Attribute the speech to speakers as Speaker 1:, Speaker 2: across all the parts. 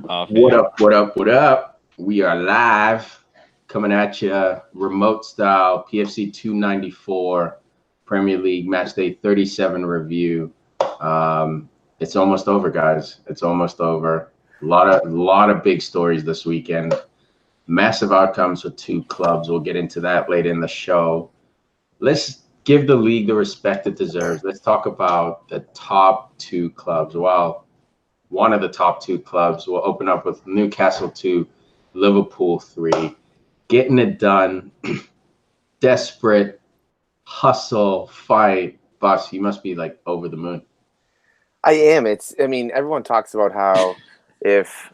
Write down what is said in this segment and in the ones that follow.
Speaker 1: What up, what up, what up? We are live, coming at you remote style, PFC 294, Premier League Matchday 37 review. It's almost over, guys. It's almost over. A lot of big stories this weekend. Massive outcomes for two clubs. We'll get into that later in the show. Let's give the league the respect it deserves. Let's talk about the top two clubs. Well, one of the top two clubs. We'll open up with Newcastle 2, Liverpool 3. Getting it done. Desperate. Hustle. Fight. Boss, you must be like over the moon.
Speaker 2: I am. Everyone talks about how if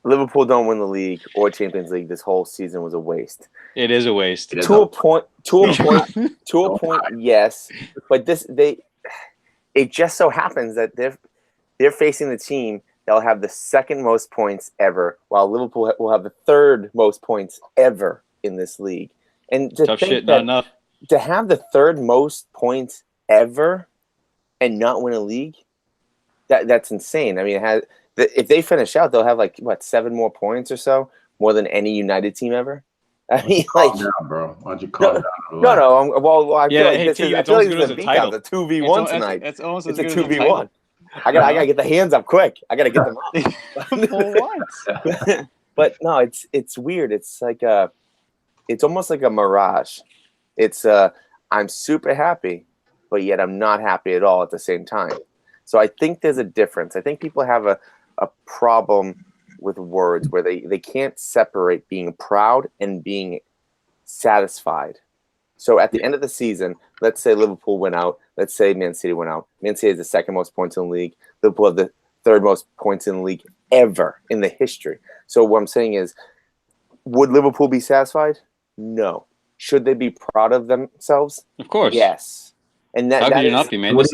Speaker 2: Liverpool don't win the league or Champions League, this whole season was a waste.
Speaker 3: It is a waste.
Speaker 2: To a point, yes. But it just so happens that they're facing the team that'll have the second most points ever, while Liverpool will have the third most points ever in this league. And to
Speaker 3: tough
Speaker 2: think
Speaker 3: shit,
Speaker 2: that,
Speaker 3: not enough.
Speaker 2: To have the third most points ever and not win a league, that's insane. I mean, if they finish out, they'll have 7 more points or so, more than any United team ever. I mean,
Speaker 1: calm down, bro. Why don't you calm down?
Speaker 2: I feel like this is a
Speaker 3: title.
Speaker 2: It's a 2v1 tonight.
Speaker 3: It's almost
Speaker 2: it's
Speaker 3: as
Speaker 2: a
Speaker 3: good
Speaker 2: 2v1. I gotta get the hands up quick. I gotta get them
Speaker 3: up.
Speaker 2: But no, it's weird. It's it's almost like a mirage. It's I'm super happy, but yet I'm not happy at all at the same time. So I think there's a difference. I think people have a problem with words where they can't separate being proud and being satisfied. So at the end of the season, let's say Liverpool went out. Let's say Man City went out. Man City has the second most points in the league. Liverpool have the third most points in the league ever in the history. So what I'm saying is, would Liverpool be satisfied? No. Should they be proud of themselves?
Speaker 3: Of course.
Speaker 2: Yes. And
Speaker 3: how could you not be, man?
Speaker 1: What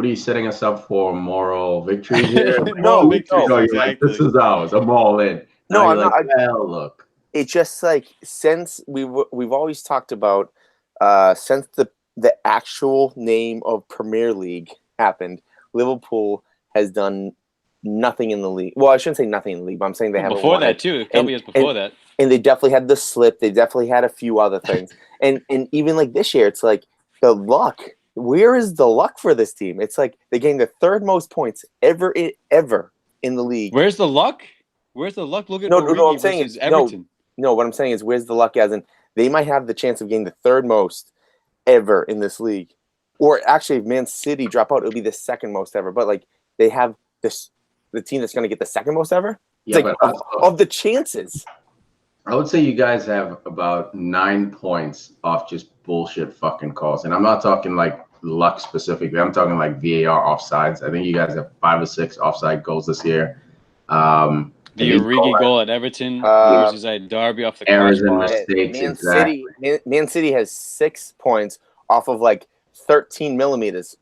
Speaker 1: are you setting us up for? Moral victory here?
Speaker 2: No,
Speaker 3: exactly.
Speaker 1: Like, this is ours. I'm all in.
Speaker 2: No, I'm not.
Speaker 1: Look.
Speaker 2: It's just since we've always talked about since the actual name of Premier League happened, Liverpool has done nothing in the league. Well, I shouldn't say nothing in the league, but I'm saying they haven't
Speaker 3: before
Speaker 2: won
Speaker 3: that
Speaker 2: it.
Speaker 3: too. A couple years before that.
Speaker 2: And they definitely had the slip. They definitely had a few other things. and even this year, it's the luck. Where is the luck for this team? It's they gained the third most points ever in the league.
Speaker 3: Where's the luck? Where's the luck? Look at
Speaker 2: I'm saying is
Speaker 3: Everton.
Speaker 2: No, what I'm saying is where's the luck? As in, they might have the chance of getting the third most ever in this league, or actually, if Man City drop out, it'll be the second most ever. But they have the team that's going to get the second most ever.
Speaker 1: Yeah,
Speaker 2: of the chances.
Speaker 1: I would say you guys have about 9 points off just bullshit fucking calls. And I'm not talking luck specifically. I'm talking VAR offsides. I think you guys have 5 or 6 offside goals this year.
Speaker 3: The Origi goal at Everton versus Derby off the
Speaker 1: errors and mistakes.
Speaker 2: Man City has 6 points off of 13 millimeters.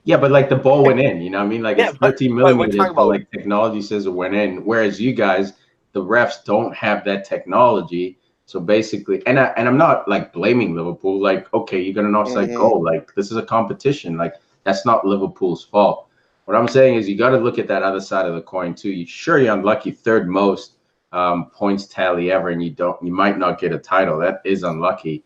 Speaker 1: Yeah, but the ball went in. You know what I mean? It's 13 millimeters. But technology says it went in. Whereas you guys, the refs don't have that technology. So basically, and I'm not blaming Liverpool. Okay, you got an offside goal. This is a competition. That's not Liverpool's fault. What I'm saying is you got to look at that other side of the coin too. You're unlucky, third most points tally ever, and you might not get a title. That is unlucky.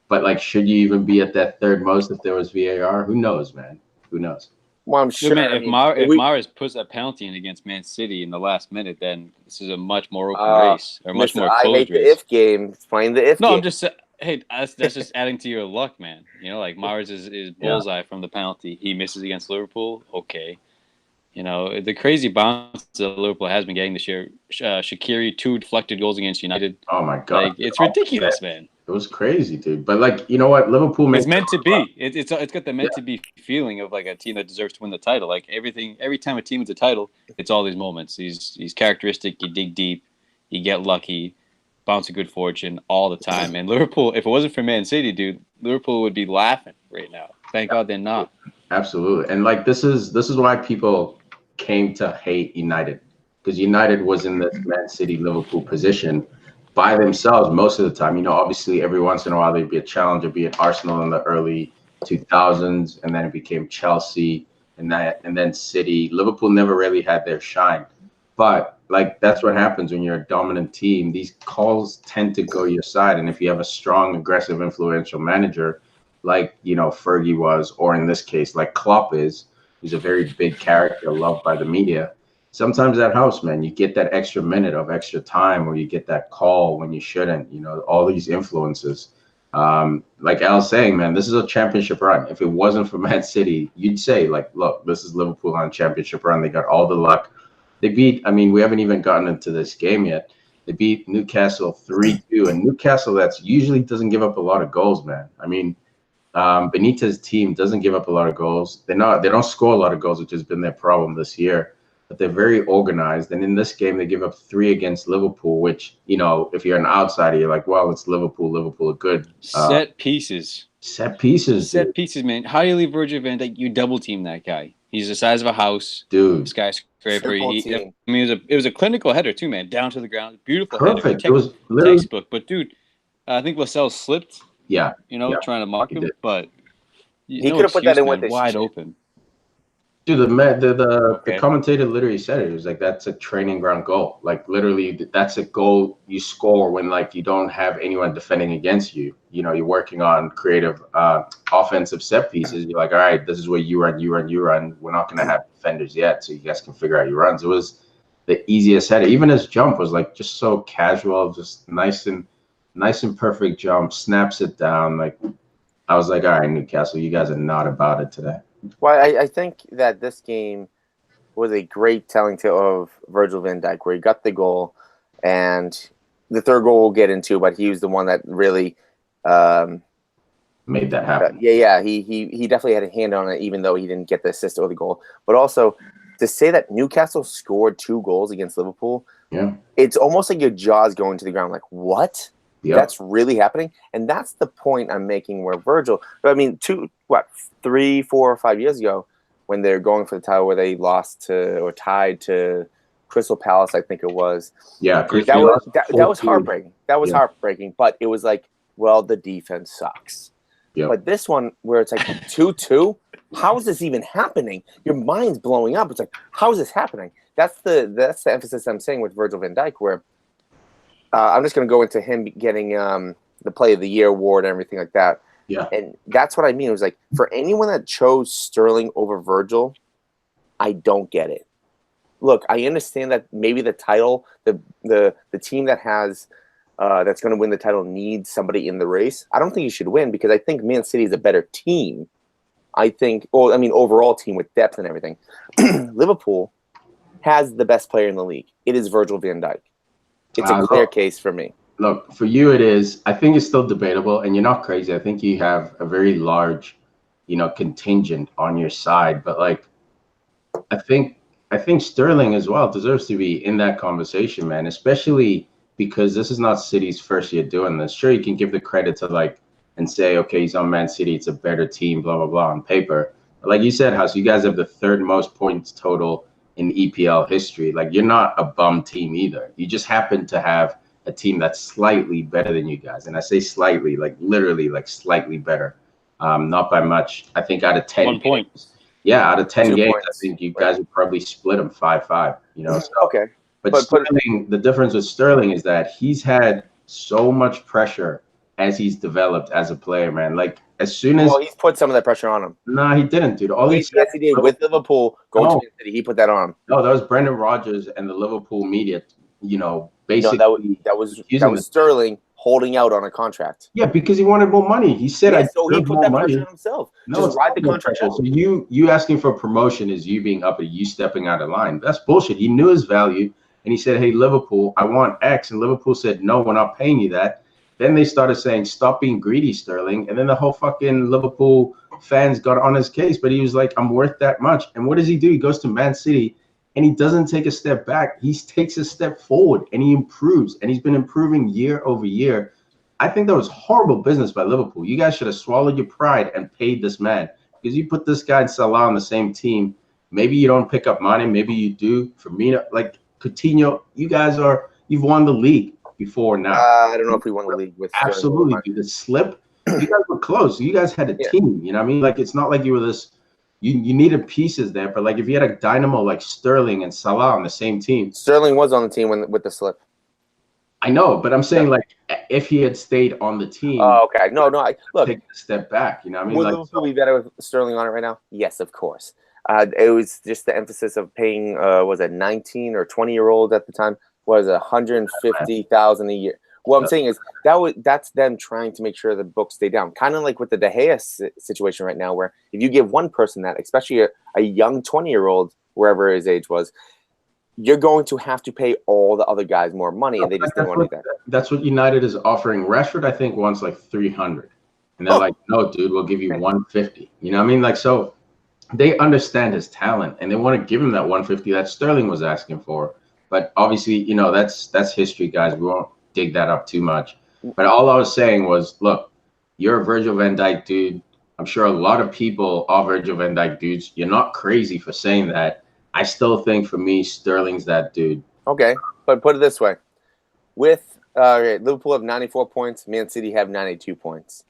Speaker 1: But should you even be at that third most if there was VAR? Who knows, man? Who knows?
Speaker 2: Well, I'm sure.
Speaker 3: Man, if Mahrez puts a penalty in against Man City in the last minute, then this is a much more open race, or much more closed race.
Speaker 2: The if game. It's playing the if game.
Speaker 3: No, I'm just hey, that's just adding to your luck, man. Mahrez is bullseye from the penalty. He misses against Liverpool. Okay. The crazy bounce that Liverpool has been getting this year. Shaqiri, 2 deflected goals against United.
Speaker 1: Oh my god,
Speaker 3: it's ridiculous, man.
Speaker 1: It was crazy, dude. But you know what, Liverpool.
Speaker 3: It's meant to be. It's got the meant to be feeling of a team that deserves to win the title. Every time a team wins a title, it's all these moments. These characteristic. You dig deep, you get lucky, bounce of good fortune all the time. And Liverpool, if it wasn't for Man City, dude, Liverpool would be laughing right now. Thank God they're not.
Speaker 1: Absolutely, and this is why people came to hate United, because United was in the Man City Liverpool position by themselves most of the time. Obviously every once in a while there'd be a challenger, be it Arsenal in the early 2000s, and then it became Chelsea, and then City. Liverpool never really had their shine. But like that's what happens when you're a dominant team. These calls tend to go your side, and if you have a strong, aggressive, influential manager, like Fergie was, or in this case, like Klopp is, who's a very big character, loved by the media. Sometimes that helps, man. You get that extra minute of extra time, or you get that call when you shouldn't. All these influences. Like Al's saying, man, this is a championship run. If it wasn't for Man City, you'd say, like, look, this is Liverpool on a championship run. They got all the luck. They beat, we haven't even gotten into this game yet. They beat Newcastle 3-2, and Newcastle that's usually doesn't give up a lot of goals, man. Benitez's team doesn't give up a lot of goals. They don't score a lot of goals, which has been their problem this year. But they're very organized. And in this game, they give up 3 against Liverpool, which, if you're an outsider, you're like, well, it's Liverpool. Liverpool are good.
Speaker 3: Set pieces.
Speaker 1: Set pieces,
Speaker 3: man. How do you leave Virgil van Dijk? You double team that guy. He's the size of a house.
Speaker 1: Dude.
Speaker 3: Skyscraper. It was a clinical header, too, man. Down to the ground. Beautiful
Speaker 1: Perfect.
Speaker 3: header.
Speaker 1: It was literally
Speaker 3: textbook. But, dude, I think Lascelles slipped.
Speaker 1: Yeah.
Speaker 3: Trying to mark him. But
Speaker 2: he could have put that in with
Speaker 3: wide open.
Speaker 1: Dude, the commentator literally said it. It was like, that's a training ground goal. Like, literally, that's a goal you score when, like, you don't have anyone defending against you. You're working on creative offensive set pieces. You're like, all right, this is where you run. We're not going to have defenders yet, so you guys can figure out your runs. It was the easiest header. Even his jump was, like, just so casual, just nice and perfect jump, snaps it down. Like, I was like, all right, Newcastle, you guys are not about it today.
Speaker 2: Well, I think that this game was a great telling tale of Virgil van Dijk, where he got the goal, and the third goal we'll get into, but he was the one that really
Speaker 1: made that happen.
Speaker 2: Yeah. He definitely had a hand on it, even though he didn't get the assist or the goal. But also, to say that Newcastle scored 2 goals against Liverpool, it's almost like your jaw's going to the ground. Like, what? Yep. That's really happening, and that's the point I'm making. Where Virgil, 3, 4, or 5 years ago, when they're going for the title, where they lost to or tied to Crystal Palace, I think it was.
Speaker 1: Yeah,
Speaker 2: that was heartbreaking. That was heartbreaking, but it was like, well, the defense sucks. Yep. But this one, where it's like 2-2, how is this even happening? Your mind's blowing up. It's like, how is this happening? That's the emphasis I'm saying with Virgil van Dijk, where. I'm just going to go into him getting the Play of the Year award and everything like that.
Speaker 1: Yeah.
Speaker 2: And that's what I mean. It was like, for anyone that chose Sterling over Virgil, I don't get it. Look, I understand that maybe the title, the team that has that's going to win the title needs somebody in the race. I don't think he should win, because I think Man City is a better team. Overall team with depth and everything. Liverpool has the best player in the league. It is Virgil van Dijk. It's a clear case for me.
Speaker 1: Look, for you it is. I think it's still debatable, and you're not crazy. I think you have a very large, contingent on your side. But like, I think Sterling as well deserves to be in that conversation, man. Especially because this is not City's first year doing this. Sure, you can give the credit to and say, okay, he's on Man City. It's a better team, blah blah blah on paper. But like you said, House, you guys have the 3rd most points total in EPL history. Like, you're not a bum team either. You just happen to have a team that's slightly better than you guys. And I say slightly, like literally like slightly better. Not by much. I think out of 10
Speaker 3: 1 point.
Speaker 1: games. Yeah, out of 10 games,
Speaker 2: points.
Speaker 1: I think you guys would probably split them 5-5, So,
Speaker 2: okay.
Speaker 1: But Sterling, the difference with Sterling is that he's had so much pressure as he's developed as a player, man. Like, as soon as
Speaker 2: he's put some of that pressure on him.
Speaker 1: No, he didn't, dude.
Speaker 2: Yes, he did. With Liverpool going to Man City, he put that on him.
Speaker 1: No, that was Brendan Rodgers and the Liverpool media. Basically,
Speaker 2: that was Sterling holding out on a contract.
Speaker 1: Yeah, because he wanted more money. He said,
Speaker 2: so he put that pressure on himself.
Speaker 1: No, just ride the contract out. So you asking for promotion is you being uppity, you stepping out of line. That's bullshit. He knew his value, and he said, hey, Liverpool, I want X, and Liverpool said, no, we're not paying you that. Then they started saying, stop being greedy, Sterling. And then the whole fucking Liverpool fans got on his case. But he was like, I'm worth that much. And what does he do? He goes to Man City, and he doesn't take a step back. He takes a step forward, and he improves. And he's been improving year over year. I think that was horrible business by Liverpool. You guys should have swallowed your pride and paid this man. Because you put this guy and Salah on the same team. Maybe you don't pick up money. Maybe you do. Firmino, like Coutinho, you've won the league before now.
Speaker 2: I don't know if we won the league with
Speaker 1: absolutely. The slip, you guys were close. You guys had a team. You know what I mean? Like, it's not like you were this you needed pieces there. But like if you had a dynamo like Sterling and Salah on the same team,
Speaker 2: Sterling was on the team with the slip.
Speaker 1: I know, but I'm saying like if he had stayed on the team,
Speaker 2: Oh, okay. No. Look,
Speaker 1: take a step back. You know what I mean?
Speaker 2: would
Speaker 1: Like,
Speaker 2: Liverpool be better with Sterling on it right now? Yes, of course. It was just the emphasis of paying, was it 19 or 20-year-old at the time? Was 150,000 a year. What I'm saying is that's them trying to make sure the books stay down. Kind of like with the De Gea situation right now, where if you give one person that, especially a young 20-year-old, wherever his age was, you're going to have to pay all the other guys more money, and they just didn't want to do that.
Speaker 1: That's what United is offering. Rashford, I think, wants like 300, and they're like, "No, dude, we'll give you 150." You know what I mean? Like, so they understand his talent, and they want to give him that 150 that Sterling was asking for. But obviously, you know, that's history, guys. We won't dig that up too much. But all I was saying was, look, you're a Virgil van Dijk dude. I'm sure a lot of people are Virgil van Dijk dudes. You're not crazy for saying that. I still think for me, Sterling's that dude.
Speaker 2: Okay, but put it this way. With Liverpool have 94 points, Man City have 92 points.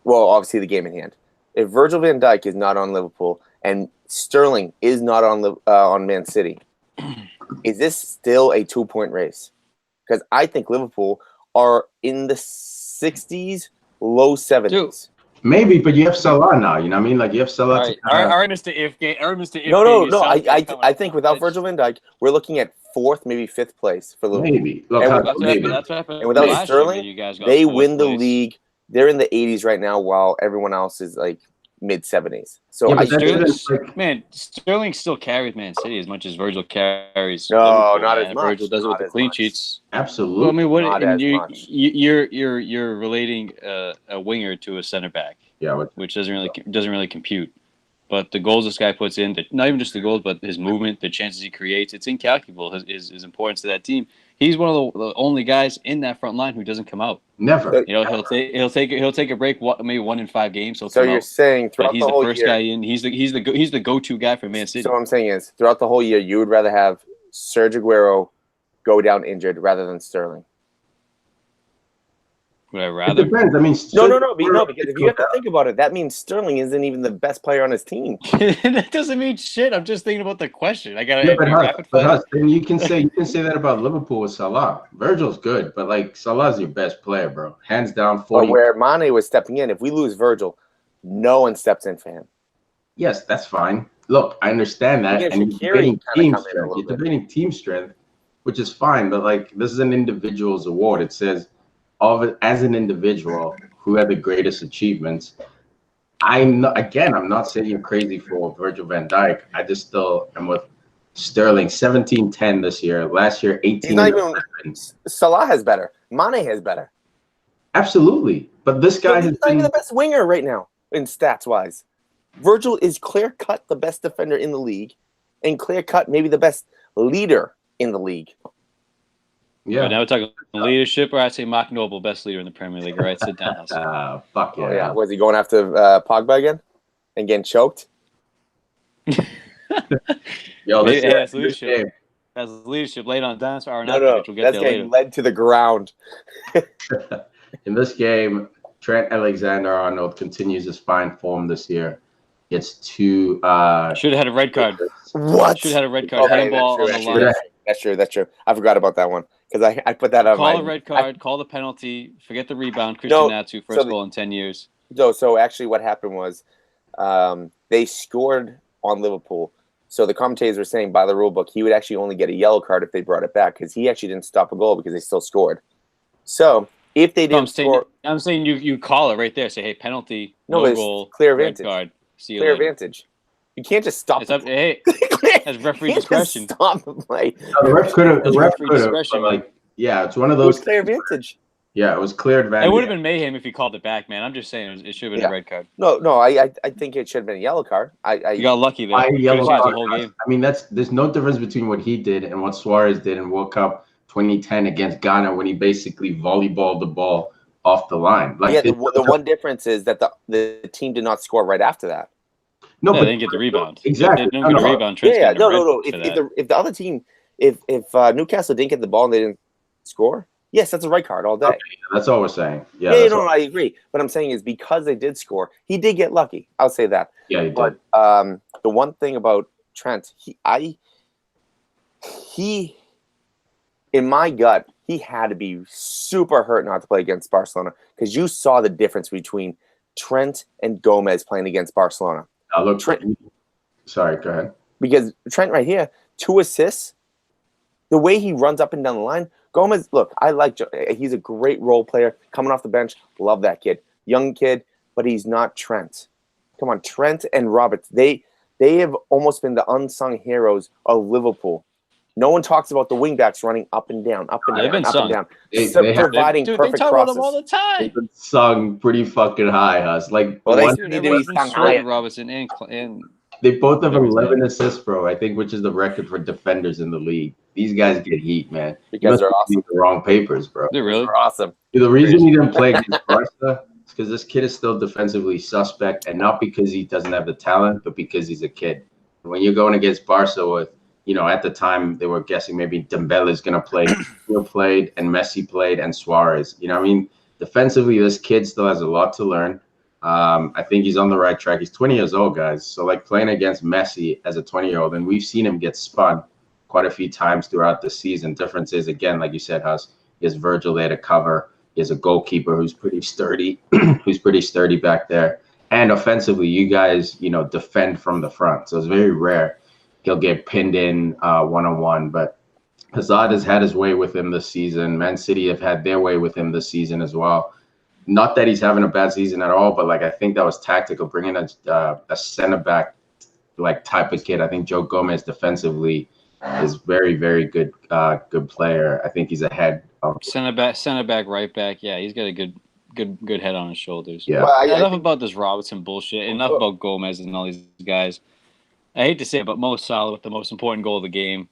Speaker 2: Well, obviously the game in hand. If Virgil van Dijk is not on Liverpool and Sterling is not on Man City, is this still a 2-point race? Because I think Liverpool are in the 60s, low 70s.
Speaker 3: Dude.
Speaker 1: Maybe, but you have Salah now. You know what I mean? Like you have Salah.
Speaker 3: All right, Mr. If game. All right, Mr. If
Speaker 2: No. I think without Virgil van Dijk, we're looking at 4th, maybe 5th place for Liverpool.
Speaker 1: Maybe. Look,
Speaker 3: That's what happened.
Speaker 2: And without
Speaker 3: last
Speaker 2: Sterling,
Speaker 3: year, you guys got
Speaker 2: they
Speaker 3: 4th
Speaker 2: win the
Speaker 3: place.
Speaker 2: league. They're in the 80s right now, while everyone else is like mid-70s. So
Speaker 1: Yeah,
Speaker 3: Sterling still carries Man City as much as Virgil carries.
Speaker 2: No,
Speaker 3: Liverpool,
Speaker 2: not
Speaker 3: man.
Speaker 2: as much.
Speaker 3: Virgil does it with
Speaker 2: Not
Speaker 3: the
Speaker 2: as
Speaker 3: clean
Speaker 2: much.
Speaker 3: sheets.
Speaker 1: absolutely.
Speaker 3: Well, I mean,
Speaker 2: Not as much.
Speaker 3: you're relating a winger to a center back.
Speaker 1: Yeah,
Speaker 3: which doesn't really compute. But the goals this guy puts in, not even just the goals, but his movement, the chances he creates, it's incalculable. His importance to that team. He's one of the only guys in that front line who doesn't come out.
Speaker 1: never.
Speaker 3: You know, he'll take a break. Maybe 1 in 5 games.
Speaker 2: So you're saying throughout
Speaker 3: he's
Speaker 2: the whole
Speaker 3: the first
Speaker 2: year,
Speaker 3: guy in. He's the go-to guy for Man City.
Speaker 2: So what I'm saying is, throughout the whole year, you would rather have Sergio Aguero go down injured rather than Sterling.
Speaker 3: Would I
Speaker 1: It
Speaker 3: rather?
Speaker 1: depends. I mean,
Speaker 2: No, because if you have to think about it, that means Sterling isn't even the best player on his team.
Speaker 3: That doesn't mean shit. I'm just thinking about the question. I gotta.
Speaker 1: Yeah,
Speaker 3: rapid
Speaker 1: but
Speaker 3: fire.
Speaker 1: Hus, then you can say that about Liverpool with Salah. Virgil's good, but like Salah's your best player, bro. Hands down, 40.
Speaker 2: But where Mane was stepping in, if we lose Virgil, no one steps in for him.
Speaker 1: Yes, that's fine. Look, I understand that,
Speaker 2: Again,
Speaker 1: and you're
Speaker 2: Shaqiri
Speaker 1: debating
Speaker 2: kinda
Speaker 1: team
Speaker 2: come in a
Speaker 1: strength.
Speaker 2: little
Speaker 1: You're
Speaker 2: bit.
Speaker 1: debating team strength, which is fine. But like, this is an individual's award. It says, of it as an individual who had the greatest achievements. I'm not saying you're crazy for Virgil van Dijk. I just still am with Sterling. 17-10 this year. Last year, 18.
Speaker 2: He's not even. Salah has better. Mane has better.
Speaker 1: Absolutely, but this guy
Speaker 2: He's not even the best winger right now in stats wise. Virgil is clear cut the best defender in the league, and clear cut maybe the best leader in the league.
Speaker 1: Yeah.
Speaker 3: But now we're talking leadership, or I say Mark Noble, best leader in the Premier League. All right, sit down.
Speaker 1: Fuck yeah.
Speaker 2: Oh, yeah. Was he going after Pogba again and getting choked?
Speaker 1: Yo,
Speaker 3: That's leadership. That's leadership laid on Dennis Aronofsky. We'll get
Speaker 2: That's
Speaker 3: there
Speaker 2: getting
Speaker 3: later.
Speaker 2: led to the ground.
Speaker 1: In this game, Trent Alexander-Arnold continues his fine form this year. Gets 2.
Speaker 3: Should have had a red card.
Speaker 2: What?
Speaker 3: Should have had a red card.
Speaker 2: Okay,
Speaker 3: Handball on the line.
Speaker 2: That's true. I forgot about that one because I put that on.
Speaker 3: Call a red card. Call the penalty. Forget the rebound. Christian Natsu, first goal in 10 years.
Speaker 2: So actually, what happened was they scored on Liverpool. So the commentators were saying by the rule book, he would actually only get a yellow card if they brought it back because he actually didn't stop a goal because they still scored. So if they didn't score,
Speaker 3: I'm saying you call it right there. Say, hey, penalty, no goal,
Speaker 2: clear
Speaker 3: red
Speaker 2: advantage.
Speaker 3: card. See you
Speaker 2: clear
Speaker 3: later.
Speaker 2: advantage. You can't just stop.
Speaker 3: It's up. Hey, that's referee discretion.
Speaker 2: Stop the play.
Speaker 1: The ref could have.
Speaker 3: Discretion,
Speaker 1: like, yeah, it's one of those.
Speaker 2: It was clear advantage.
Speaker 1: Yeah, it was clear advantage.
Speaker 3: It would have been mayhem if he called it back, man. I'm just saying it should have been a red card.
Speaker 2: No, I think it should have been a yellow card.
Speaker 3: You got lucky there.
Speaker 1: Yellow card.
Speaker 3: The whole game.
Speaker 1: I mean, there's no difference between what he did and what Suarez did in World Cup 2010 against Ghana when he basically volleyballed the ball off the line. Like,
Speaker 2: the one difference is that the team did not score right after that.
Speaker 1: No,
Speaker 3: but
Speaker 1: they
Speaker 3: didn't get the rebound.
Speaker 1: Exactly.
Speaker 3: They didn't get a rebound.
Speaker 2: No. If the other team, if Newcastle didn't get the ball and they didn't score, Yes, that's a red card all day.
Speaker 1: Okay, that's all we're saying. Yeah,
Speaker 2: Yeah,
Speaker 1: that's
Speaker 2: no,
Speaker 1: all.
Speaker 2: I agree. What I'm saying is because they did score, he did get lucky. I'll say that.
Speaker 1: Yeah, he did.
Speaker 2: But the one thing about Trent, he, in my gut, he had to be super hurt not to play against Barcelona because you saw the difference between Trent and Gomez playing against Barcelona.
Speaker 1: I look.
Speaker 2: Trent,
Speaker 1: Sorry, go ahead.
Speaker 2: because Trent right here, 2 assists. The way he runs up and down the line, Gomez. Look, I like. He's a great role player coming off the bench. Love that kid, young kid, but he's not Trent. Come on, Trent and Roberts. They have almost been the unsung heroes of Liverpool. No one talks about the wingbacks running up and down, up and
Speaker 3: They've
Speaker 2: down,
Speaker 3: been
Speaker 2: up
Speaker 3: sung.
Speaker 2: and down,
Speaker 1: They have-
Speaker 2: providing
Speaker 3: Dude,
Speaker 2: perfect
Speaker 3: they talk about them all
Speaker 2: crosses.
Speaker 3: the time.
Speaker 1: They've been sung pretty fucking high, Hus. Like
Speaker 2: Well, they
Speaker 1: one,
Speaker 2: need to be
Speaker 3: Everyone's been
Speaker 2: sung
Speaker 3: sweating
Speaker 2: higher.
Speaker 3: Robertson and
Speaker 1: they both have
Speaker 3: whatever his
Speaker 1: 11
Speaker 3: name.
Speaker 1: assists, bro. I think, which is the record for defenders in the league. These guys get heat, man. You
Speaker 2: Because
Speaker 1: must
Speaker 2: they're
Speaker 1: be
Speaker 2: awesome.
Speaker 1: reading the wrong papers, bro.
Speaker 3: They're really.
Speaker 2: They're awesome.
Speaker 1: The reason he didn't play against Barca is because this kid is still defensively suspect, and not because he doesn't have the talent, but because he's a kid. When you're going against Barca with, at the time they were guessing maybe Dembele is going to play, Neil played, and Messi played, and Suarez. Defensively, this kid still has a lot to learn. I think he's on the right track. He's 20 years old, guys. So, like, playing against Messi as a 20-year-old, and we've seen him get spun quite a few times throughout the season. Difference is, again, like you said, Hus, he has Virgil there to cover. He has a goalkeeper who's pretty sturdy, back there. And offensively, you guys, defend from the front. So it's very rare he'll get pinned in one-on-one. But Hazard has had his way with him this season. Man City have had their way with him this season as well. Not that he's having a bad season at all, but like I think that was tactical, bringing a center back like type of kid. I think Joe Gomez defensively is very, very good player. I think he's ahead of
Speaker 3: Center back, right back. Yeah, he's got a good head on his shoulders.
Speaker 1: Yeah.
Speaker 2: Well,
Speaker 3: Enough about this Robertson bullshit. Enough about Gomez and all these guys. I hate to say it, but Mo Salah with the most important goal of the game.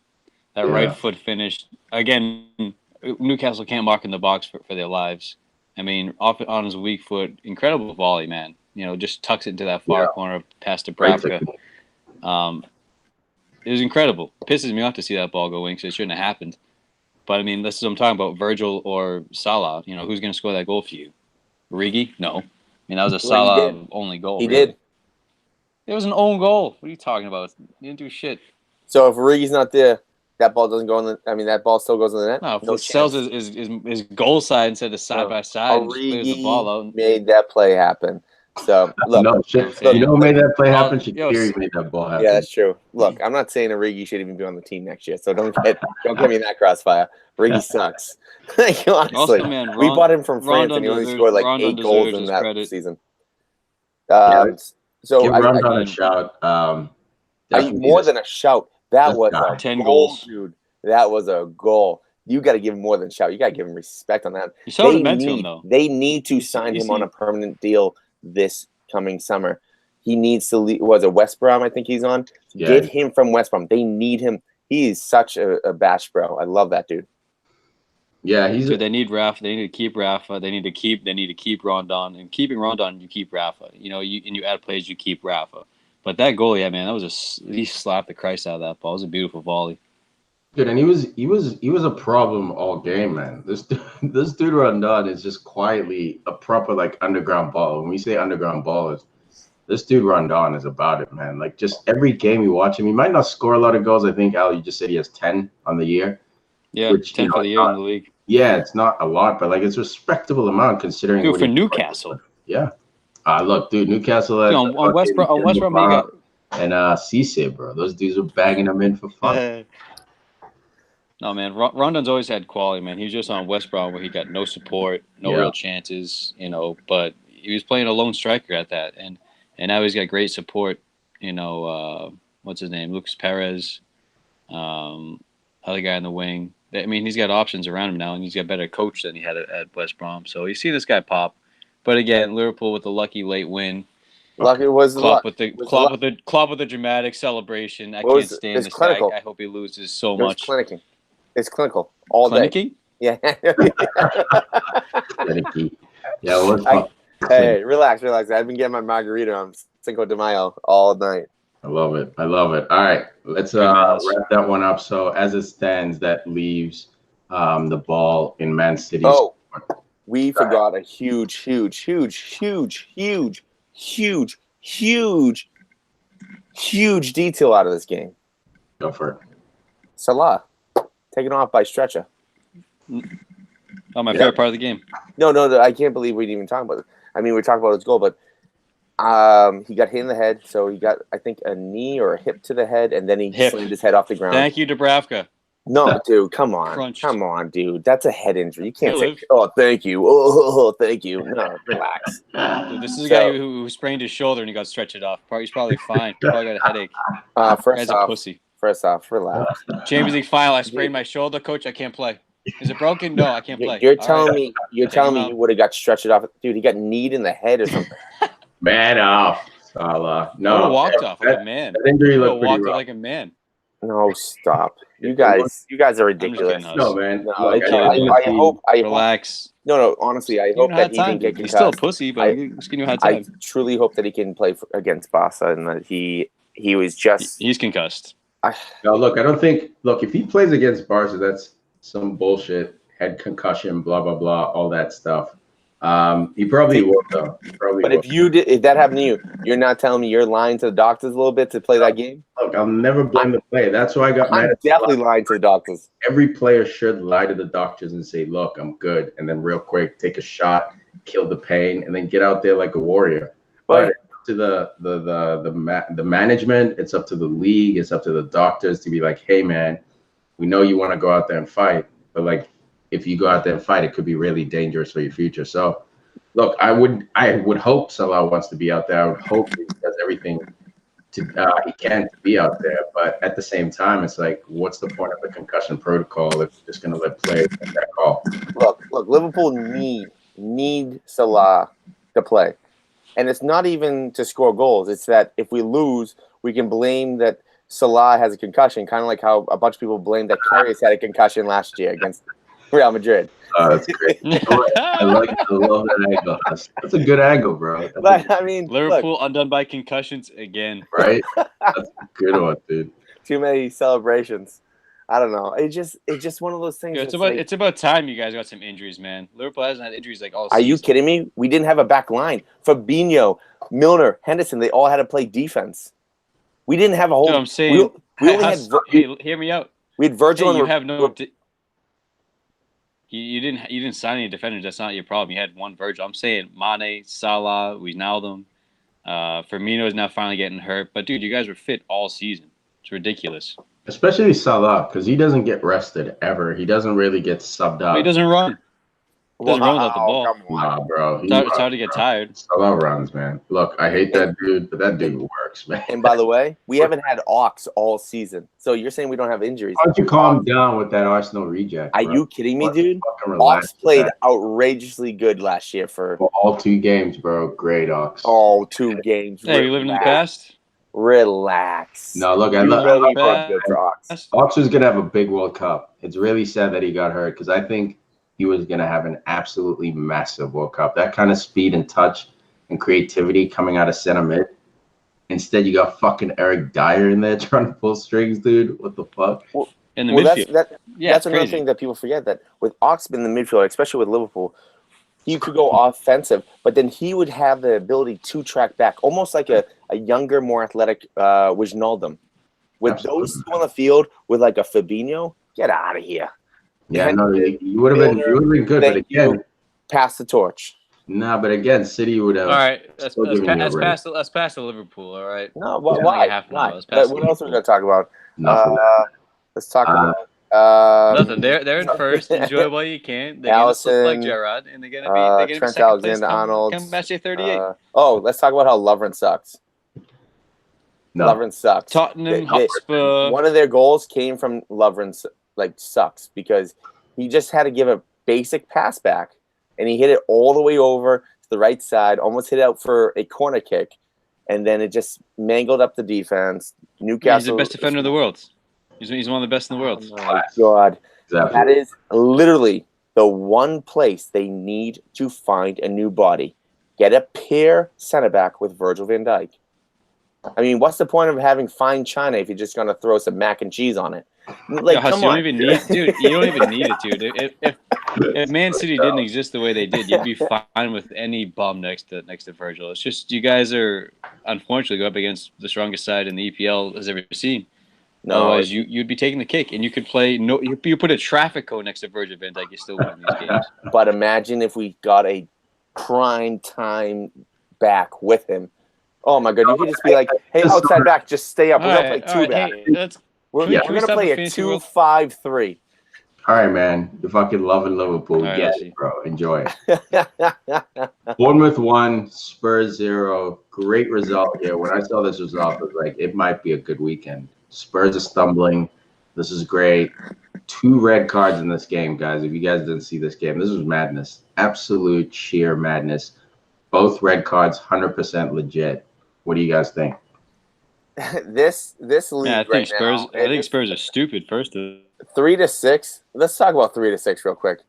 Speaker 3: That right foot finish. Again, Newcastle can't mark in the box for their lives. I mean, off on his weak foot, incredible volley, man. Just tucks it into that far corner past Dubravka. It was incredible. It pisses me off to see that ball go in because it shouldn't have happened. But, I mean, this is what I'm talking about, Virgil or Salah. Who's going to score that goal for you? Origi? No. I mean, that was a Salah-only goal.
Speaker 2: He
Speaker 3: really.
Speaker 2: did.
Speaker 3: It was an own goal. What are you talking about? He didn't do shit.
Speaker 2: So if Origi's not there, that ball doesn't go in the. I mean, that ball still goes in the net.
Speaker 3: No, if it sells his goal side instead of side by side and just clears the ball out.
Speaker 2: Made that play happen. So look,
Speaker 1: no shit. Who made that play happen? Shaqiri made that ball happen.
Speaker 2: Yeah, that's true. Look, I'm not saying Origi should even be on the team next year, so don't get me in that crossfire. Origi sucks. Honestly,
Speaker 3: Also, man,
Speaker 2: we bought him from France, and he only scored like 8 goals in that season. So
Speaker 1: give Rondon a shout.
Speaker 2: More than a shout. That was a
Speaker 3: 10
Speaker 2: goal,
Speaker 3: goals,
Speaker 2: dude. That was a goal. You got to give him more than shout. You got to give him respect on that.
Speaker 3: You saw what it meant to him, though.
Speaker 2: They need to sign him on a permanent deal this coming summer. He needs to leave. Was it West Brom? I think he's on. Yeah. Get him from West Brom. They need him. He is such a bash bro. I love that dude.
Speaker 1: Yeah,
Speaker 3: they need Rafa. They need to keep Rafa. They need to keep Rondon. And keeping Rondon, you keep Rafa. You add players, you keep Rafa. But that goal, yeah, man, he slapped the Christ out of that ball. It was a beautiful volley.
Speaker 1: Good, and he was a problem all game, man. This dude Rondon is just quietly a proper like underground baller. When we say underground ballers, this dude Rondon is about it, man. Like just every game you watch him, he might not score a lot of goals. I think Al, you just said he has 10 on the year.
Speaker 3: Yeah, 10 for the year in the league.
Speaker 1: Yeah, it's not a lot, but like it's a respectable amount considering.
Speaker 3: Dude, for Newcastle.
Speaker 1: Yeah. Look, dude, Newcastle.
Speaker 3: On West Brom, you got
Speaker 1: and Cisse, bro. Those dudes were bagging them in for fun.
Speaker 3: No, man, Rondon's always had quality, man. He was just on West Brom where he got no support, no real chances, but he was playing a lone striker at that, and now he's got great support. What's his name? Lucas Perez, other guy in the wing. I mean, he's got options around him now, and he's got a better coach than he had at West Brom. So you see this guy pop. But again, Liverpool with the lucky late win.
Speaker 2: Lucky was
Speaker 3: Klopp with the dramatic celebration. I can't stand this guy. I hope he loses so much.
Speaker 2: It's clinical all day. Yeah.
Speaker 1: Yeah.
Speaker 2: Hey, relax. I've been getting my margarita on Cinco de Mayo all night.
Speaker 1: I love it. All right, let's wrap that one up. So as it stands, that leaves the ball in Man City's.
Speaker 2: Oh, we forgot a huge detail out of this game.
Speaker 1: Go for it.
Speaker 2: Salah taken off by stretcher.
Speaker 3: Oh, my favorite part of the game.
Speaker 2: No, I can't believe we didn't even talk about it. I mean, we talked about his goal, but he got hit in the head, so he got, I think, a knee or a hip to the head, and then he slammed his head off the ground.
Speaker 3: Thank you, Dubravka.
Speaker 2: No, dude, come on.
Speaker 3: Crunched.
Speaker 2: Come on, dude. That's a head injury. You can't say, oh, thank you. Oh, thank you. No, relax.
Speaker 3: Dude, this is a guy who sprained his shoulder and he got stretched off. He's probably fine. He probably got a headache.
Speaker 2: First
Speaker 3: a pussy.
Speaker 2: First off, relax.
Speaker 3: Champions League final, I sprained my shoulder. Coach, I can't play. Is it broken? No, I can't play.
Speaker 2: You're telling me you would have got stretched off. Dude, he got kneed in the head or something.
Speaker 1: Man off, Salah. No.
Speaker 3: Walked off like a man.
Speaker 1: That injury looked pretty rough.
Speaker 3: Like a man.
Speaker 2: No, stop. You guys are ridiculous.
Speaker 1: No, man.
Speaker 2: No, I hope.
Speaker 3: Relax.
Speaker 2: No. Honestly, I hope that he didn't get concussed.
Speaker 3: He's still a pussy, but he's giving you a hard time.
Speaker 2: I truly hope that he can play against Barca and that he was just.
Speaker 3: He's concussed.
Speaker 1: No, look. I don't think. Look, if he plays against Barca, that's some bullshit. Head concussion, blah blah blah, all that stuff. He probably will though.
Speaker 2: If that happened to you, you're not telling me you're lying to the doctors a little bit to play that game?
Speaker 1: Look, I'll never blame the player. That's why I got mad.
Speaker 2: I'm definitely lying to the doctors.
Speaker 1: Every player should lie to the doctors and say, "Look, I'm good," and then real quick take a shot, kill the pain, and then get out there like a warrior. But it's up to the management, it's up to the league, it's up to the doctors to be like, "Hey, man, we know you want to go out there and fight, but like." If you go out there and fight, it could be really dangerous for your future. So, look, I would hope Salah wants to be out there. I would hope he does everything he can to be out there. But at the same time, it's like, what's the point of the concussion protocol if you're just going to let players make that call?
Speaker 2: Look, Liverpool need Salah to play, and it's not even to score goals. It's that if we lose, we can blame that Salah has a concussion, kind of like how a bunch of people blame that Karius had a concussion last year against Real Madrid.
Speaker 1: Oh, that's great. I love that angle. That's a good angle, bro.
Speaker 2: But I mean,
Speaker 3: Liverpool undone by concussions again.
Speaker 1: Right? That's a good one, dude.
Speaker 2: Too many celebrations. I don't know. It's just one of those things.
Speaker 3: Yeah, it's about time you guys got some injuries, man. Liverpool hasn't had injuries like all season.
Speaker 2: Are you kidding me? We didn't have a back line. Fabinho, Milner, Henderson, they all had to play defense. We didn't have a whole.
Speaker 3: Dude, I'm saying.
Speaker 2: We only had.
Speaker 3: Hear me out.
Speaker 2: We had Virgil.
Speaker 3: Hey, you have no. You didn't sign any defenders. That's not your problem. You had one Virgil. I'm saying Mane, Salah, Wijnaldum, Firmino is now finally getting hurt. But dude, you guys were fit all season. It's ridiculous.
Speaker 1: Especially Salah, because he doesn't get rested ever. He doesn't really get subbed out.
Speaker 3: He doesn't run. Doesn't run without the ball.
Speaker 1: Nah, bro.
Speaker 3: It's hard to get tired.
Speaker 1: Salah runs, man. Look, I hate that dude, but that dude works, man.
Speaker 2: And by the way, we haven't had Ox all season. So you're saying we don't have injuries.
Speaker 1: Why don't you calm down with that Arsenal reject?
Speaker 2: Are you kidding me, dude? Ox played outrageously good last year for
Speaker 1: all 2 games, bro. Great Ox.
Speaker 2: All 2 games.
Speaker 3: Hey, we living in the past?
Speaker 2: Relax.
Speaker 1: No, look, I love good for Ox. Ox was gonna have a big World Cup. It's really sad that he got hurt because I think he was going to have an absolutely massive World Cup. That kind of speed and touch and creativity coming out of center mid. Instead, you got fucking Eric Dyer in there trying to pull strings, dude. What the fuck?
Speaker 2: Well, in the midfield. That's another thing that people forget, that with Ox in the midfield, especially with Liverpool, he could go offensive, but then he would have the ability to track back, almost like a younger, more athletic Wijnaldum. With those 2 on the field, with like a Fabinho, get out of here.
Speaker 1: Yeah, no, you would have been good, but again,
Speaker 2: pass the torch.
Speaker 1: Nah, but again, City would have.
Speaker 3: All right, let's pass to Liverpool. All right.
Speaker 2: No, why? What else are we gonna talk about? Let's talk
Speaker 3: about nothing. They're in first. Enjoy while you can. They're gonna look like Gerrard, and they're gonna be
Speaker 2: Trent Alexander-Arnold.
Speaker 3: Come Matchday 38.
Speaker 2: Let's talk about how Lovren sucks.
Speaker 1: No.
Speaker 2: Lovren sucks.
Speaker 3: Tottenham Hotspur.
Speaker 2: One of their goals came from Lovren's. Sucks because he just had to give a basic pass back and he hit it all the way over to the right side, almost hit out for a corner kick, and then it just mangled up the defense. Newcastle.
Speaker 3: He's the best defender in the world. He's one of the best in the world.
Speaker 2: Oh my God. Exactly. That is literally the one place they need to find a new body. Get a pair center back with Virgil van Dijk. I mean, what's the point of having fine china if you're just gonna throw some mac and cheese on it? Like,
Speaker 3: Huss,
Speaker 2: come
Speaker 3: you
Speaker 2: on,
Speaker 3: don't even need, dude. You don't even need it, dude. If Man City didn't exist the way they did, you'd be fine with any bum next to Virgil. It's just you guys are unfortunately go up against the strongest side in the EPL has ever seen.
Speaker 2: no,
Speaker 3: Otherwise, you'd be taking the cake, and you could play. No, you put a traffic cone next to Virgil van Dijk, you still win these games.
Speaker 2: but imagine if we got a prime time back with him. Oh my god, you could just be like, hey, outside back, just stay up. We're gonna play two back.
Speaker 3: Hey,
Speaker 2: we're gonna play a 2-5-3.
Speaker 1: All right, man. You're fucking loving Liverpool.
Speaker 3: All right,
Speaker 1: Get it, bro. Enjoy it. Bournemouth 1, Spurs 0. Great result here. When I saw this result, I was like, it might be a good weekend. Spurs are stumbling. This is great. 2 red cards in this game, guys. If you guys didn't see this game, this was madness. Absolute sheer madness. Both red cards, 100% legit. What do you guys think?
Speaker 2: this league
Speaker 3: I think
Speaker 2: right
Speaker 3: Spurs.
Speaker 2: now,
Speaker 3: I think Spurs are stupid. First,
Speaker 2: 3-6. Let's talk about 3-6 real quick.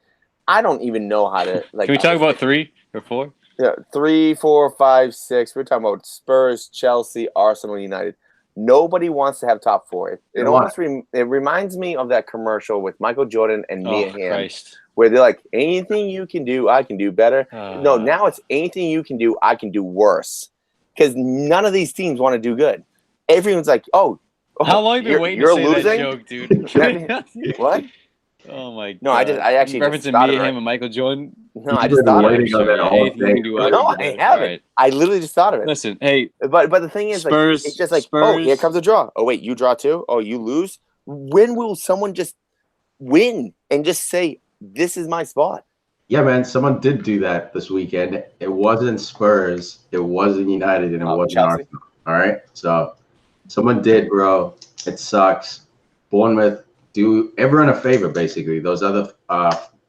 Speaker 2: I don't even know how to like.
Speaker 3: can we talk about 3 or 4?
Speaker 2: Yeah, 3, 4, 5, 6. We're talking about Spurs, Chelsea, Arsenal, United. Nobody wants to have top 4. It almost it reminds me of that commercial with Michael Jordan and Mia Hamm,
Speaker 3: Christ.
Speaker 2: where they're like, anything you can do, I can do better. No, now it's anything you can do, I can do worse. Because none of these teams want to do good. Everyone's like, oh,
Speaker 3: how long have you been waiting to say that joke, dude?
Speaker 2: What?
Speaker 3: Oh my god!
Speaker 2: No, I actually
Speaker 3: referencing Mia Hamm and Michael Jordan.
Speaker 2: No, I just thought of it.
Speaker 3: No,
Speaker 2: I haven't. Right. I literally just thought of it.
Speaker 3: Listen, hey,
Speaker 2: but the thing is,
Speaker 3: Spurs,
Speaker 2: like, it's just like,
Speaker 3: Spurs.
Speaker 2: Oh, here comes a draw. Oh wait, you draw too. Oh, you lose. When will someone just win and just say, "This is my spot"?
Speaker 1: Yeah, man. Someone did do that this weekend. It wasn't Spurs. It wasn't United, and it wasn't
Speaker 2: Chelsea.
Speaker 1: Arsenal. All right, so someone did, bro. It sucks. Bournemouth. Do everyone a favor, basically. Those other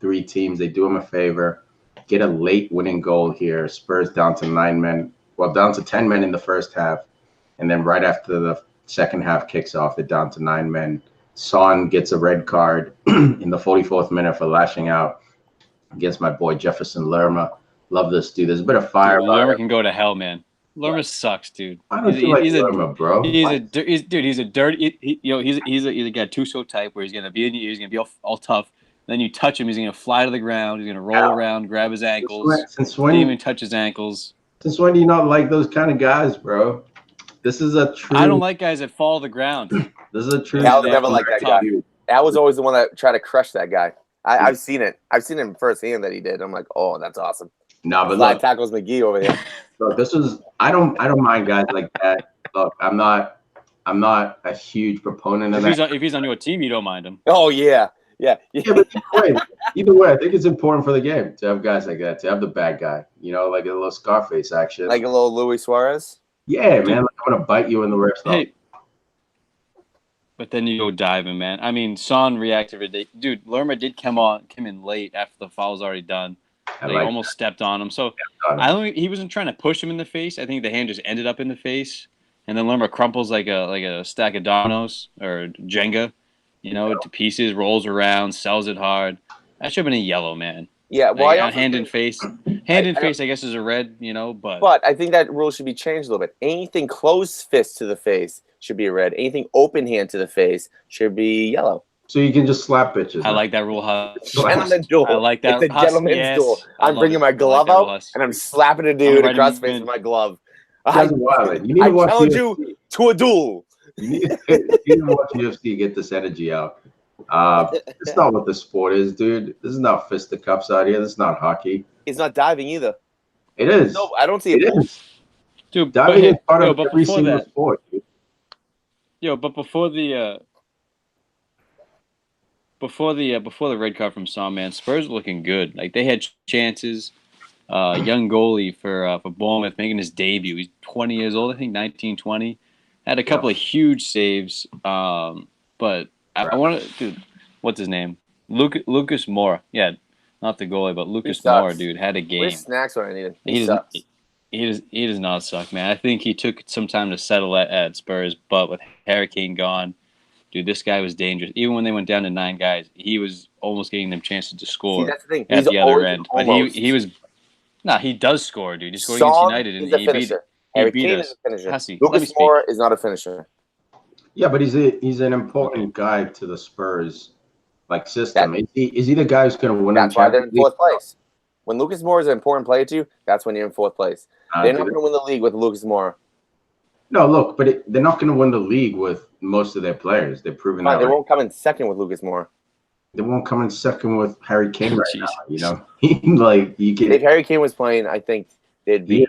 Speaker 1: 3 teams, they do them a favor. Get a late winning goal here. Spurs down to 9 men. Well, down to 10 men in the first half. And then right after the second half kicks off, they're down to 9 men. Son gets a red card in the 44th minute for lashing out against my boy Jefferson Lerma. Love this dude. There's a bit of fire.
Speaker 3: Lerma can go to hell, man. Lerma sucks, dude.
Speaker 1: I don't feel like Lerma, bro.
Speaker 3: He's a dirty. He's a Gattuso type where he's gonna be all tough. Then you touch him, he's gonna fly to the ground. He's gonna roll around, grab his ankles.
Speaker 1: Since when?
Speaker 3: Didn't even touch his ankles.
Speaker 1: Since when do you not like those kind of guys, bro? This is a true.
Speaker 3: I don't like guys that fall to the ground.
Speaker 1: This is a true.
Speaker 2: Al never liked that guy. Al was always the one that tried to crush that guy. I've seen it. I've seen him firsthand that he did. I'm like, oh, that's awesome.
Speaker 1: No, but
Speaker 2: Fly tackles McGee over there.
Speaker 1: So this is I don't mind guys like that. Look, I'm not a huge proponent of that.
Speaker 3: If he's on your team, you don't mind him.
Speaker 2: Oh yeah.
Speaker 1: But either way, I think it's important for the game to have guys like that, to have the bad guy, like a little Scarface action,
Speaker 2: like a little Luis Suarez.
Speaker 1: Yeah, man, like I'm gonna bite you in the wrist.
Speaker 3: Hey, but then you go diving, man. I mean, Son reacted ridiculous. Dude, Lerma did come in late after the foul was already done. They almost stepped on him. So he wasn't trying to push him in the face. I think the hand just ended up in the face, and then Lerma crumples like a stack of dominoes or Jenga, to pieces, rolls around, sells it hard. That should have been a yellow, man.
Speaker 2: Yeah, well,
Speaker 3: hand in face. Hand in face, I guess, is a red, but.
Speaker 2: But I think that rule should be changed a little bit. Anything closed fist to the face should be a red. Anything open hand to the face should be yellow.
Speaker 1: So you can just slap bitches.
Speaker 3: I like that rule,
Speaker 2: Gentleman's duel.
Speaker 3: I like that.
Speaker 2: It's a gentleman's duel. I'm bringing my glove out and I'm slapping a dude across the face with my glove.
Speaker 1: I
Speaker 2: challenge you to a duel.
Speaker 1: You need to watch UFC to get this energy out. It's not what the sport is, dude. This is not fisticuffs out here. This is not hockey.
Speaker 2: It's not diving either.
Speaker 1: It is.
Speaker 2: No, I don't see it.
Speaker 3: Dude,
Speaker 1: diving is part of every single sport, dude.
Speaker 3: But before the red card from Son, man, Spurs were looking good. Like they had chances. Young goalie for Bournemouth making his debut. He's 20 years old, I think 19, 20. Had a couple of huge saves. But I want to, dude, what's his name? Lucas Moura. Yeah, not the goalie, but Lucas Moura, dude, had a game.
Speaker 2: Where's snacks when I need it?
Speaker 3: He does not suck, man. I think he took some time to settle at Spurs, but with Harry Kane gone, dude, this guy was dangerous. Even when they went down to 9 guys, he was almost getting them chances to score.
Speaker 2: See, that's the thing.
Speaker 3: At the other end. But he was he does score, dude. He scored against United and he beat it.
Speaker 2: Harry
Speaker 3: beat
Speaker 2: Kane
Speaker 3: us.
Speaker 2: is a finisher.
Speaker 3: Hussey, let me
Speaker 2: Lucas
Speaker 3: speak.
Speaker 2: Moura is not a finisher.
Speaker 1: Yeah, but he's an important guy to the Spurs system. Is he the guy who's going to win?
Speaker 2: That's why they're in fourth place. When Lucas Moura is an important player to you, that's when you're in fourth place. They're not going to win the league with Lucas Moura.
Speaker 1: No, look, but they're not going to win the league with most of their players. They've proven that.
Speaker 2: They won't come in second with Lucas Moura.
Speaker 1: They won't come in second with Harry Kane right now. You know,
Speaker 2: if Harry Kane was playing, I think they'd be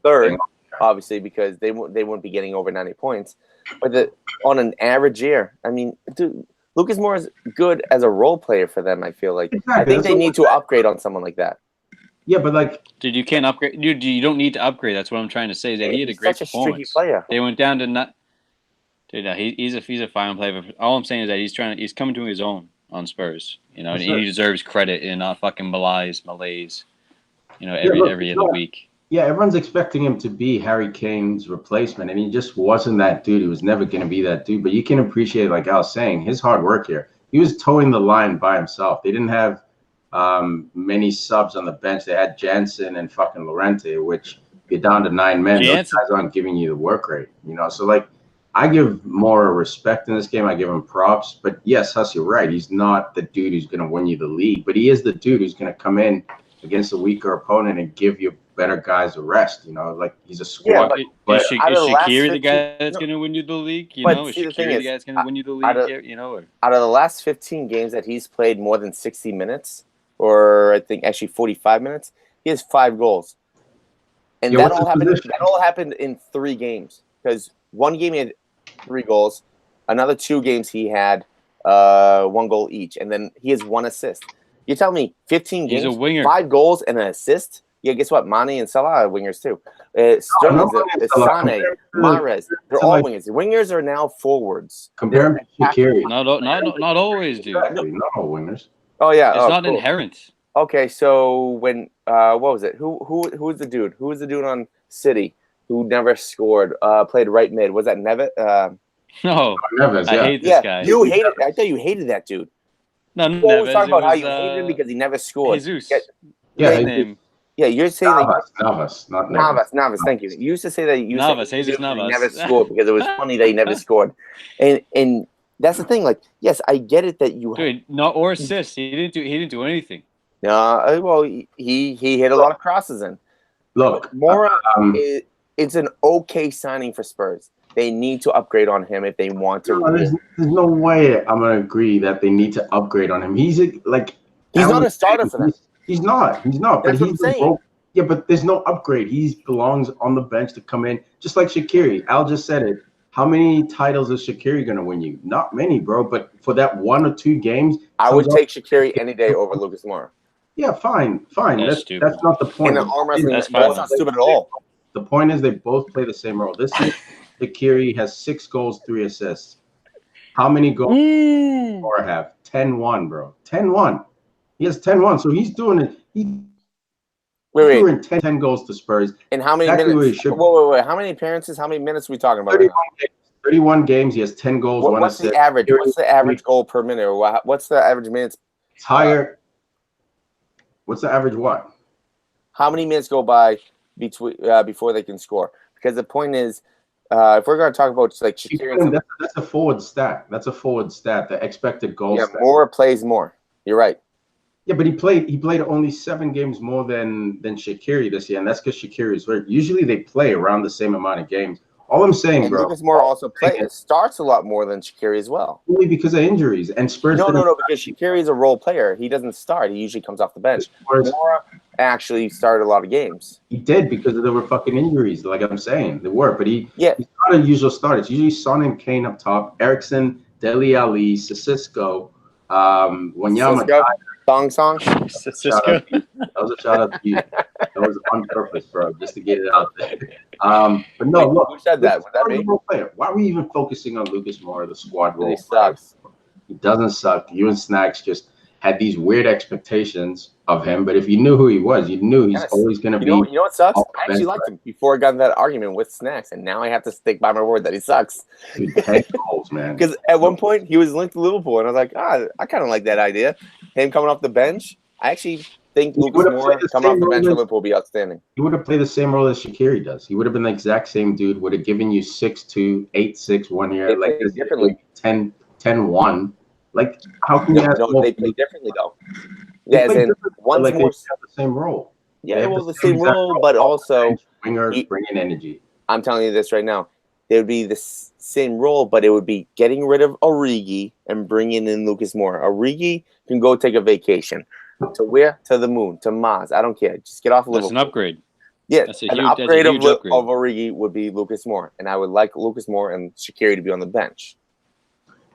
Speaker 2: third, obviously, because they wouldn't be getting over 90 points. But on an average year, I mean, dude, Lucas Moura is good as a role player for them. I feel like I think they need to upgrade on someone like that.
Speaker 1: Yeah, but
Speaker 3: dude, you can't upgrade. Dude, you don't need to upgrade. That's what I'm trying to say. Is that he had a great performance.
Speaker 2: Player.
Speaker 3: They went down to not. Dude, he's a fine player. But all I'm saying is that he's coming to his own on Spurs. You know, and he deserves credit and not fucking malaise. You know, every other week.
Speaker 1: Yeah, everyone's expecting him to be Harry Kane's replacement, and he just wasn't that dude. He was never going to be that dude. But you can appreciate, like I was saying, his hard work here. He was towing the line by himself. They didn't have many subs on the bench. They had Jansen and fucking Llorente, which you're down to 9 men. Those guys aren't giving you the work rate, you know. So I give more respect in this game. I give him props. But yes, Huss, you're right. He's not the dude who's going to win you the league, but he is the dude who's going to come in against a weaker opponent and give you better guys a rest. You know, he's a squad.
Speaker 3: Yeah, is Shaqiri the guy that's going to win you the league? You know, is Shaqiri the guy that's going to win you the league? You know,
Speaker 2: out of the last 15 games that he's played more than 60 minutes, or I think actually 45 minutes, he has 5 goals. And that all happened in 3 games. Because one game he had 3 goals, another 2 games he had 1 goal each, and then he has 1 assist. You tell me 15 games,
Speaker 3: he's a winger.
Speaker 2: 5 goals and an assist? Yeah, guess what? Mane and Salah are wingers too. Sterling, Sane, Mahrez, they're all wingers. Wingers are now forwards.
Speaker 1: Compare him to Shaqiri.
Speaker 3: Not always, dude.
Speaker 1: Not all wingers.
Speaker 2: Oh yeah,
Speaker 3: it's not inherent.
Speaker 2: Okay, so when what was it? Who was the dude? Who was the dude on City who never scored? Played right mid. Was that Neves?
Speaker 3: No,
Speaker 1: Neves.
Speaker 3: I hate this guy.
Speaker 2: You hated. I thought you hated that dude.
Speaker 3: No,
Speaker 2: you always talk about how you hated him because he never scored.
Speaker 3: Jesus.
Speaker 2: Yeah, you're saying
Speaker 1: Navas, not Neves.
Speaker 2: Navas. Thank you. You used to say that you
Speaker 3: Navas,
Speaker 2: said
Speaker 3: Jesus Navas.
Speaker 2: He never scored because it was funny that he never scored, and that's the thing. Like, yes, I get it that you
Speaker 3: or assists. He didn't do anything.
Speaker 2: No, well, he hit a lot of crosses in.
Speaker 1: Look,
Speaker 2: Moura, it's an okay signing for Spurs. They need to upgrade on him if they want to.
Speaker 1: There's no way I'm gonna agree that they need to upgrade on him. He's not
Speaker 2: a starter for them.
Speaker 1: He's not.
Speaker 2: That's what I'm saying.
Speaker 1: Yeah, but there's no upgrade. He belongs on the bench to come in, just like Shaqiri. Al just said it. How many titles is Shaqiri gonna win you? Not many, bro. But for that 1 or 2 games,
Speaker 2: I would take Shaqiri any day over Lucas Moura.
Speaker 1: Yeah, fine. That's not the point.
Speaker 2: In an arm wrestling, that's not stupid at all.
Speaker 1: The point is they both play the same role. This year, Shaqiri has 6 goals, 3 assists. How many goals does Moura have? 10-1, bro. 10-1. He has 10-1, so he's doing it. He's doing 10 goals to Spurs.
Speaker 2: And how many minutes? Wait. How many appearances? How many minutes are we talking about?
Speaker 1: 31 games. He has 10 goals, 1 assist.
Speaker 2: What's the average? What's the average goal per minute? Or what's the average minutes?
Speaker 1: It's higher. What's the average what?
Speaker 2: How many minutes go by before they can score? Because the point is, if we're going to talk about like Shaqiri,
Speaker 1: that's a forward stat. That's a forward stat. The expected goals.
Speaker 2: Yeah, Moura plays more. You're right.
Speaker 1: Yeah, but he played only 7 games more than Shaqiri this year, and that's because Shaqiri is hurt. Usually they play around the same amount of games. All I'm saying, bro.
Speaker 2: Lucas Moura also starts a lot more than Shaqiri as well.
Speaker 1: Only because of injuries and Spurs.
Speaker 2: No, because Shaqiri is a role player. He doesn't start. He usually comes off the bench. Moura actually started a lot of games.
Speaker 1: He did because there were fucking injuries. Like I'm saying, there were, but he's not a usual starter. It's usually Son and Kane up top, Eriksson, Dele Alli, Sissoko, Wanyama.
Speaker 2: Song.
Speaker 1: That was a shout out to you. That was on purpose, bro, just to get it out there. But no, look.
Speaker 2: Who said that? Was that me?
Speaker 1: Why are we even focusing on Lucas Moura, the squad role?
Speaker 2: He sucks.
Speaker 1: He doesn't suck. You and Snacks just had these weird expectations of him, but if you knew who he was, you knew he's always going to be.
Speaker 2: You know what sucks? I actually liked him before I got in that argument with Snacks, and now I have to stick by my word that he sucks.
Speaker 1: Dude, 10 goals, man.
Speaker 2: Because at one point he was linked to Liverpool, and I was like, I kind of like that idea. Him coming off the bench. I actually think
Speaker 1: He
Speaker 2: Lucas
Speaker 1: would've
Speaker 2: Moore
Speaker 1: played the
Speaker 2: coming off
Speaker 1: same
Speaker 2: the bench
Speaker 1: role
Speaker 2: for
Speaker 1: as-
Speaker 2: Liverpool will be outstanding.
Speaker 1: He would have played the same role as Shaqiri does. He would have been the exact same dude. Would have given you 6'2", 8'6" 1 year.
Speaker 2: They
Speaker 1: Like
Speaker 2: played differently.
Speaker 1: 10-1. Like how can you ask
Speaker 2: No,
Speaker 1: more?
Speaker 2: they play differently though.
Speaker 1: They
Speaker 2: Yeah, as
Speaker 1: play
Speaker 2: in
Speaker 1: differently, but,
Speaker 2: one's
Speaker 1: like, they
Speaker 2: more.
Speaker 1: have the same role. They
Speaker 2: Yeah,
Speaker 1: have
Speaker 2: well, the same
Speaker 1: exact
Speaker 2: role, but
Speaker 1: off the
Speaker 2: also
Speaker 1: bench, wingers
Speaker 2: he-
Speaker 1: bringing energy.
Speaker 2: I'm telling you this right now. They would be the same role, but it would be getting rid of Origi and bringing in Lucas Moore. Origi can go take a vacation. To where? To the moon, to Mars. I don't care. Just get off
Speaker 3: That's
Speaker 2: Liverpool.
Speaker 3: an upgrade.
Speaker 2: Yeah,
Speaker 3: That's a
Speaker 2: an
Speaker 3: huge
Speaker 2: upgrade
Speaker 3: upgrade.
Speaker 2: of Origi would be Lucas Moore, and I would like Lucas Moore and Shaqiri to be on the bench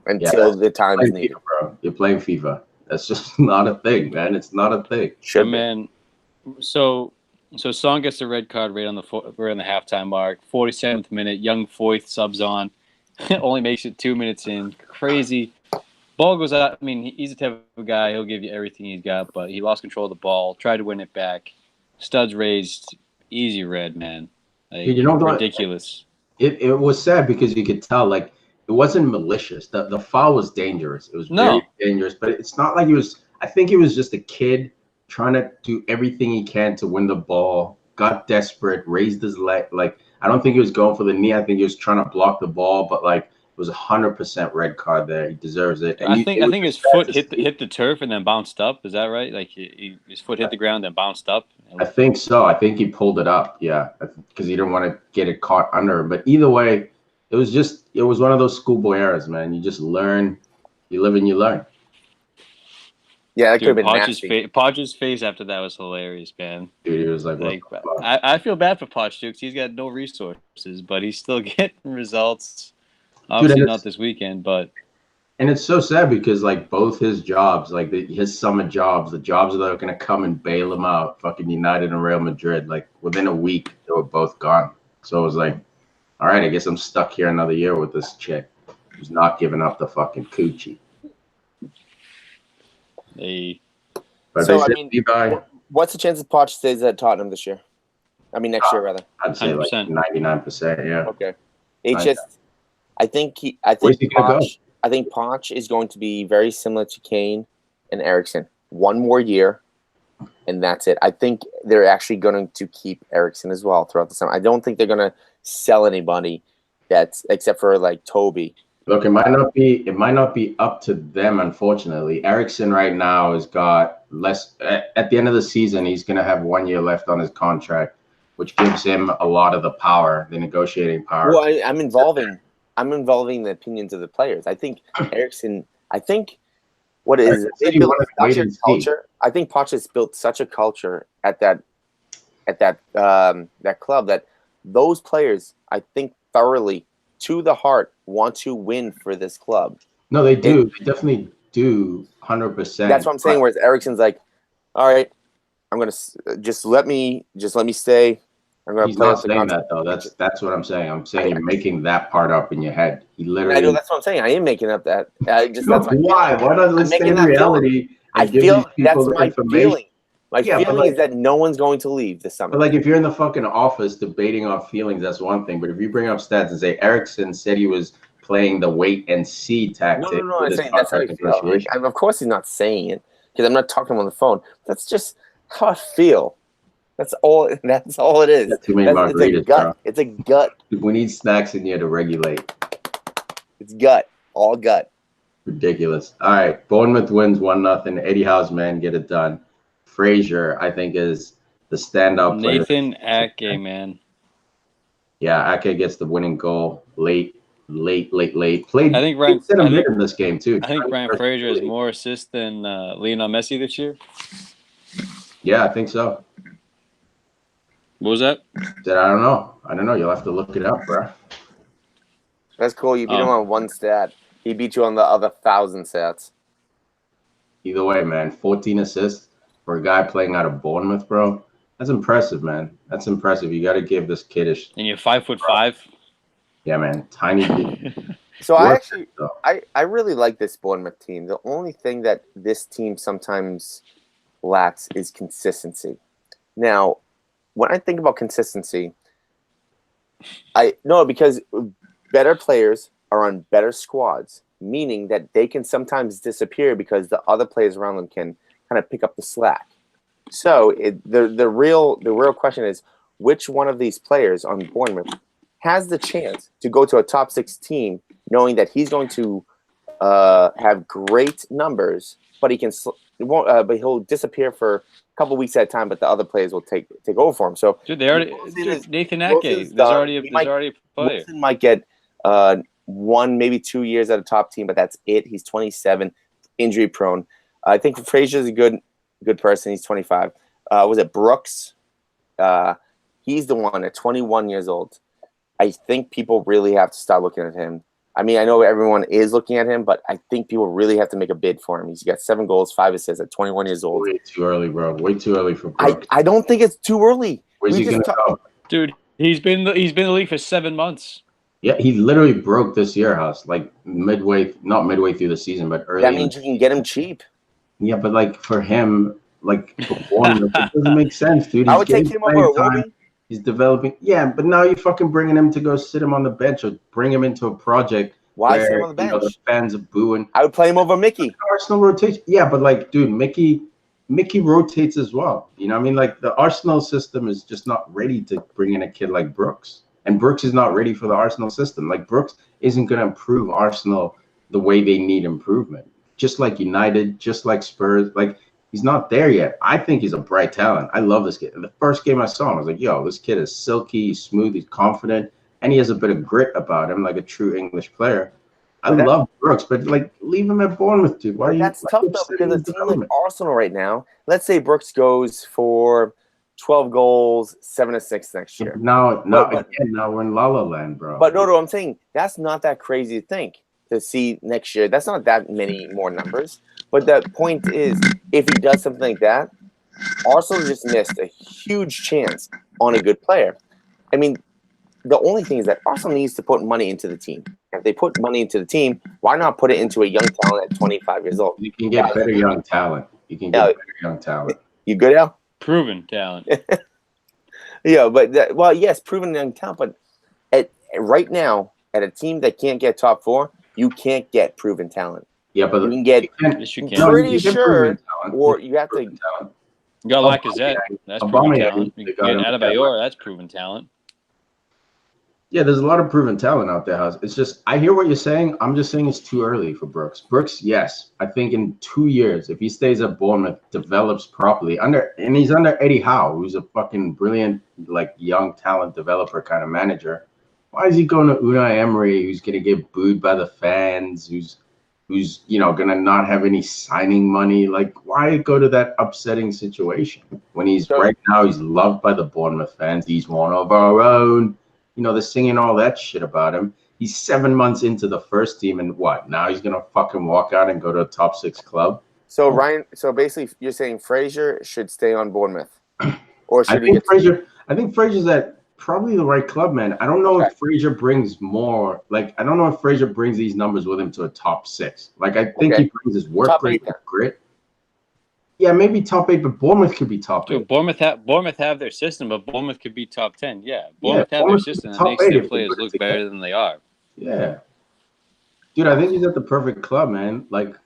Speaker 2: until the time is needed.
Speaker 1: FIFA, bro. You're playing FIFA. That's just not a thing, man. It's not a thing.
Speaker 2: Should
Speaker 3: And
Speaker 2: be.
Speaker 3: man, so Song gets a red card right on the halftime mark. 47th minute, young Foyth subs on. Only makes it 2 minutes in. Crazy. Ball goes out. I mean, he's the type of guy. He'll give you everything he's got, but he lost control of the ball. Tried to win it back. Studs raised. Easy red, man. Like,
Speaker 1: Dude, you know what?
Speaker 3: ridiculous.
Speaker 1: It was sad because you could tell, like, it wasn't malicious. The foul was dangerous. It was very dangerous, but it's not like he was. I think he was just a kid trying to do everything he can to win the ball. Got desperate, raised his leg. Like, I don't think he was going for the knee. I think he was trying to block the ball, but like, it was 100% red card there. He deserves it. And
Speaker 3: I think his foot hit the turf and then bounced up. Is that right? Like his foot hit the ground and bounced up.
Speaker 1: I think so. I think he pulled it up. Yeah, because he didn't want to get it caught under him. But either way, it was one of those schoolboy errors, man. You just learn, you live and you learn.
Speaker 2: Yeah, that could have been nasty.
Speaker 3: Podge's face after that was hilarious, man.
Speaker 1: Dude, he was like
Speaker 3: I feel bad for Podge, because he's got no resources, but he's still getting results. Obviously not this weekend, but.
Speaker 1: And it's so sad because, like, both his jobs, like his summer jobs, the jobs that are going to come and bail him out, fucking United and Real Madrid, like within a week, they were both gone. So it was like, all right, I guess I'm stuck here another year with this chick who's not giving up the fucking coochie. But
Speaker 2: so,
Speaker 1: they said,
Speaker 2: I mean, what's the chance that Poch stays at Tottenham this year? I mean, next year, rather.
Speaker 1: I'd say 100%. Like 99%, yeah.
Speaker 2: Okay. I think Poch is going to be very similar to Kane and Eriksen. One more year, and that's it. I think they're actually going to keep Eriksen as well throughout the summer. I don't think they're going to sell anybody except for like Toby.
Speaker 1: Look, it might not be up to them, unfortunately. Eriksen right now has got less. At the end of the season, he's going to have 1 year left on his contract, which gives him a lot of the power, the negotiating power.
Speaker 2: Well, I'm involving the opinions of the players. I think Eriksen. I think what it is they built such a culture. I think Poch has built such a culture at that club that those players, I think, thoroughly to the heart want to win for this club.
Speaker 1: No, they do. They definitely do, 100%.
Speaker 2: That's what I'm saying. Whereas Eriksen's like, all right, I'm gonna just let me stay. I'm gonna
Speaker 1: He's
Speaker 2: play
Speaker 1: not saying that though. That's what I'm saying. I'm saying you're making that part up in your head. He literally.
Speaker 2: I know that's what I'm saying. I am making up that. That's
Speaker 1: why? Why not let's stay in reality?
Speaker 2: I feel that's my feeling. My feeling is that no one's going to leave this summer.
Speaker 1: But like, if you're in the fucking office debating off feelings, that's one thing. But if you bring up stats and say Eriksen said he was playing the wait and see tactic,
Speaker 2: no, I'm saying that's how I feel. Of course, he's not saying it because I'm not talking to him on the phone. That's just how I feel. That's all it is.
Speaker 1: Too many margaritas, bro.
Speaker 2: It's a gut.
Speaker 1: We need snacks in here to regulate.
Speaker 2: It's gut. All gut.
Speaker 1: Ridiculous. All right. Bournemouth wins 1-0. Eddie Howe's man get it done. Frazier, I think, is the standout player.
Speaker 3: Nathan Ake, man.
Speaker 1: Yeah, Ake gets the winning goal late. Played.
Speaker 3: I think
Speaker 1: in this game too.
Speaker 3: I think Ryan Frazier has more assists than Lionel Messi this year.
Speaker 1: Yeah, I think so.
Speaker 3: What was that?
Speaker 1: I don't know. You'll have to look it up, bro.
Speaker 2: That's cool. You beat him on one stat. He beat you on the other 1,000 stats.
Speaker 1: Either way, man, 14 assists for a guy playing out of Bournemouth, bro. That's impressive, man. That's impressive. You got to give this kiddish.
Speaker 3: And you're 5'5".
Speaker 1: Yeah, man, tiny dude.
Speaker 2: So I really like this Bournemouth team. The only thing that this team sometimes lacks is consistency. Now, when I think about consistency, because better players are on better squads, meaning that they can sometimes disappear because the other players around them can kind of pick up the slack. So the real question is, which one of these players on Bournemouth has the chance to go to a top 6 team, knowing that he's going to have great numbers, but but he'll disappear for a couple weeks at a time. But the other players will take over for him. So
Speaker 3: Dude, Nathan Ake. There's already a player.
Speaker 2: Wilson might get 1, maybe 2 years at a top team, but that's it. He's 27, injury prone. I think Fraser's a good person. He's 25. Was it Brooks? He's the one at 21 years old. I think people really have to start looking at him. I mean, I know everyone is looking at him, but I think people really have to make a bid for him. He's got 7 goals, 5 assists at 21 years old.
Speaker 1: Way too early, bro. Way too early for Brooks.
Speaker 2: I don't think it's too early.
Speaker 1: Where's he gonna go?
Speaker 3: Dude, he's been in the league for 7 months.
Speaker 1: Yeah, he literally broke this year, House. Like not midway through the season, but early.
Speaker 2: That means you can get him cheap.
Speaker 1: Yeah, but like for him, like it doesn't make sense, dude.
Speaker 2: I would take him over Iwobi.
Speaker 1: He's developing. Yeah, but now you're fucking bringing him to go sit him on the bench or bring him into a project.
Speaker 2: Why sit him on the bench?
Speaker 1: The fans are booing.
Speaker 2: I would play him over Mickey.
Speaker 1: Arsenal rotation. Yeah, but like, dude, Mickey rotates as well. You know what I mean? Like the Arsenal system is just not ready to bring in a kid like Brooks. And Brooks is not ready for the Arsenal system. Like Brooks isn't going to improve Arsenal the way they need improvement. Just like United, just like Spurs. Like he's not there yet. I think he's a bright talent. I love this kid. And the first game I saw him, I was like, yo, this kid is silky, he's smooth, he's confident, and he has a bit of grit about him, like a true English player. I love Brooks, but like leave him at Bournemouth, dude. Why are you?
Speaker 2: That's tough though, because a team like Arsenal right now, let's say Brooks goes for 12 goals, 7 assists next year.
Speaker 1: Now we're in La La Land, bro.
Speaker 2: But no, I'm saying that's not that crazy to think to see next year. That's not that many more numbers. But the point is, if he does something like that, Arsenal just missed a huge chance on a good player. I mean, the only thing is that Arsenal needs to put money into the team. If they put money into the team, why not put it into a young talent at 25 years old?
Speaker 1: You can get better young talent. You can get better young talent.
Speaker 2: You good, Al?
Speaker 3: Proven talent.
Speaker 2: Yeah, but yes, proven young talent. But right now, at a team that can't get top 4, you can't get proven talent.
Speaker 1: Yeah, but
Speaker 2: you can get pretty sure, or you have to.
Speaker 3: You got Lacazette. That's proven talent. You get Adebayor. That's proven talent.
Speaker 1: Yeah, there's a lot of proven talent out there, House. It's just, I hear what you're saying. I'm just saying it's too early for Brooks. Brooks, yes. I think in 2 years, if he stays at Bournemouth, develops properly, and he's under Eddie Howe, who's a fucking brilliant, like, young talent developer kind of manager. Why is he going to Unai Emery, who's going to get booed by the fans, who's going to not have any signing money? Like, why go to that upsetting situation when right now he's loved by the Bournemouth fans? He's one of our own. They're singing all that shit about him. He's 7 months into the first team, and what? Now he's gonna fucking walk out and go to a top 6 club.
Speaker 2: So Ryan, basically, you're saying Fraser should stay on Bournemouth, or should he get
Speaker 1: Fraser? I think Fraser's at probably the right club, man. I don't know if Fraser brings more. Like, I don't know if Fraser brings these numbers with him to a top 6. Like, I think he brings his work rate, grit. Yeah, maybe top 8, but Bournemouth could be top 8.
Speaker 3: Dude, Bournemouth have their system, but Bournemouth could be top 10. Yeah, Bournemouth have their system that makes their players look better than they are.
Speaker 1: Yeah, dude, I think he's at the perfect club, man. Like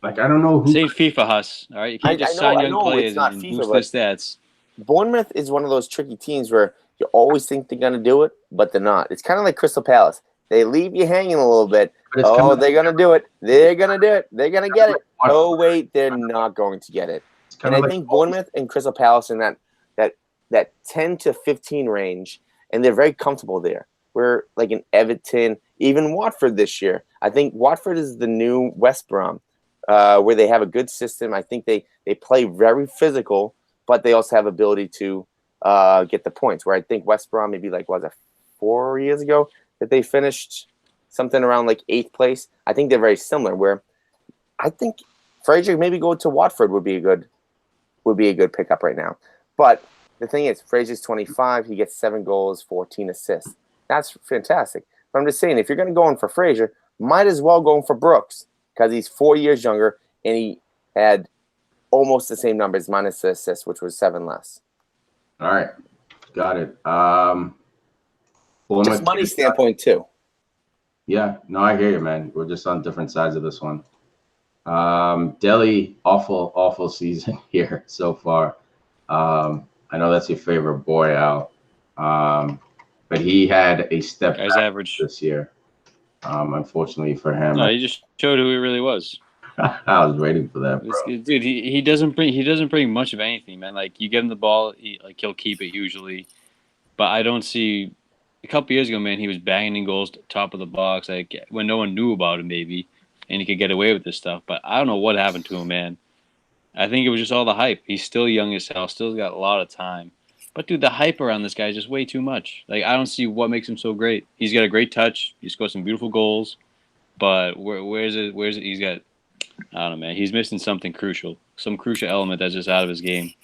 Speaker 1: I don't know who.
Speaker 3: Save FIFA, Huss. All right, you can't just sign young players and boost their stats.
Speaker 2: Bournemouth is one of those tricky teams where you always think they're gonna do it, but they're not. It's kind of like Crystal Palace. They leave you hanging a little bit. Oh, they're going to do it. They're going to do it. They're going to get it. Oh, wait, they're not going to get it. And I think Bournemouth and Crystal Palace in that 10 to 15 range, and they're very comfortable there. We're like in Everton, even Watford this year. I think Watford is the new West Brom, where they have a good system. I think they play very physical, but they also have ability to get the points, where I think West Brom maybe 4 years ago, that they finished something around 8th place. I think they're very similar. Where I think Fraser maybe go to Watford would be a good pickup right now. But the thing is, Fraser's 25. He gets 7 goals, 14 assists. That's fantastic. But I'm just saying, if you're going to go in for Fraser, might as well go in for Brooks because he's 4 years younger and he had almost the same numbers minus the assists, which was 7 less.
Speaker 1: All right, got it.
Speaker 2: Just money standpoint too.
Speaker 1: Yeah, no, I hear you, man. We're just on different sides of this one. Delhi, awful season here so far. I know that's your favorite boy, Al. But he had a step
Speaker 3: Guy's
Speaker 1: back
Speaker 3: average.
Speaker 1: this year. Unfortunately for him,
Speaker 3: No, he just showed who he really was.
Speaker 1: I was waiting for that, bro.
Speaker 3: Dude, he doesn't bring much of anything, man. Like you give him the ball, he'll keep it usually. But I don't see. A couple years ago, man, he was banging in goals, top of the box, like when no one knew about him, maybe, and he could get away with this stuff. But I don't know what happened to him, man. I think it was just all the hype. He's still young as hell, still got a lot of time. But dude, the hype around this guy is just way too much. Like I don't see what makes him so great. He's got a great touch. He scores some beautiful goals. But where's it? He's got. I don't know, man. He's missing something crucial, some crucial element that's just out of his game.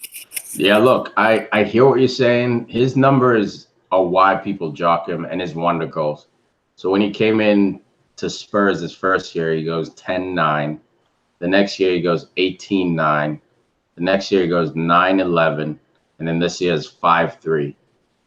Speaker 1: Yeah, look, I hear what you're saying. His numbers are why people jock him and his wonder goals. So when he came in to Spurs his first year, he goes 10-9. The next year he goes 18-9. The next year he goes 9-11. And then this year is 5-3.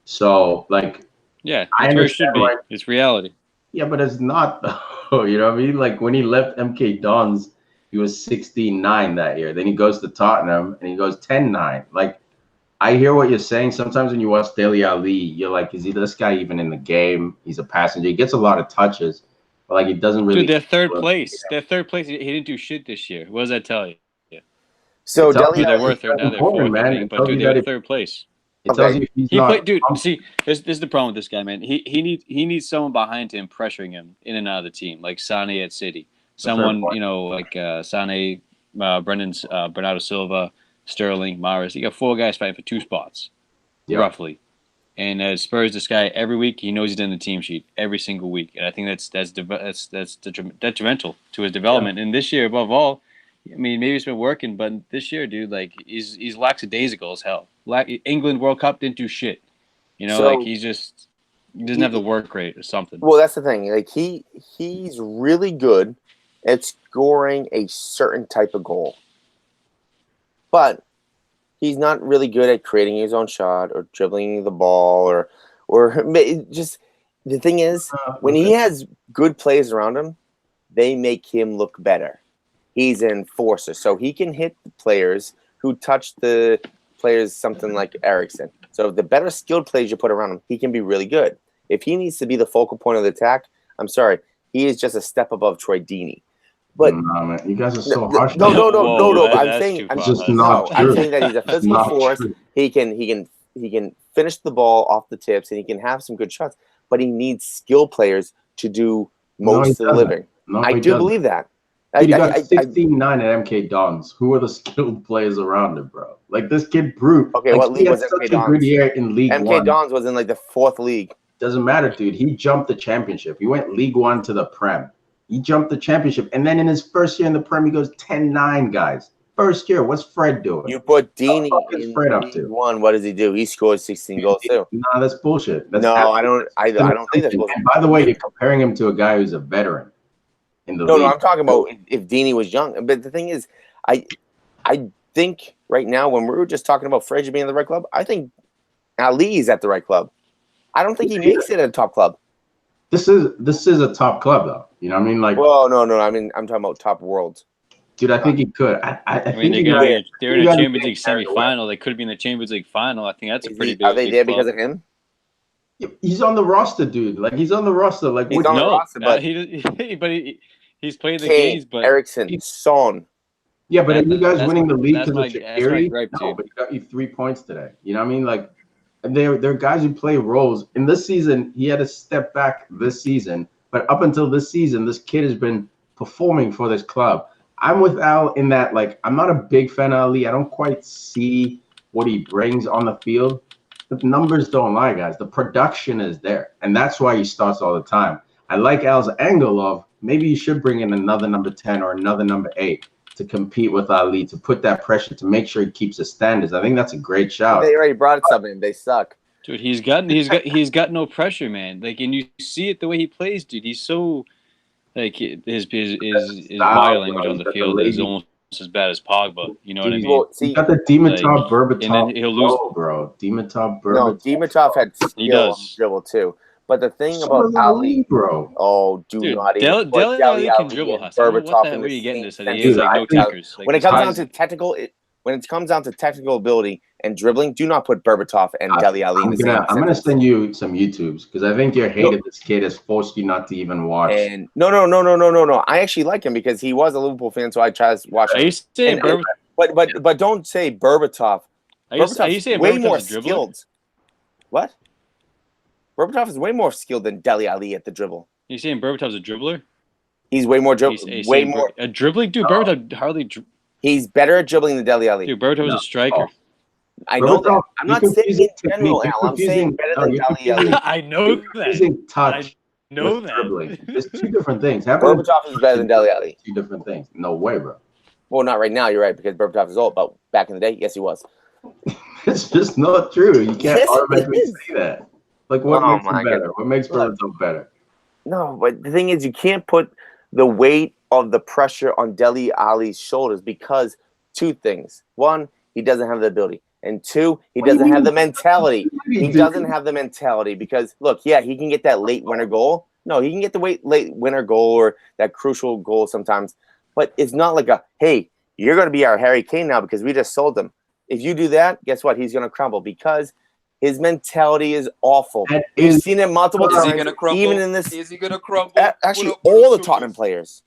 Speaker 1: So, like,
Speaker 3: yeah, that's where it should be. Like, it's reality.
Speaker 1: Yeah, but it's not, though. You know what I mean? Like, when he left MK Dons, he was 16-9 that year. Then he goes to Tottenham, and he goes 10-9. Like, I hear what you're saying. Sometimes when you watch Dele Alli, you're like, is he this guy even in the game? He's a passenger. He gets a lot of touches, but, like, he doesn't really.
Speaker 3: Dude, they're third place. Yeah. They're third place. He didn't do shit this year. What does that tell you? Yeah.
Speaker 2: So Dele
Speaker 3: they were third. Now they're fourth, man. I think, but dude, they're third place.
Speaker 1: It tells you he's not.
Speaker 3: Dude, see, this is the problem with this guy, man. He needs someone behind him pressuring him in and out of the team, like Sané at City. Someone, you know, like Sané, Bernardo Silva, Sterling, Mahrez. You got four guys fighting for two spots, roughly. And as Spurs, this guy every week he knows he's in the team sheet every single week, and I think that's detrimental to his development. And this year, above all, I mean, maybe it's been working, but this year, dude, like he's lackadaisical as hell. England World Cup didn't do shit. You know, like he doesn't have the work rate or something.
Speaker 2: Well, that's the thing. Like he's really good at scoring a certain type of goal, but he's not really good at creating his own shot or dribbling the ball or just the thing is when he has good players around him, they make him look better. He's an enforcer, so he can hit the players who touch the players, something like Eriksen. So the better skilled players you put around him, he can be really good. If he needs to be the focal point of the attack, I'm sorry, he is just a step above Troy Deeney. But
Speaker 1: man, you guys are so harsh.
Speaker 2: No. I'm saying I'm saying that he's a physical force. True. He can finish the ball off the tips and he can have some good shots, but he needs skill players to do most of the living.
Speaker 1: No,
Speaker 2: I do believe that.
Speaker 1: Dude, he got 16-9 at MK Dons. Who are the skilled players around him, bro? Like this kid proved.
Speaker 2: Okay,
Speaker 1: like,
Speaker 2: what league was MK Dons?
Speaker 1: Good year in League
Speaker 2: MK
Speaker 1: One.
Speaker 2: Dons was in like the fourth league.
Speaker 1: Doesn't matter, dude. He jumped the championship. He went League One to the Prem. He jumped the championship, and then in his first year in the Prem, he goes 10-9, guys. First year, what's Fred doing?
Speaker 2: You put Deeney in Fred up to one. What does he do? He scores 16 goals too.
Speaker 1: No, that's bullshit.
Speaker 2: I don't think that's bullshit.
Speaker 1: And by the way, you're comparing him to a guy who's a veteran.
Speaker 2: No, I'm talking about if Deeney was young. But the thing is, I think right now when we were just talking about Frazier being at the right club, I think Ali is at the right club. I don't think he makes it at a top club.
Speaker 1: This is a top club though. You know what I mean? Like,
Speaker 2: well, no. I mean, I'm talking about top world.
Speaker 1: Dude, I think he could. I mean,
Speaker 3: they're in a Champions League semifinal. They could be in the Champions League final. I think that's a pretty big.
Speaker 2: Are they there because of him?
Speaker 1: He's on the roster, dude. Like he's on the roster. Like
Speaker 2: he's on the roster, but
Speaker 3: he's playing the games. But
Speaker 2: Eriksen, Son.
Speaker 1: Yeah, but are you guys winning the league because of Shaqiri?
Speaker 3: Right,
Speaker 1: no, but he got you 3 points today. You know what I mean? Like, they're guys who play roles. In this season, he had to step back this season. But up until this season, this kid has been performing for this club. I'm with Al in that, like, I'm not a big fan of Ali. I don't quite see what he brings on the field. The numbers don't lie, guys. The production is there. And that's why he starts all the time. I like Al's angle of maybe you should bring in another number 10 or another number 8 to compete with Ali, to put that pressure, to make sure he keeps his standards. I think that's a great shout.
Speaker 2: They already brought something. They suck.
Speaker 3: Dude, he's got no pressure, man. Like, and you see it the way he plays, dude. He's so like his body language on the field is almost as bad as Pogba. You know what I mean?
Speaker 1: Well, see, you got the Dimitar Berbatov,
Speaker 3: and then he'll lose,
Speaker 1: bro. Dimitar Berbatov.
Speaker 2: No, Dimitar had skill on dribble too. But the thing
Speaker 1: So
Speaker 2: about
Speaker 1: does
Speaker 2: Ali,
Speaker 1: bro.
Speaker 2: do
Speaker 3: Dude,
Speaker 2: not even put
Speaker 3: Dele
Speaker 2: Dele
Speaker 3: Alli can
Speaker 2: Alli
Speaker 3: dribble,
Speaker 2: and
Speaker 3: Hassan. What
Speaker 2: Berbatov
Speaker 3: the
Speaker 2: in
Speaker 3: hell
Speaker 2: the
Speaker 3: are you getting
Speaker 2: same
Speaker 3: this? That he
Speaker 2: sentence.
Speaker 3: has like no
Speaker 1: Dude, I think-
Speaker 3: takers. Like,
Speaker 2: When it
Speaker 3: this
Speaker 2: comes
Speaker 3: guy's-
Speaker 2: down to when it comes down to technical ability and dribbling, do not put Berbatov and Dele Alli in the same
Speaker 1: I'm gonna
Speaker 2: sentence.
Speaker 1: send you some YouTubes because I think your hate of this kid has forced you not to even watch.
Speaker 2: And no. I actually like him because he was a Liverpool fan, so I tried to watch
Speaker 3: Are
Speaker 2: him.
Speaker 3: you saying
Speaker 2: And- But don't say Berbatov.
Speaker 3: Are you
Speaker 2: Berbatov's
Speaker 3: saying
Speaker 2: way
Speaker 3: Berbatov's
Speaker 2: more
Speaker 3: a dribbler?
Speaker 2: skilled. What? Berbatov is way more skilled than Dele Alli at the dribble.
Speaker 3: You saying Berbatov's a dribbler?
Speaker 2: He's way more way more.
Speaker 3: A dribbling dude. Berbatov hardly.
Speaker 2: He's better at dribbling than Dele Alli.
Speaker 3: Dude, Berbatov was a striker.
Speaker 2: I know that.
Speaker 1: Berbatov,
Speaker 2: I'm
Speaker 1: you're
Speaker 2: not saying in
Speaker 1: confusing
Speaker 2: general,
Speaker 1: technique.
Speaker 2: Al. I'm saying better than
Speaker 1: you're
Speaker 2: Dele
Speaker 1: confusing-
Speaker 2: Alli.
Speaker 3: I know
Speaker 1: You're
Speaker 3: that.
Speaker 1: confusing touch
Speaker 3: know
Speaker 1: with
Speaker 3: that.
Speaker 1: dribbling. There's two different things. Having
Speaker 2: Berbatov is better than Dele Alli.
Speaker 1: two different things. No way, bro.
Speaker 2: Well, not right now. You're right because Berbatov is old, but back in the day, yes, he was.
Speaker 1: It's just not true. You can't
Speaker 2: Yes, it
Speaker 1: automatically
Speaker 2: is.
Speaker 1: say that. Like, what
Speaker 2: Oh
Speaker 1: makes
Speaker 2: my
Speaker 1: him better?
Speaker 2: goodness.
Speaker 1: What makes
Speaker 2: Look.
Speaker 1: Berbatov better?
Speaker 2: No, but the thing is, you can't put the weight of the pressure on Dele Alli's shoulders because two things. One, he doesn't have the ability. And two, he
Speaker 1: What do you
Speaker 2: doesn't have the
Speaker 1: mean?
Speaker 2: mentality. He
Speaker 1: Dude,
Speaker 2: doesn't have the mentality because, look, yeah, he can get that late winner goal. No, he can get the late winner goal or that crucial goal sometimes. But it's not like hey, you're going to be our Harry Kane now because we just sold him. If you do that, guess what? He's going to crumble because his mentality is awful.
Speaker 1: that
Speaker 2: We've
Speaker 1: is-
Speaker 2: seen it multiple
Speaker 4: Is
Speaker 2: times.
Speaker 4: he gonna crumble?
Speaker 2: Even in this,
Speaker 4: Is he gonna crumble?
Speaker 2: actually,
Speaker 4: What up,
Speaker 2: all the
Speaker 4: Sugar?
Speaker 2: Tottenham players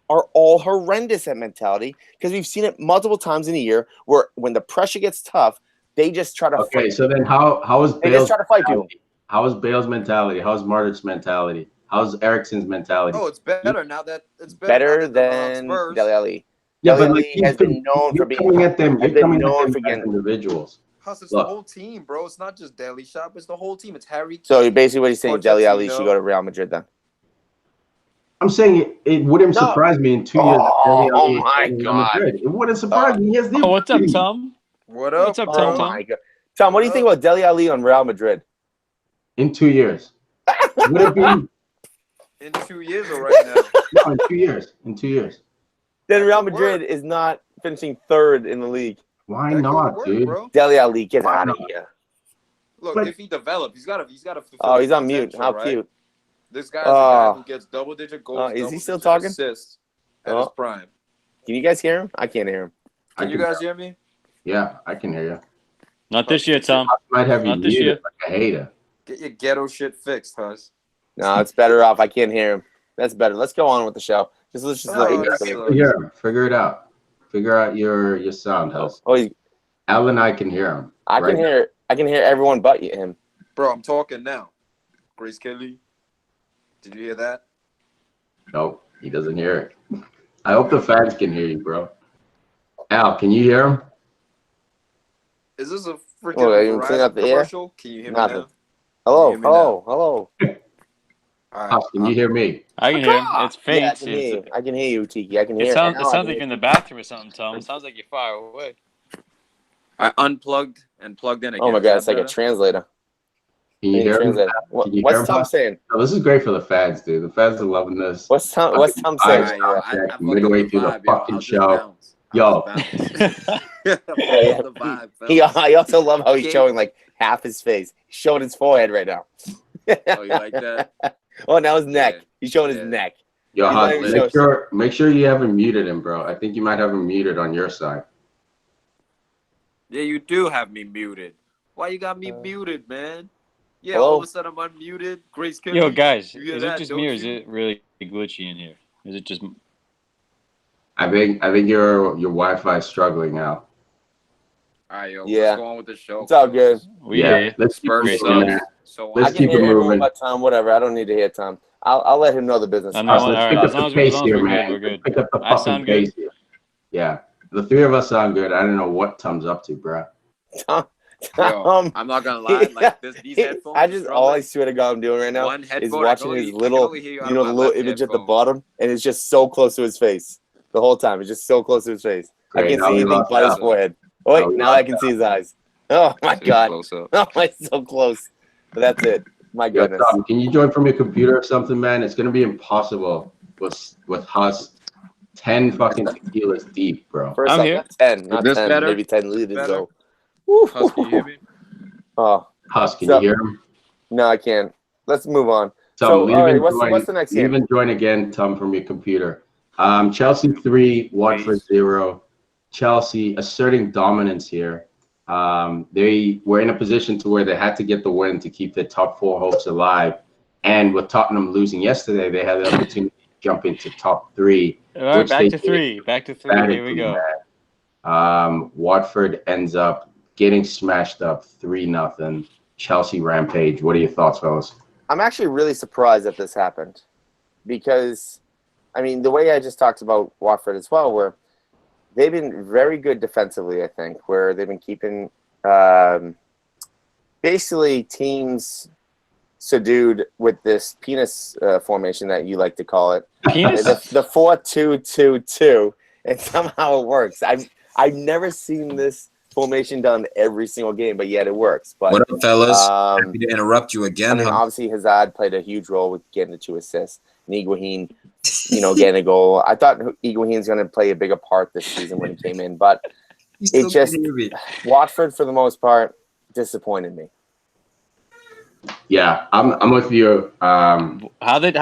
Speaker 2: are all horrendous at mentality because we've seen it multiple times in a year where when the pressure gets tough, they just try to
Speaker 1: Okay,
Speaker 2: fight.
Speaker 1: so then how is
Speaker 2: They just
Speaker 1: Bale's
Speaker 2: try to fight people.
Speaker 1: mentality? How is Bale's mentality? How's Martic's mentality? How's Ericsson's mentality?
Speaker 4: Oh, it's better now that it's
Speaker 2: Better
Speaker 4: now that they're on
Speaker 2: than
Speaker 4: Spurs.
Speaker 2: Dele Alli.
Speaker 1: yeah,
Speaker 2: Dele
Speaker 1: but
Speaker 2: Alli
Speaker 1: like he's
Speaker 2: has been known
Speaker 1: you're
Speaker 2: for being
Speaker 1: coming at them.
Speaker 2: has
Speaker 1: You're
Speaker 2: been
Speaker 1: coming
Speaker 2: known
Speaker 1: at
Speaker 2: for
Speaker 1: them as
Speaker 2: getting.
Speaker 1: individuals.
Speaker 4: Plus, it's
Speaker 1: Look.
Speaker 4: the whole team, bro. It's not just Daly Shop. It's the whole team. It's Harry.
Speaker 2: So basically, what he's saying, Dele Alli
Speaker 4: Pochettino.
Speaker 2: should go to Real Madrid then.
Speaker 1: I'm saying it wouldn't
Speaker 2: No.
Speaker 1: surprise me in 2 years. if Dele
Speaker 2: Oh
Speaker 1: Alli
Speaker 2: my
Speaker 1: is Real
Speaker 2: God.
Speaker 1: Madrid. It wouldn't surprise me. He has the
Speaker 3: Oh, what's up,
Speaker 1: ability.
Speaker 3: Tom?
Speaker 4: What up,
Speaker 3: What's up,
Speaker 4: bro?
Speaker 2: Oh my god, Tom, what do you think about Dele Alli on Real Madrid?
Speaker 1: In 2 years. Would it be?
Speaker 4: In 2 years or right now?
Speaker 1: No, in 2 years. In 2 years.
Speaker 2: Then Real
Speaker 4: could
Speaker 2: Madrid is not finishing third in the league.
Speaker 1: Why
Speaker 4: That could
Speaker 1: not,
Speaker 4: work,
Speaker 1: dude?
Speaker 4: bro.
Speaker 2: Dele Alli, get
Speaker 1: Why
Speaker 2: out of
Speaker 1: not?
Speaker 2: here.
Speaker 4: Look,
Speaker 1: But-
Speaker 4: if he develops, he's got to fulfill.
Speaker 2: Oh, he's
Speaker 4: his
Speaker 2: on mute.
Speaker 4: potential,
Speaker 2: How
Speaker 4: right?
Speaker 2: cute.
Speaker 4: This guy's a guy
Speaker 2: Oh.
Speaker 4: who gets double-digit goals.
Speaker 2: Is he still
Speaker 4: double-digit
Speaker 2: talking?
Speaker 4: Assists at his
Speaker 2: Oh.
Speaker 4: prime.
Speaker 2: Can you guys hear him? I can't hear him.
Speaker 4: Can you guys hear me?
Speaker 1: Yeah, I can hear you.
Speaker 3: Not this year, Tom.
Speaker 1: I might have you
Speaker 3: Not this
Speaker 1: muted
Speaker 3: year.
Speaker 1: like a hater.
Speaker 4: Get your ghetto shit fixed, Hus.
Speaker 2: No, it's better off. I can't hear him. That's better. Let's go on with the show. Let's just let
Speaker 4: Oh,
Speaker 2: him
Speaker 4: that's
Speaker 2: get
Speaker 4: so-
Speaker 1: Hear him. Figure it out. Figure out your sound, Hus.
Speaker 2: Oh,
Speaker 1: Al and I can hear him.
Speaker 2: I
Speaker 1: right
Speaker 2: can hear everyone but him.
Speaker 4: Bro, I'm talking now. Grace Kelly. Did you hear that?
Speaker 1: Nope, he doesn't hear it. I hope the fans can hear you, bro. Al, can you hear him?
Speaker 4: Is this a freaking
Speaker 2: Oh, are you cleaning
Speaker 4: Verizon
Speaker 2: up the air?
Speaker 4: commercial? Can you hear me
Speaker 2: Nothing.
Speaker 4: now?
Speaker 2: Hello,
Speaker 4: Can you hear me
Speaker 2: hello, hello.
Speaker 4: All right.
Speaker 1: Hus, can you hear me?
Speaker 3: I can hear him. It's faint.
Speaker 2: Yeah, I can hear you. I can hear you, Tiki. I can hear
Speaker 3: It sounds
Speaker 2: Al, I
Speaker 3: like
Speaker 2: can
Speaker 3: you're
Speaker 2: hear
Speaker 3: in the bathroom or something, Tom. It sounds like you're far away.
Speaker 4: I unplugged and plugged in again.
Speaker 2: Oh my
Speaker 4: Is
Speaker 2: god,
Speaker 4: that
Speaker 2: it's like a
Speaker 4: better?
Speaker 2: translator.
Speaker 1: Can you hear him?
Speaker 2: Translator.
Speaker 1: Can you hear
Speaker 2: What's
Speaker 1: him,
Speaker 2: Tom
Speaker 1: Hus?
Speaker 2: saying?
Speaker 1: Oh, this is great for the fans, dude. The fans are loving this.
Speaker 2: What's Tom
Speaker 1: Fucking
Speaker 2: saying?
Speaker 1: vibes.
Speaker 4: Alright, yo, I
Speaker 1: Check
Speaker 4: fucked
Speaker 1: midway
Speaker 4: up the
Speaker 1: through the
Speaker 4: vibe, yo.
Speaker 1: fucking
Speaker 4: I'll just
Speaker 1: show.
Speaker 4: bounce.
Speaker 1: Yo.
Speaker 4: I'll just bounce. I
Speaker 2: Yeah.
Speaker 4: fucked up the vibe,
Speaker 2: I also love how he's
Speaker 4: Okay.
Speaker 2: showing like half his face. He's showing his forehead right now.
Speaker 4: Oh, you like that?
Speaker 2: Oh, now his neck.
Speaker 4: Yeah.
Speaker 2: He's showing his
Speaker 4: Yeah.
Speaker 2: neck.
Speaker 1: Yo,
Speaker 2: He's
Speaker 1: Hus,
Speaker 2: not even
Speaker 1: make sure you haven't muted him, bro. I think you might have him muted on your side.
Speaker 4: Yeah, you do have me muted. Why you got me muted, man? Yeah,
Speaker 2: hello?
Speaker 4: all of a sudden I'm unmuted. Grace Kelly.
Speaker 3: Yo, guys,
Speaker 4: You hear
Speaker 3: is
Speaker 4: that,
Speaker 3: it just
Speaker 4: don't
Speaker 3: me or is
Speaker 4: you?
Speaker 3: it really glitchy in here? Is it just?
Speaker 1: I think your Wi-Fi is struggling now.
Speaker 4: All right, yo.
Speaker 2: Yeah.
Speaker 4: Let's go on with the show.
Speaker 2: It's all good.
Speaker 3: We hear you.
Speaker 1: Let's keep
Speaker 4: Spurs
Speaker 1: moving,
Speaker 4: sucks.
Speaker 1: man.
Speaker 4: So
Speaker 1: Let's
Speaker 2: I can
Speaker 1: keep
Speaker 2: hear
Speaker 1: it
Speaker 2: everyone
Speaker 1: moving.
Speaker 2: but Tom. Whatever. I don't need to hear Tom. I'll let him know the business.
Speaker 3: I know.
Speaker 1: Let's
Speaker 3: all right,
Speaker 1: pick
Speaker 3: as
Speaker 1: up
Speaker 3: long
Speaker 1: the
Speaker 3: as
Speaker 1: pace
Speaker 3: we're
Speaker 1: here,
Speaker 3: good,
Speaker 1: man.
Speaker 3: we're good.
Speaker 1: Pick up the
Speaker 3: I
Speaker 1: fucking
Speaker 3: sound
Speaker 1: pace
Speaker 3: good.
Speaker 1: here. Yeah, the three of us sound good. I don't know what Tom's up to, bro.
Speaker 4: Yo, I'm not gonna lie. Like these headphones.
Speaker 2: I just all I swear to God I'm doing right now
Speaker 4: one
Speaker 2: is
Speaker 4: headphone.
Speaker 2: watching his little, you know, the little image at the bottom, and it's just so close to his face the whole time. It's just so close to his face. I
Speaker 1: Great,
Speaker 2: can't
Speaker 1: now
Speaker 2: see
Speaker 1: we
Speaker 2: anything
Speaker 1: lost
Speaker 2: but his
Speaker 1: Al.
Speaker 2: forehead. Oh
Speaker 1: Now
Speaker 2: wait,
Speaker 1: we
Speaker 2: now
Speaker 1: lost
Speaker 2: I can see his eyes. Oh my God!
Speaker 4: Close up.
Speaker 2: Oh, it's so close. But that's it. My
Speaker 1: Yo,
Speaker 2: goodness.
Speaker 1: Tom, can you join from your computer or something, man? It's gonna be impossible with Hus 10 fucking tequilas deep, bro.
Speaker 2: First
Speaker 3: I'm
Speaker 2: off,
Speaker 3: here.
Speaker 2: not 10, not
Speaker 4: Is this
Speaker 2: 10,
Speaker 4: better?
Speaker 2: maybe 10 liters
Speaker 4: Better?
Speaker 2: though.
Speaker 4: Hus, can you hear me?
Speaker 2: Oh
Speaker 1: Hus, can
Speaker 2: So-
Speaker 1: you hear him?
Speaker 2: no, I can't. let's move on.
Speaker 1: Tom,
Speaker 2: So,
Speaker 1: leave
Speaker 2: all right,
Speaker 1: and
Speaker 2: what's
Speaker 1: join.
Speaker 2: the next
Speaker 1: Leave
Speaker 2: game?
Speaker 1: and join again, Tom, from your computer. Chelsea 3, Watford 0. Chelsea asserting dominance here. They were in a position to where they had to get the win to keep their top 4 hopes alive. And with Tottenham losing yesterday, they had the opportunity to jump into top 3.
Speaker 3: All right,
Speaker 1: which
Speaker 3: back
Speaker 1: they
Speaker 3: to
Speaker 1: did
Speaker 3: 3. Back to 3. Here we
Speaker 1: emphatically,
Speaker 3: go.
Speaker 1: man. Watford ends up getting smashed up 3-0. Chelsea rampage. What are your thoughts, fellas?
Speaker 2: I'm actually really surprised that this happened because, I mean, the way I just talked about Watford as well, where they've been very good defensively, I think, where they've been keeping basically teams subdued with this penis formation that you like to call it.
Speaker 3: Penis?
Speaker 2: The 4-2-2-2, and somehow it works. I've never seen this formation done every single game, but yet it works. But
Speaker 5: what up, fellas? Happy to interrupt you again.
Speaker 2: I mean, obviously Hazard played a huge role with getting the 2 assists. And Higuain, getting a goal. I thought Higuain's going to play a bigger part this season when he came in, but it just Watford for the most part disappointed me.
Speaker 1: Yeah, I'm with you.
Speaker 3: How they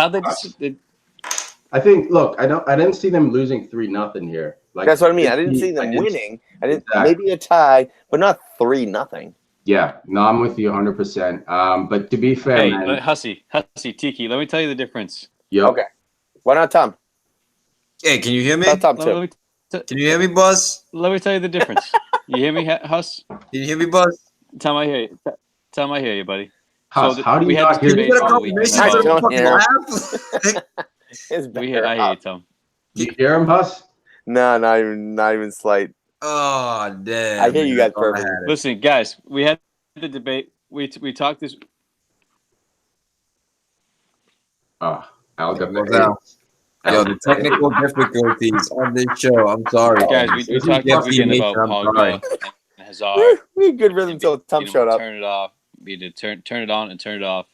Speaker 1: I think. Look, I didn't see them losing 3-0 here. Like
Speaker 2: that's what I mean. I didn't see them winning. I didn't.
Speaker 1: Exactly.
Speaker 2: Maybe a tie, but not 3-0.
Speaker 1: Yeah, no, I'm with you 100%. But to be fair,
Speaker 3: Hey,
Speaker 1: man,
Speaker 3: Hussy, Tiki, let me tell you the difference.
Speaker 1: yep.
Speaker 2: Okay. Why not Tom?
Speaker 5: Hey, can you hear me?
Speaker 2: Tell Tom
Speaker 3: Let
Speaker 2: too.
Speaker 3: me
Speaker 5: Can you hear me, Buzz?
Speaker 3: let me tell you the difference. You hear me, Huss?
Speaker 5: Can you hear me, Buzz?
Speaker 3: Tom, I hear you. Tom, I hear you, buddy.
Speaker 1: Huss, how do you
Speaker 3: we had
Speaker 1: not
Speaker 3: this
Speaker 1: hear
Speaker 5: Can you
Speaker 3: debate
Speaker 5: get a
Speaker 3: all week.
Speaker 5: confirmation
Speaker 2: I
Speaker 5: so I
Speaker 2: don't
Speaker 5: don't
Speaker 2: hear.
Speaker 5: fucking laugh?
Speaker 2: It's
Speaker 3: I
Speaker 2: better
Speaker 3: hear you,
Speaker 2: up.
Speaker 3: Tom.
Speaker 1: You hear him, Huss?
Speaker 2: No, not even slight.
Speaker 5: Oh, damn.
Speaker 2: I hear you guys
Speaker 5: man. I
Speaker 2: perfectly.
Speaker 5: had it.
Speaker 3: Listen, guys, we had the debate. We talked this.
Speaker 1: Oh, Al got
Speaker 5: What's
Speaker 1: the
Speaker 5: out? Yo, the technical difficulties on this show. I'm sorry,
Speaker 3: Guys, we
Speaker 1: this is
Speaker 3: talked this
Speaker 1: fucking
Speaker 3: weekend
Speaker 5: nation,
Speaker 3: about
Speaker 5: I'm sorry.
Speaker 3: Pogba and Hazard.
Speaker 2: We had good rhythm until Tom showed up.
Speaker 3: Turn it off. We had to turn it on and turn it off.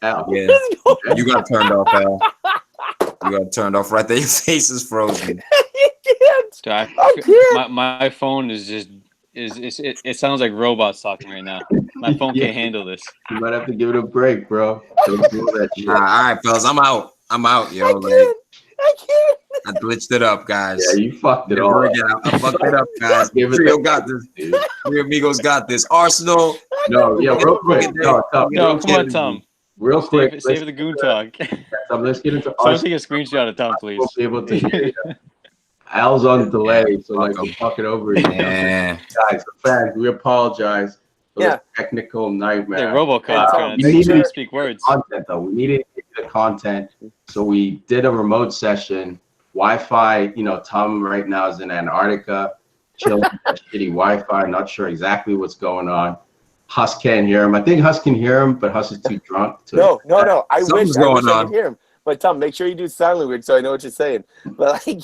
Speaker 1: Al.
Speaker 5: Yeah, you got turned off, Al. You got turned off right there. Your face is frozen.
Speaker 2: You can't.
Speaker 3: So
Speaker 2: I can't.
Speaker 3: my phone is just it sounds like robots talking right now. My phone
Speaker 1: Yeah.
Speaker 3: can't handle this.
Speaker 1: You might have to give it a break, bro. Don't do that shit.
Speaker 5: Nah, all right, fellas. I'm out. I'm out, yo.
Speaker 2: I
Speaker 5: Like,
Speaker 2: can't. I can't.
Speaker 5: I glitched it up, guys.
Speaker 1: Yeah, you fucked it
Speaker 5: Never
Speaker 1: all.
Speaker 5: again. I fucked it up, guys.
Speaker 1: Give it
Speaker 5: Trio
Speaker 1: the-
Speaker 5: got this.
Speaker 1: Dude.
Speaker 5: Three amigos got this. Arsenal.
Speaker 1: No, yeah, real quick. No, Tom,
Speaker 3: No, come on, Tom.
Speaker 1: real quick.
Speaker 3: Save the goon talk.
Speaker 1: Tom, let's get into
Speaker 3: Someone
Speaker 1: Arsenal.
Speaker 3: take a screenshot of Tom, please.
Speaker 1: We'll be able to hear you. Al's on delay, so like we're fucking over each other.
Speaker 5: Yeah.
Speaker 1: Guys, the fans, we apologize for
Speaker 2: Yeah.
Speaker 1: the technical
Speaker 3: Hey,
Speaker 1: nightmare.
Speaker 3: RoboCop trying
Speaker 1: we
Speaker 3: to
Speaker 1: needed
Speaker 3: speak words.
Speaker 1: content though. We needed to get the content, so we did a remote session. Wi-Fi, Tom right now is in Antarctica, chilling with shitty Wi-Fi. Not sure exactly what's going on. Huss can't hear him. I think Huss can hear him, but Huss is too drunk to.
Speaker 2: No. I
Speaker 5: Something's
Speaker 2: wish
Speaker 5: going
Speaker 2: I
Speaker 5: on.
Speaker 2: could hear him. But Tom, make sure you do sign language so I know what you're saying. But like,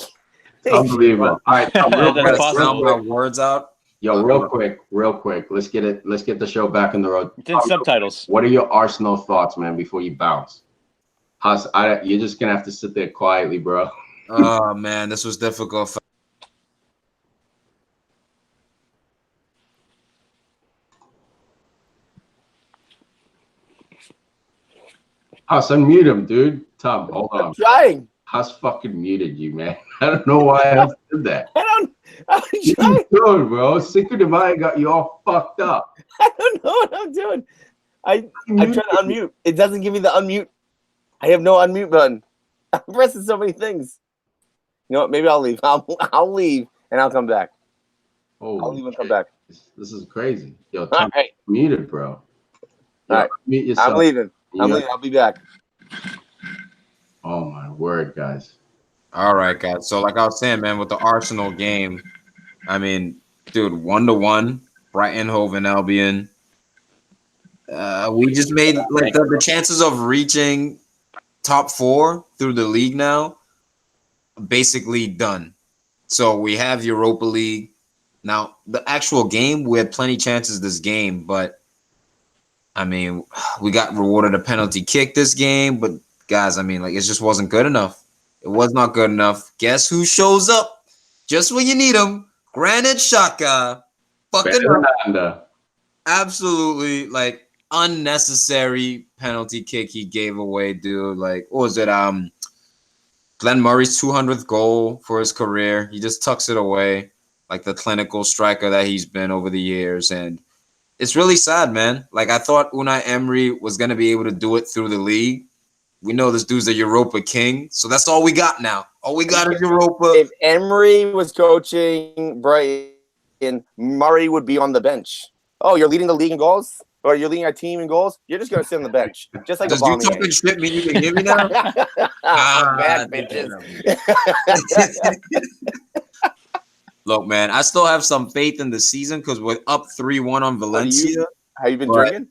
Speaker 1: Unbelievable. All right, Tom, real
Speaker 3: That's
Speaker 1: quick,
Speaker 3: possible.
Speaker 5: Sound my words out.
Speaker 1: yo, real quick. Let's get the show back on the road.
Speaker 3: It's in subtitles.
Speaker 1: What are your Arsenal thoughts, man, before you bounce? Huss, you're just gonna have to sit there quietly, bro.
Speaker 5: Oh man, this was difficult.
Speaker 1: Huss, unmute him, dude. Tom, hold
Speaker 2: I'm
Speaker 1: on.
Speaker 2: trying.
Speaker 1: Huss fucking muted you, man. I don't know why Huss did that.
Speaker 2: I'm
Speaker 1: What you
Speaker 2: trying.
Speaker 1: doing, bro? Cinco de Mayo got you all fucked up.
Speaker 2: I don't know what I'm doing. I'm trying to unmute. It doesn't give me the unmute. I have no unmute button. I'm pressing so many things. You know what? Maybe I'll leave. I'll leave and I'll come back.
Speaker 1: Holy
Speaker 2: I'll leave and come
Speaker 1: shit.
Speaker 2: back.
Speaker 1: This is crazy. Yo,
Speaker 2: All
Speaker 1: Tom,
Speaker 2: right.
Speaker 1: muted, bro. Yo,
Speaker 2: All right.
Speaker 1: Mute yourself.
Speaker 2: I'm leaving.
Speaker 1: You
Speaker 2: I'm
Speaker 1: know-
Speaker 2: leaving. I'll be back.
Speaker 1: Oh my word, guys.
Speaker 5: All right, guys. So, like I was saying, man, with the Arsenal game, I mean, dude, 1-1, Brighton, Hove, and Albion. We just made like the chances of reaching top 4 through the league now basically done. So we have Europa League now. The actual game, we had plenty chances this game, but I mean, we got rewarded a penalty kick this game. But guys, I mean, like it just wasn't good enough. It was not good enough. Guess who shows up just when you need him? Granit Xhaka. Fucking up.
Speaker 1: Fernanda.
Speaker 5: absolutely like unnecessary penalty kick he gave away, dude. Like, what was it? Glenn Murray's 200th goal for his career. He just tucks it away, like the clinical striker that he's been over the years, and it's really sad, man. Like, I thought Unai Emery was gonna be able to do it through the league. We know this dude's a Europa king, so that's all we got now. All we got is Europa.
Speaker 2: If Emery was coaching Brighton, Murray would be on the bench. Oh, you're leading the league in goals? Or you're leading our team in goals? You're just going to sit on the bench. Just like
Speaker 5: Does you
Speaker 2: Aubameyang.
Speaker 5: talking shit mean you can hear me now?
Speaker 2: Bad
Speaker 5: damn.
Speaker 2: bitches.
Speaker 5: Look, man, I still have some faith in the season because we're up 3-1 on Valencia.
Speaker 2: Have you been
Speaker 5: But-
Speaker 2: drinking?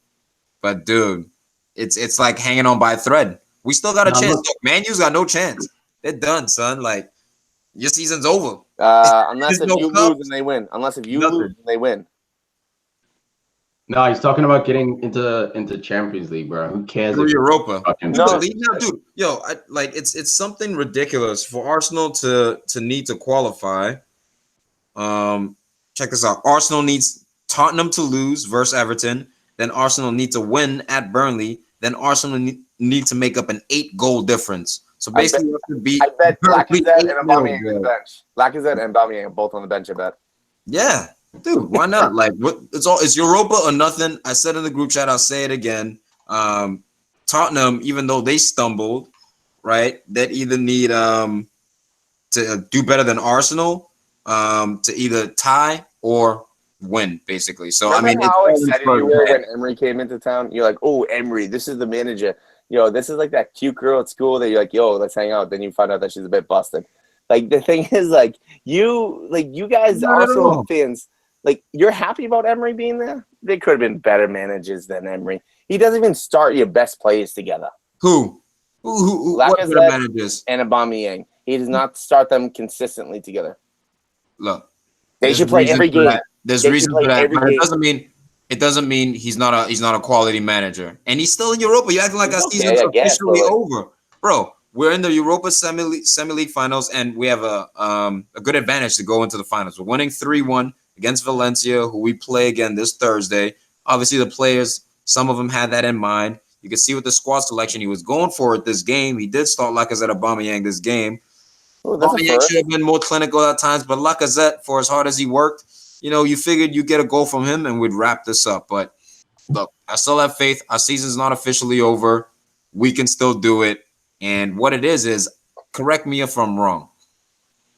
Speaker 5: But dude, it's like hanging on by a thread. We still got a chance. Look, Man U's got no chance. They're done, son. Like, your season's over.
Speaker 2: Unless
Speaker 5: There's
Speaker 2: if
Speaker 5: no
Speaker 2: you
Speaker 5: cup.
Speaker 2: lose and they win. Unless if you
Speaker 5: Nothing.
Speaker 2: lose and they win.
Speaker 1: No, he's talking about getting into Champions League, bro. Who cares?
Speaker 5: Through
Speaker 1: if-
Speaker 5: Europa.
Speaker 1: fucking-
Speaker 2: No.
Speaker 5: The league now, dude. Yo, it's something ridiculous for Arsenal to need to qualify. Check this out. Arsenal needs Tottenham to lose versus Everton. Then Arsenal need to win at Burnley. Then Arsenal need to make up an 8-goal difference. So basically, you have to beat.
Speaker 2: I bet
Speaker 5: Burnley
Speaker 2: Lacazette and
Speaker 5: 8-0,
Speaker 2: Aubameyang
Speaker 5: bro.
Speaker 2: on the bench. Lacazette and Aubameyang are both on the bench, I bet.
Speaker 5: Yeah, dude, why not? Like, what? It's Europa or nothing. I said in the group chat. I'll say it again. Tottenham, even though they stumbled, right? That either need to do better than Arsenal, to either tie or win, basically. So
Speaker 2: Remember
Speaker 5: I mean,
Speaker 2: how
Speaker 5: it's
Speaker 2: excited you were when Emery came into town? You're like, oh, Emery, this is the manager. Yo, this is like that cute girl at school that you're like, yo, let's hang out. Then you find out that she's a bit busted. Like, the thing is, you guys,
Speaker 5: Not at
Speaker 2: Arsenal
Speaker 5: all.
Speaker 2: fans, like, you're happy about Emery being there? They could have been better managers than Emery. He doesn't even start your best players together.
Speaker 5: Who? What are the
Speaker 2: Lacazette
Speaker 5: managers?
Speaker 2: and Aubameyang. He does not start them consistently together.
Speaker 5: Look,
Speaker 2: They
Speaker 5: there's
Speaker 2: should play
Speaker 5: reason
Speaker 2: every
Speaker 5: for
Speaker 2: game.
Speaker 5: that. There's
Speaker 2: They should
Speaker 5: reason
Speaker 2: play
Speaker 5: for that,
Speaker 2: every
Speaker 5: but
Speaker 2: game.
Speaker 5: it doesn't mean he's not a quality manager. And he's still in Europa. You're acting like our
Speaker 2: Okay,
Speaker 5: season's
Speaker 2: I guess,
Speaker 5: officially
Speaker 2: but like-
Speaker 5: over, bro. We're in the Europa semi-league finals, and we have a good advantage to go into the finals. We're winning 3-1 against Valencia, who we play again this Thursday. Obviously, the players, some of them had that in mind. You can see with the squad selection, he was going for it this game. He did start Lacazette Aubameyang this game.
Speaker 2: Oh, that's a
Speaker 5: Aubameyang
Speaker 2: first.
Speaker 5: should have been more clinical at times, but Lacazette, for as hard as he worked, you figured you get a goal from him and we'd wrap this up. But look, I still have faith. Our season's not officially over. We can still do it. And what it is, correct me if I'm wrong.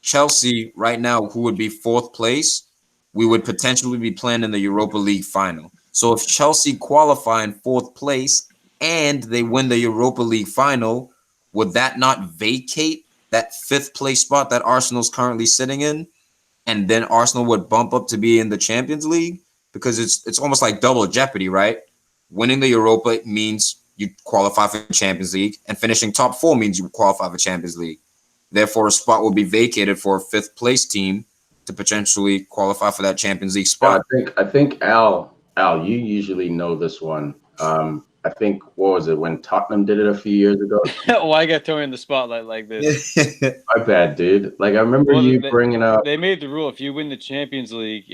Speaker 5: Chelsea right now, who would be 4th place, we would potentially be playing in the Europa League final. So if Chelsea qualify in 4th place and they win the Europa League final, would that not vacate that 5th place spot that Arsenal's currently sitting in? And then Arsenal would bump up to be in the Champions League? Because it's almost like double jeopardy, right? Winning the Europa means you qualify for the Champions League, and finishing top 4 means you qualify for Champions League. Therefore, a spot will be vacated for a 5th place team to potentially qualify for that Champions League spot.
Speaker 1: I think Al, you usually know this one. I think, what was it, when Tottenham did it a few years ago?
Speaker 3: Why get thrown in the spotlight like this?
Speaker 1: My bad, dude. Like, I remember
Speaker 3: Well,
Speaker 1: you
Speaker 3: they-
Speaker 1: bringing up.
Speaker 3: They made the rule: if you win the Champions League,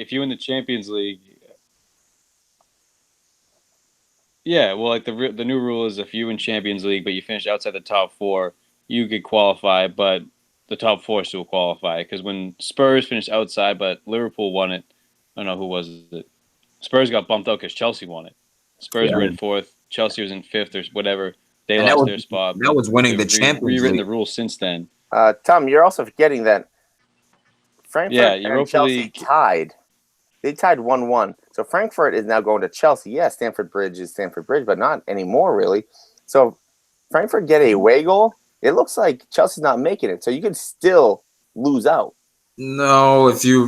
Speaker 3: yeah. Well, like the new rule is if you win Champions League, but you finish outside the top 4, you could qualify, but the top 4 still qualify. Because when Spurs finished outside, but Liverpool won it, I don't know who was it. Spurs got bumped out because Chelsea won it. Spurs were in 4th, Chelsea was in 5th or whatever. They
Speaker 5: And
Speaker 3: lost their spot.
Speaker 5: that was winning
Speaker 3: They've
Speaker 5: the Champions
Speaker 3: rewritten
Speaker 5: League.
Speaker 3: the rules since then.
Speaker 2: Tom, you're also forgetting that Frankfurt
Speaker 3: Yeah,
Speaker 2: and
Speaker 3: Europa
Speaker 2: Chelsea
Speaker 3: League-
Speaker 2: tied. They tied 1-1. So Frankfurt is now going to Chelsea. Yeah, Stamford Bridge is Stamford Bridge, but not anymore, really. So Frankfurt get a away goal. It looks like Chelsea's not making it. So you could still lose out.
Speaker 5: No, if they
Speaker 1: win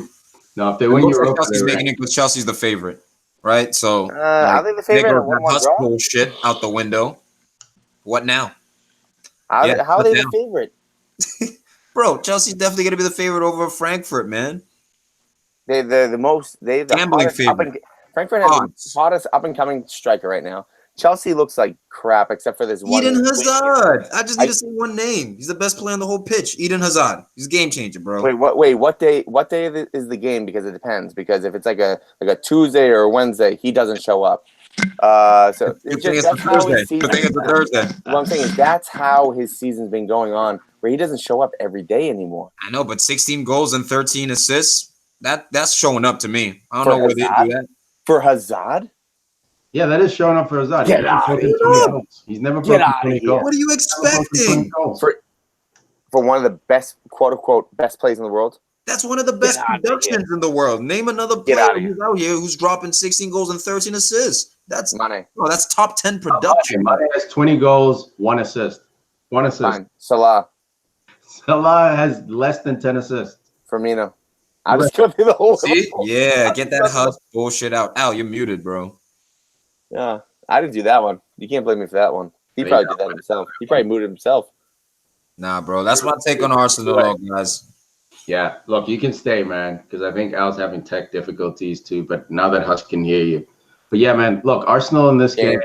Speaker 5: looks like
Speaker 1: Europa,
Speaker 5: Chelsea's
Speaker 1: they're
Speaker 5: making it because Chelsea's the favorite, right? So
Speaker 2: Are they the favorite at 1-1
Speaker 5: Husk
Speaker 2: draw?
Speaker 5: bullshit out the window. What now?
Speaker 2: How
Speaker 5: Yeah,
Speaker 2: are they
Speaker 5: put
Speaker 2: the favorite?
Speaker 5: Bro, Chelsea's definitely gonna be the favorite over Frankfurt, man.
Speaker 2: They're the most. They're the
Speaker 5: Gambling
Speaker 2: hottest
Speaker 5: favorite.
Speaker 2: Frankfurt has
Speaker 5: Odds.
Speaker 2: the hottest up and coming striker right now. Chelsea looks like crap except for this one.
Speaker 5: Eden Hazard. I just need to say one name. He's the best player on the whole pitch. Eden Hazard. He's a game changer, bro.
Speaker 2: What day is the game? Because it depends. Because if it's like a Tuesday or a Wednesday, he doesn't show up. So
Speaker 5: Good thing it's a Thursday. Good thing it's a Thursday.
Speaker 2: What I'm saying is that's how his season's been going on, where he doesn't show up every day anymore.
Speaker 5: I know, but 16 goals and 13 assists, that's showing up to me. I don't know where they do that.
Speaker 2: For Hazard?
Speaker 1: Yeah, that is showing up for Hazard.
Speaker 2: Get out of here.
Speaker 1: He's never broken 20 goals.
Speaker 5: What are you expecting?
Speaker 2: For one of the best, quote unquote, best plays in the world?
Speaker 5: That's one of the best productions in the world. Name another player who's out here who's dropping 16 goals and 13 assists. That's
Speaker 2: Mane.
Speaker 5: Oh, that's top 10 production.
Speaker 1: Mane has 20 goals, 1 assist. 1 assist.
Speaker 2: Fine. Salah
Speaker 1: has less than 10 assists.
Speaker 2: Firmino. I was going through the whole.
Speaker 5: See? Yeah, get that Husk bullshit out. Al, you're muted, bro.
Speaker 2: Yeah, I didn't do that one. You can't blame me for that one. He probably did that himself. He probably muted himself.
Speaker 5: Nah, bro. That's my take on Arsenal, guys.
Speaker 1: Yeah, look, you can stay, man, because I think Al's having tech difficulties too. But now that Husk can hear you. But yeah, man, look, Arsenal in this game,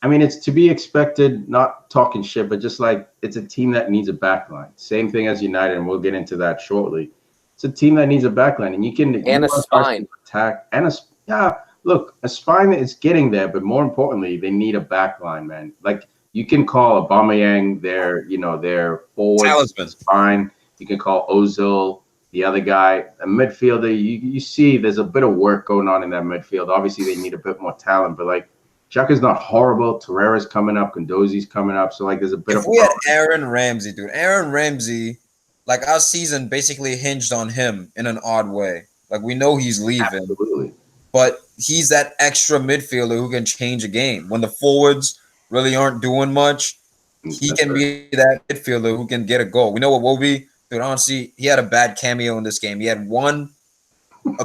Speaker 1: I mean, it's to be expected, not talking shit, but just like it's a team that needs a backline. Same thing as United, and we'll get into that shortly. It's a team that needs a backline, and you can
Speaker 2: a spine
Speaker 1: attack and a spine is getting there, but more importantly, they need a backline, man. Like you can call Aubameyang their forward spine. You can call Ozil the other guy, a midfielder. You see, there's a bit of work going on in that midfield. Obviously, they need a bit more talent, but like Xhaka's not horrible. Torreira's coming up, Gondozi's coming up, so like there's a bit of.
Speaker 5: If we had Aaron Ramsey, dude, Aaron Ramsey. Like, our season basically hinged on him in an odd way. Like, we know he's leaving.
Speaker 1: Absolutely.
Speaker 5: But he's that extra midfielder who can change a game. When the forwards really aren't doing much, he can be that midfielder who can get a goal. We know what Wobie, dude, honestly, he had a bad cameo in this game. He had one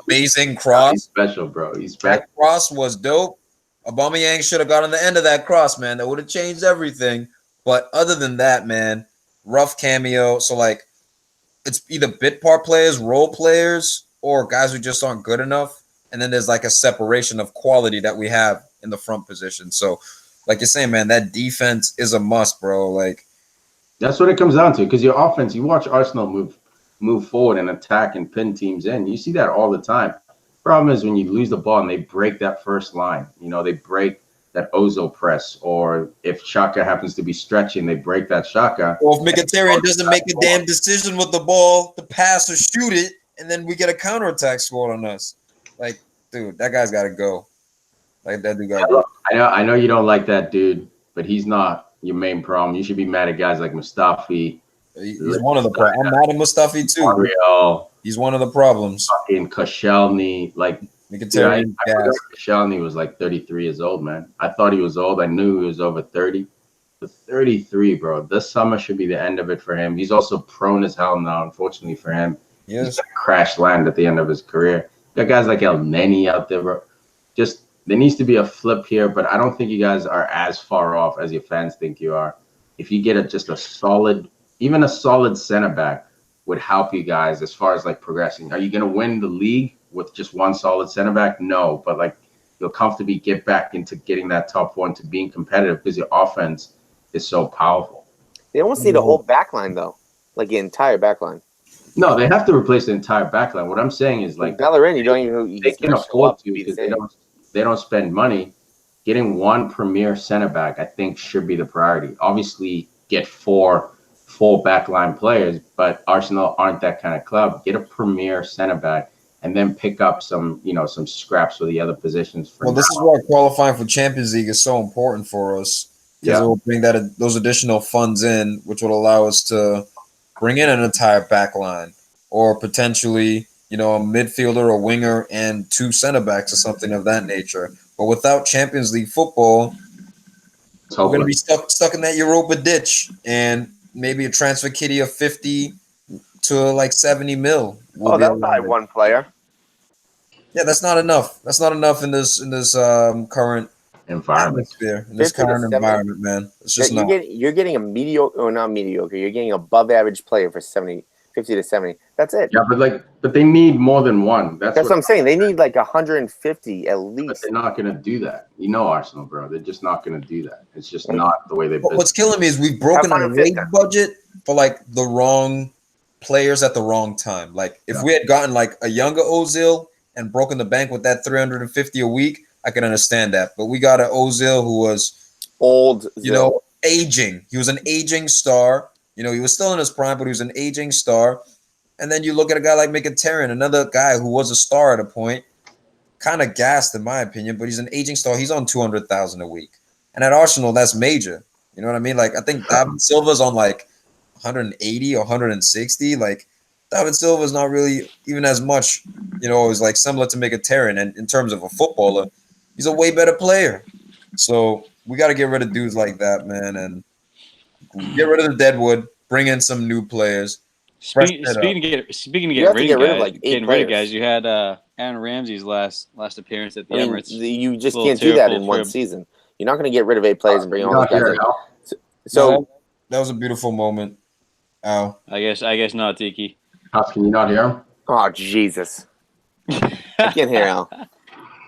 Speaker 5: amazing cross.
Speaker 1: He's special, bro. He's special.
Speaker 5: That cross was dope. Aubameyang should have got on the end of that cross, man. That would have changed everything. But other than that, man, rough cameo. So, like, it's either bit part players, role players, or guys who just aren't good enough. And then there's like a separation of quality that we have in the front position. So, like you're saying, man, that defense is a must, bro. Like
Speaker 1: that's what it comes down to. Because your offense, you watch Arsenal move forward and attack and pin teams in. You see that all the time. Problem is when you lose the ball and they break that first line. They break that Ozil press, or if Xhaka happens to be stretching, they break that Xhaka.
Speaker 5: Or if Mkhitaryan doesn't make a damn decision with the ball, to pass or shoot it, and then we get a counterattack scored on us. Like, dude, that guy's got to go. Like, that dude got to go.
Speaker 1: I know you don't like that dude, but he's not your main problem. You should be mad at guys like Mustafi.
Speaker 5: He's one of the problems. I'm mad at Mustafi, too.
Speaker 1: Ariel,
Speaker 5: he's one of the problems.
Speaker 1: Fucking Koscielny, like,
Speaker 5: Mkhitaryan,
Speaker 1: Koscielny was like 33 years old, man. I thought he was old. I knew he was over 30. But 33, bro. This summer should be the end of it for him. He's also prone as hell now, unfortunately for him.
Speaker 5: Yes.
Speaker 1: He's gonna crash land at the end of his career. Got guys like El Neni out there, bro. Just there needs to be a flip here, but I don't think you guys are as far off as your fans think you are. If you get a solid center back would help you guys as far as like progressing. Are you gonna win the league with just one solid center back? No, but like you'll comfortably get back into getting that top one to being competitive because your offense is so powerful.
Speaker 2: They almost need a whole backline though, like the entire backline.
Speaker 1: No, they have to replace the entire backline. What I'm saying is like
Speaker 2: Bellerin, you don't even
Speaker 1: they can afford to because they don't spend money. Getting one premier center back, I think, should be the priority. Obviously, get four full backline players, but Arsenal aren't that kind of club. Get a premier center back and then pick up some scraps for the other positions.
Speaker 5: Well, this is why qualifying for Champions League is so important for us. Because it will bring those additional funds in, which will allow us to bring in an entire back line or potentially, a midfielder, a winger, and 2 center backs or something of that nature. But without Champions League football, we're going to be stuck in that Europa ditch, and maybe a transfer kitty of 50 to like 70 mil.
Speaker 2: That'll buy one player.
Speaker 5: Yeah, that's not enough. That's not enough in this current
Speaker 1: environment.
Speaker 5: In this current environment, man. It's just
Speaker 2: you're getting a mediocre, or not mediocre. You're getting above average player for 70 50 to 70. That's it.
Speaker 1: Yeah, but they need more than one. That's
Speaker 2: what I'm saying. They need like 150 at
Speaker 1: But
Speaker 2: least.
Speaker 1: they're not gonna do that. You know Arsenal, bro. They're just not gonna do that. It's just not the way they.
Speaker 5: What's killing me is we've broken our wage budget for like the wrong players at the wrong time. Like if we had gotten like a younger Ozil and broken the bank with that 350 a week, I can understand that. But we got an Ozil who was
Speaker 2: old,
Speaker 5: aging. He was an aging star. He was still in his prime, but he was an aging star. And then you look at a guy like Mkhitaryan, another guy who was a star at a point, kind of gassed in my opinion, but he's an aging star. He's on 200,000 a week. And at Arsenal, that's major. You know what I mean? Like I think David Silva's on like 180 or 160. Like David Silva's not really even as much, is like similar to Mkhitaryan. And in terms of a footballer, he's a way better player. So we got to get rid of dudes like that, man, and get rid of the deadwood, bring in some new players.
Speaker 3: Speaking of getting rid of guys, you had Aaron Ramsey's last appearance at the Emirates.
Speaker 2: You just can't do that in one season. You're not going to get rid of 8 players and bring all those guys in.
Speaker 5: So that was a beautiful moment. Al.
Speaker 3: I guess not, Tiki.
Speaker 1: How can you not hear him?
Speaker 2: Oh Jesus! I can't hear Al.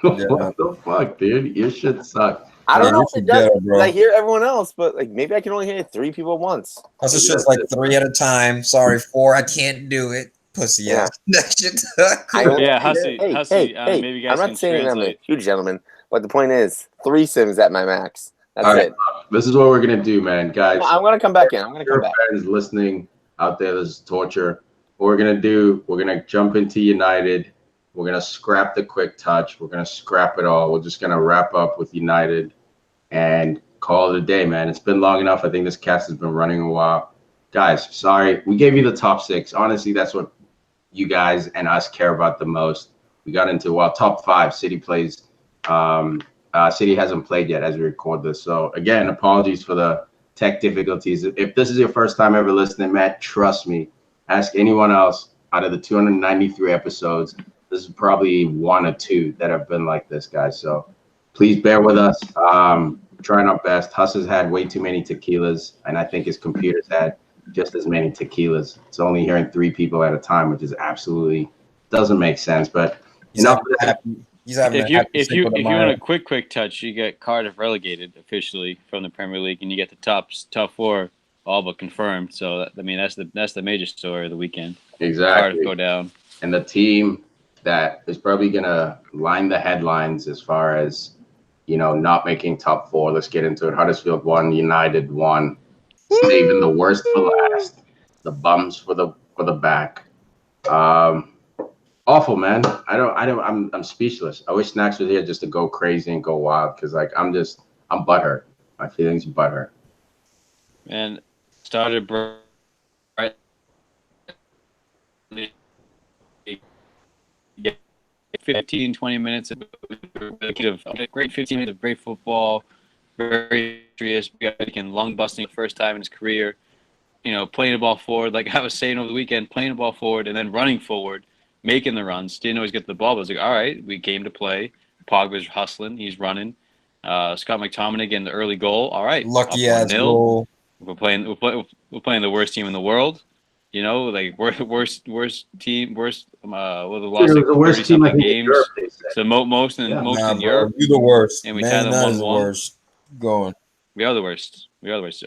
Speaker 1: What the fuck, dude? Your shit sucks.
Speaker 2: I don't know if it does. I hear everyone else, but like maybe I can only hear 3 people at once.
Speaker 5: That's just like 3 at a time. Sorry, 4. I can't do it. Pussy ass. That shit.
Speaker 3: Hussy. Maybe you guys
Speaker 2: I'm not saying I'm a huge gentleman, but the point is 3 sims at my max. That's it.
Speaker 1: This is what we're gonna do, man, guys.
Speaker 2: I'm gonna come back in. I'm gonna come back.
Speaker 1: Fans listening out there, this is torture. What we're gonna do? We're gonna jump into United. We're going to scrap the quick touch. We're going to scrap it all. We're just going to wrap up with United and call it a day, man. It's been long enough. I think this cast has been running a while. Guys, sorry. We gave you the top 6. Honestly, that's what you guys and us care about the most. We got into, top 5. City plays. City hasn't played yet as we record this. So, again, apologies for the tech difficulties. If this is your first time ever listening, Matt, trust me. Ask anyone else out of the 293 episodes. This is probably 1 or 2 that have been like this, guys. So please bear with us. We're trying our best. Huss has had way too many tequilas, and I think his computer's had just as many tequilas. It's only hearing 3 people at a time, which is absolutely doesn't make sense. But enough of that.
Speaker 3: If you want a quick touch, you get Cardiff relegated officially from the Premier League, and you get the top 4 all but confirmed. So that's the major story of the weekend.
Speaker 1: Exactly.
Speaker 3: Cardiff go down,
Speaker 1: and the team that is probably going to line the headlines as far as, not making top 4. Let's get into it. Huddersfield 1, United 1, saving the worst for last, the bums for the back. Awful, man. I'm speechless. I wish Snacks was here just to go crazy and go wild. Cause I'm butthurt. My feelings are butthurt.
Speaker 3: And started right. 15-20 minutes of great 15 minutes of great football, very serious, lung busting first time in his career, playing the ball forward, like I was saying over the weekend, playing the ball forward and then running forward, making the runs, didn't always get the ball, but I was like, all right, we came to play. Pogba's hustling, he's running. Scott McTominay getting the early goal, all right.
Speaker 5: Lucky ass goal.
Speaker 3: We're playing the worst team in the world. Worst team, lost like 30 something games. So most in Europe.
Speaker 5: You're the worst.
Speaker 3: And we had them
Speaker 5: 1-1. Going.
Speaker 3: We are the worst.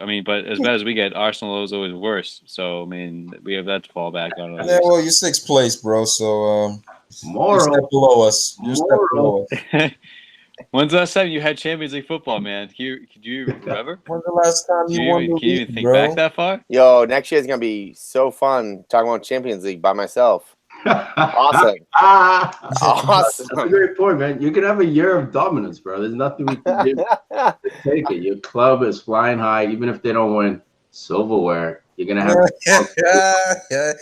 Speaker 3: I mean, but as bad as we get, Arsenal is always worse. So I mean, we have that to fall back on.
Speaker 5: Yeah, well, you're 6th place, bro. So
Speaker 1: you're
Speaker 5: a step below us. You're a step below us.
Speaker 3: When's the last time you had Champions League football, man? Could you remember?
Speaker 5: When's the last time you won the league,
Speaker 3: Can you even think back that far?
Speaker 2: Yo, next year's going to be so fun talking about Champions League by myself. Awesome.
Speaker 1: Awesome. That's a great point, man. You could have a year of dominance, bro. There's nothing we can do to take it. Your club is flying high. Even if they don't win silverware, you're going to have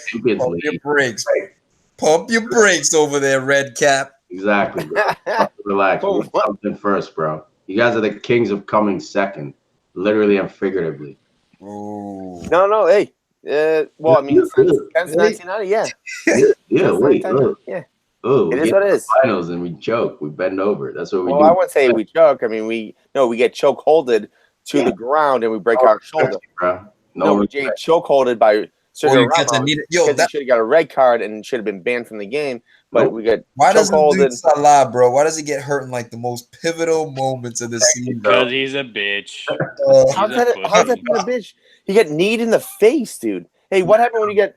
Speaker 1: Champions
Speaker 5: Pump
Speaker 1: League.
Speaker 5: Your brakes. Pump your brakes over there, Red Cap.
Speaker 1: Exactly, bro. Relax. We're something first, bro. You guys are the kings of coming second, literally and figuratively.
Speaker 5: Ooh.
Speaker 2: No, hey. Well, I mean, since 1990, yeah.
Speaker 1: Yeah, wait.
Speaker 2: Yeah.
Speaker 1: Oh,
Speaker 2: it is what it is.
Speaker 1: Finals and we joke. We bend over. That's what we do.
Speaker 2: Well, I wouldn't say we choke. I mean, we get choke holded to the ground and we break our shoulder.
Speaker 1: Bro.
Speaker 2: No, we get choke holded by Sergio
Speaker 5: Or you catch a
Speaker 2: Ramos,
Speaker 5: needed. Yo,
Speaker 2: because he
Speaker 5: that,
Speaker 2: should have got a red card and should have been banned from the game. But we got
Speaker 5: why does this
Speaker 2: chokehold
Speaker 5: dude
Speaker 2: and
Speaker 5: Salah, bro? Why does he get hurt in like the most pivotal moments of the season?
Speaker 3: Because he's a bitch.
Speaker 2: how's
Speaker 3: He's a
Speaker 2: that
Speaker 3: pussy.
Speaker 2: been a bitch? He got kneed in the face, dude. Hey, what happened when you get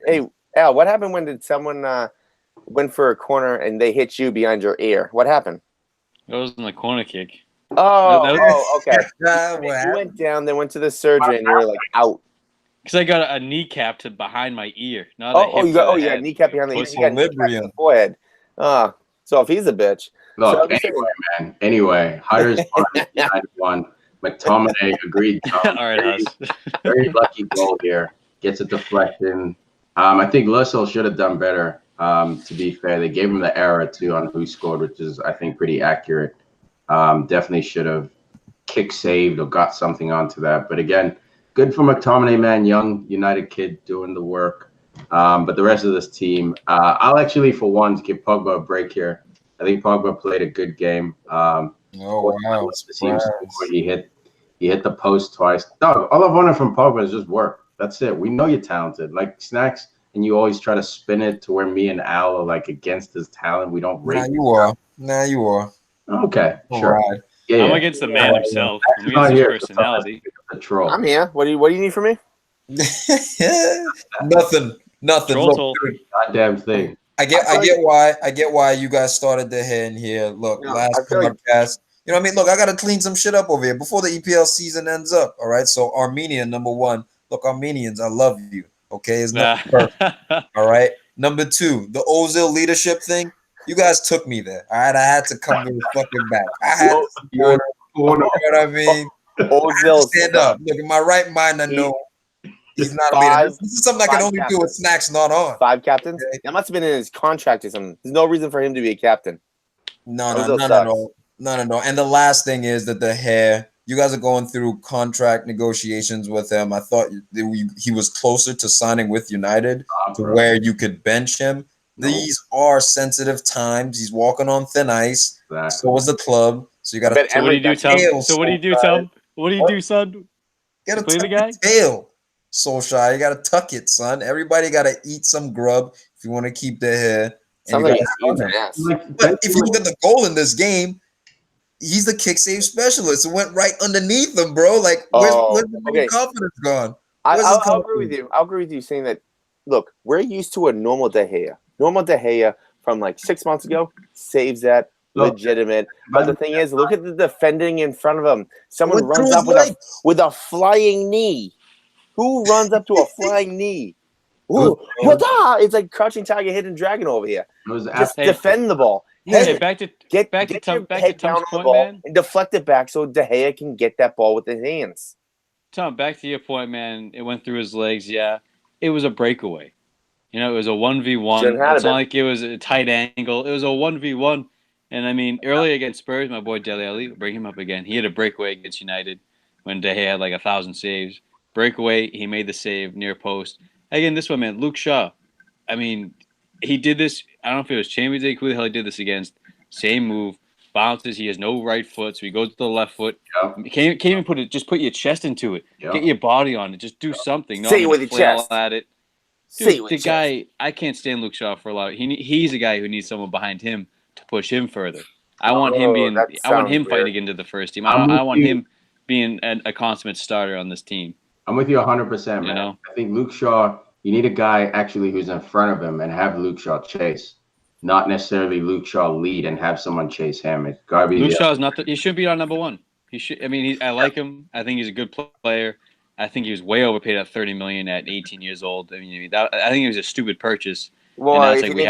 Speaker 2: Al? What happened when did someone went for a corner and they hit you behind your ear? What happened?
Speaker 3: It wasn't a corner kick.
Speaker 2: Okay.
Speaker 5: What
Speaker 2: You
Speaker 5: happened?
Speaker 2: went down, they went to the surgery, and you were like out.
Speaker 3: Because I got a kneecap to behind my ear, not a hip
Speaker 2: You got
Speaker 3: to the head.
Speaker 2: kneecap behind the ear.
Speaker 3: Pussy.
Speaker 2: You got kneecap in the forehead. So if he's a bitch,
Speaker 1: Look,
Speaker 2: so
Speaker 1: man. Anyway, Hunters won, United won. McTominay agreed.
Speaker 3: All right, Huss.
Speaker 1: Very lucky goal here. Gets a deflection. I think Lussell should have done better. To be fair, they gave him the error too on who scored, which is I think pretty accurate. Definitely should have kick saved or got something onto that. But again, good for McTominay, man. Young United kid doing the work. But the rest of this team, I'll actually for once give Pogba a break here. I think Pogba played a good game.
Speaker 5: Oh wow!
Speaker 1: He hit the post twice. Dog, all I wanted from Pogba is just work. That's it. We know you're talented. Like Snacks, and you always try to spin it to where me and Al are like against his talent. We don't rate.
Speaker 5: Nah, you are.
Speaker 1: Okay, sure.
Speaker 5: Right.
Speaker 1: Yeah,
Speaker 3: I'm against the man himself. I'm against his personality.
Speaker 1: The troll.
Speaker 2: I'm here. What do you need from me?
Speaker 5: Nothing.
Speaker 3: Troll.
Speaker 5: Look,
Speaker 1: Goddamn thing.
Speaker 5: I get why you guys started the hair in here. Look, last podcast. You know what I mean? Look, I gotta clean some shit up over here before the EPL season ends up. All right. So Armenian, number one. Look, Armenians, I love you. Okay, it's not perfect. All right. Number two, the Ozil leadership thing. You guys took me there. All right. I had to come to the fucking back. I had to support him. You know what I mean?
Speaker 2: Ozil,
Speaker 5: stand up. Look, in my right mind, I know he's not a leader. This is something I can only do with Snacks not on.
Speaker 2: 5 captains? Okay. That must have been in his contract or something. There's no reason for him to be a captain.
Speaker 5: None at all. And the last thing is that the hair, you guys are going through contract negotiations with him. I thought he was closer to signing with United to where you could bench him. These are sensitive times. He's walking on thin ice. Exactly. So was the club. So you got to.
Speaker 3: So what do you do, Tom? So what do you do, Tom? What do you do, son?
Speaker 5: You got to
Speaker 3: play the guy.
Speaker 5: Tail. Solskjaer, you got to tuck it, son. Everybody got to eat some grub if you want to keep their hair.
Speaker 2: But
Speaker 5: if you look at the goal in this game, he's the kick save specialist. It went right underneath him, bro. Like, where's the confidence gone?
Speaker 2: I'll agree with you. I'll agree with you saying that, look, we're used to a normal De Gea. Normal De Gea from like 6 months ago saves that, legitimate. But the thing is, look at the defending in front of him. Someone runs up with a flying knee. Who runs up to a flying knee? Ooh, it's like Crouching Tiger, Hidden Dragon over here. Just defend the ball.
Speaker 3: Hey, back to Tom's point, man.
Speaker 2: And deflect it back so De Gea can get that ball with his hands.
Speaker 3: Tom, back to your point, man. It went through his legs. Yeah, it was a breakaway. You know, it was a 1v1. It's not like it was a tight angle. It was a 1v1. And I mean, earlier against Spurs, my boy Dele Alli, bring him up again. He had a breakaway against United when De Gea had like 1,000 saves. Breakaway, he made the save near post. Again, this one, man, Luke Shaw. I mean, he did this. I don't know if it was Champions League. Who the hell he did this against? Same move. Bounces. He has no right foot, so he goes to the left foot. Yep. Can't even put your chest into it. Yep. Get your body on it. Just do something.
Speaker 2: Say it with your chest.
Speaker 3: At it. Dude, the guy, I can't stand Luke Shaw for a lot. He's a guy who needs someone behind him to push him further. I want him fighting into the first team. I want him being a consummate starter on this team.
Speaker 1: I'm with you 100%, man. You know? I think Luke Shaw, you need a guy actually who's in front of him and have Luke Shaw chase, not necessarily Luke Shaw lead and have someone chase him. It's gotta be
Speaker 3: Luke Shaw is not. He shouldn't be on number one. He should. I mean, I like him. I think he's a good player. I think he was way overpaid at $30 million at 18 years old. I mean, I think it was a stupid purchase.
Speaker 2: Well,
Speaker 3: and that's like we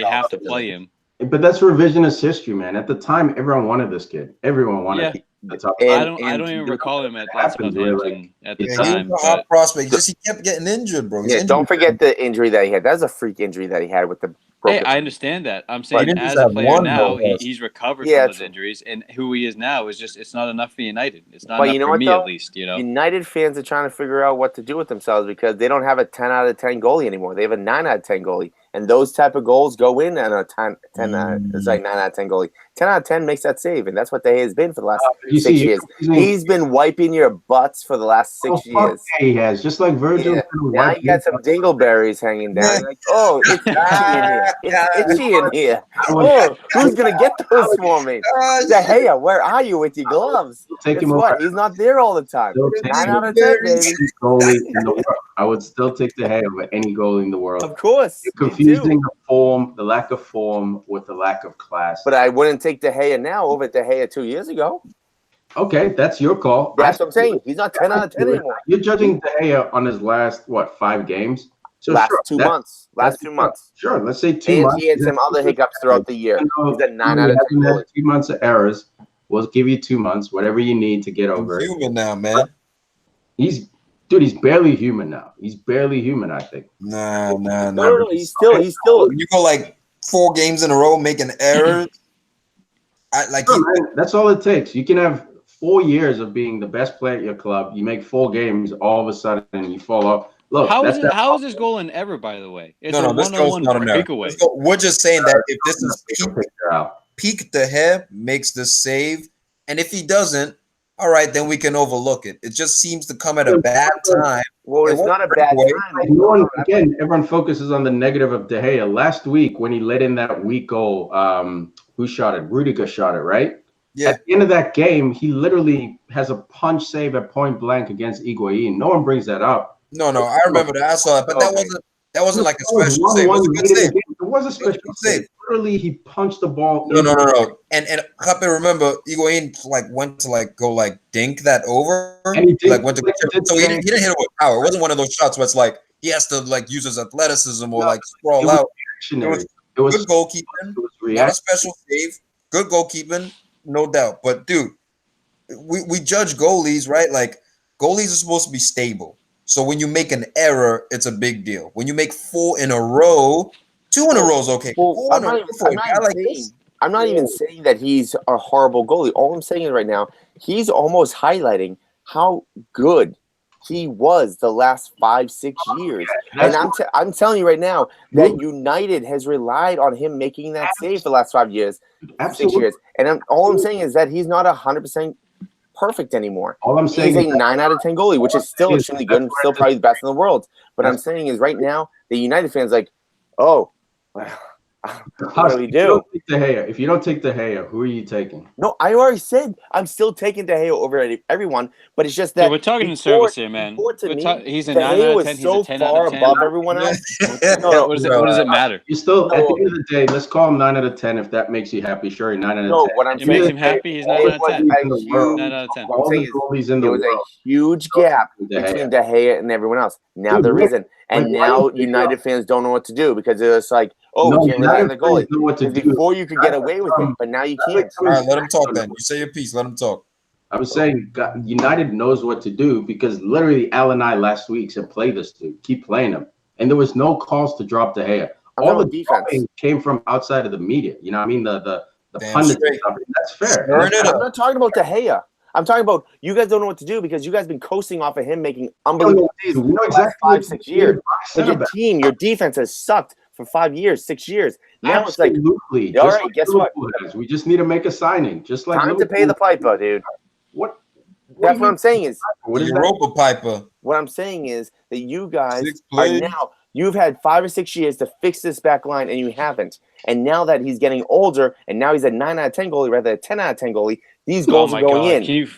Speaker 3: have to play him.
Speaker 1: But that's revisionist history, man. At the time, everyone wanted this kid. Everyone wanted.
Speaker 3: I don't even recall him at Southampton at the time.
Speaker 5: He was a hot prospect. Just he kept getting injured, bro.
Speaker 2: Don't forget the injury that he had. That was a freak injury that he had with the.
Speaker 3: Hey, I understand that. I'm saying as a player now, he's recovered from those injuries, and who he is now is just—it's not enough for United. It's not enough for me, at least. You know,
Speaker 2: United fans are trying to figure out what to do with themselves because they don't have a 10 out of 10 goalie anymore. They have a 9 out of 10 goalie, and those type of goals go in and a 10 it's like 9 out of 10 goalie. 10 out of 10 makes that save, and that's what they has been for the last 6 years. He's been wiping your butts for the last 6 years.
Speaker 1: He has, just like Virgil.
Speaker 2: Yeah. Now you got some dingleberries hanging down. You're like, oh, it's itchy in here. It's itchy in here. Oh, who's gonna get those for me? De Gea, where are you with your gloves? Guess what? He's not there all the time. 9 out of 10, baby.
Speaker 1: Goalie in the world. I would still take De Gea over any goalie in the world.
Speaker 2: Of course.
Speaker 1: You're confusing the lack of form with the lack of class.
Speaker 2: But I wouldn't take De Gea now over De Gea 2 years ago.
Speaker 1: Okay, that's your call.
Speaker 2: That's what I'm saying. He's not 10 out of 10 anymore.
Speaker 1: You're judging De Gea on his last, 5 games? So
Speaker 2: last 2 months. Last 2 months.
Speaker 1: Sure, let's say 2
Speaker 2: and
Speaker 1: months.
Speaker 2: He had some other hiccups throughout the year. He's a 9 out of 10 goalie.
Speaker 1: 2 months of errors. We'll give you 2 months, whatever you need to get over it.
Speaker 5: Human now, man.
Speaker 1: He's barely human now. He's barely human, I think.
Speaker 5: Nah.
Speaker 2: No, he's still.
Speaker 5: When you go like 4 games in a row making errors,
Speaker 1: that's all it takes. You can have 4 years of being the best player at your club. You make 4 games, all of a sudden you fall off. Look,
Speaker 3: how is this goal an error, by the way? It's
Speaker 5: no, this goal's not an error. We're just saying that if this is peak De Gea makes the save, and if he doesn't, all right, then we can overlook it. It just seems to come at a bad time.
Speaker 2: Well, it's not a bad time.
Speaker 1: Everyone focuses on the negative of De Gea. Last week, when he let in that weak goal, who shot it? Rudiger shot it, right?
Speaker 5: Yeah.
Speaker 1: At the end of that game, he literally has a punch save at point blank against Higuain. No one brings that up.
Speaker 5: No, I remember that. I saw it, but that wasn't like a special save. It was a good save.
Speaker 1: It was a special save. Literally, he punched the ball.
Speaker 5: No. And Kape, remember, Higuain went to go dink that over.
Speaker 1: And he did.
Speaker 5: So he didn't hit it with power. It wasn't one of those shots where it's like he has to use his athleticism or sprawl out. It was good goalkeeping. Not a special save. Good goalkeeping, no doubt. But dude, we judge goalies, right? Like goalies are supposed to be stable. So when you make an error, it's a big deal. When you make 4 in a row, 2 in a row is okay.
Speaker 2: Well, I'm not even saying that he's a horrible goalie. All I'm saying is right now, he's almost highlighting how good he was the last 5-6 years. And I'm telling you right now that United has relied on him making that save for the last 5 years, 6 years. And all I'm saying is that he's not 100% perfect anymore.
Speaker 1: All I'm saying
Speaker 2: he's a 9 out of 10 goalie, which is still extremely good and still probably the best in the world. But I'm saying is right now the United fans what do we do?
Speaker 1: If you don't take De Gea, who are you taking?
Speaker 2: No, I already said I'm still taking De Gea over everyone, but it's just that
Speaker 3: we're talking in service here, man. He's a 9 out of 10. He's a 10 out of 10.
Speaker 2: Above everyone else.
Speaker 3: No, what does it matter?
Speaker 1: You still at the end of the day, let's call him 9 out of 10 if that makes you happy. Sure, 9 out of 10.
Speaker 2: No, what I'm
Speaker 3: it
Speaker 2: saying
Speaker 3: makes him happy. He's 9 out of 10. 9 out of 10.
Speaker 1: All the goalies in the
Speaker 2: world. There was a huge gap between De Gea and everyone else. Now there isn't. And now United fans don't know what to do because it's like, we can't rely on the goalie. Before you could get away with it, but now you can't.
Speaker 5: All right, let him talk then. You say your piece. Let him talk.
Speaker 1: I was saying United knows what to do because literally Al and I last week said play this dude, keep playing him. And there was no calls to drop De Gea. All the defense came from outside of the media. You know what I mean? The pundits and stuff. That's fair.
Speaker 2: I'm not talking about De Gea. I'm talking about you guys don't know what to do because you guys have been coasting off of him making unbelievable saves for the last 5-6 years. But your defense has sucked for 5 years, 6 years. Now
Speaker 1: Absolutely.
Speaker 2: It's like, all right, guess what?
Speaker 1: We just need to make a signing. Just like
Speaker 2: time to pay the piper, dude.
Speaker 1: What
Speaker 2: That's what I'm saying is
Speaker 5: the Europa piper.
Speaker 2: What I'm saying is that you guys are now. You've had 5 or 6 years to fix this back line, and you haven't. And now that he's getting older, and now he's a 9 out of 10 goalie rather than a 10 out of 10 goalie, these goals are going in.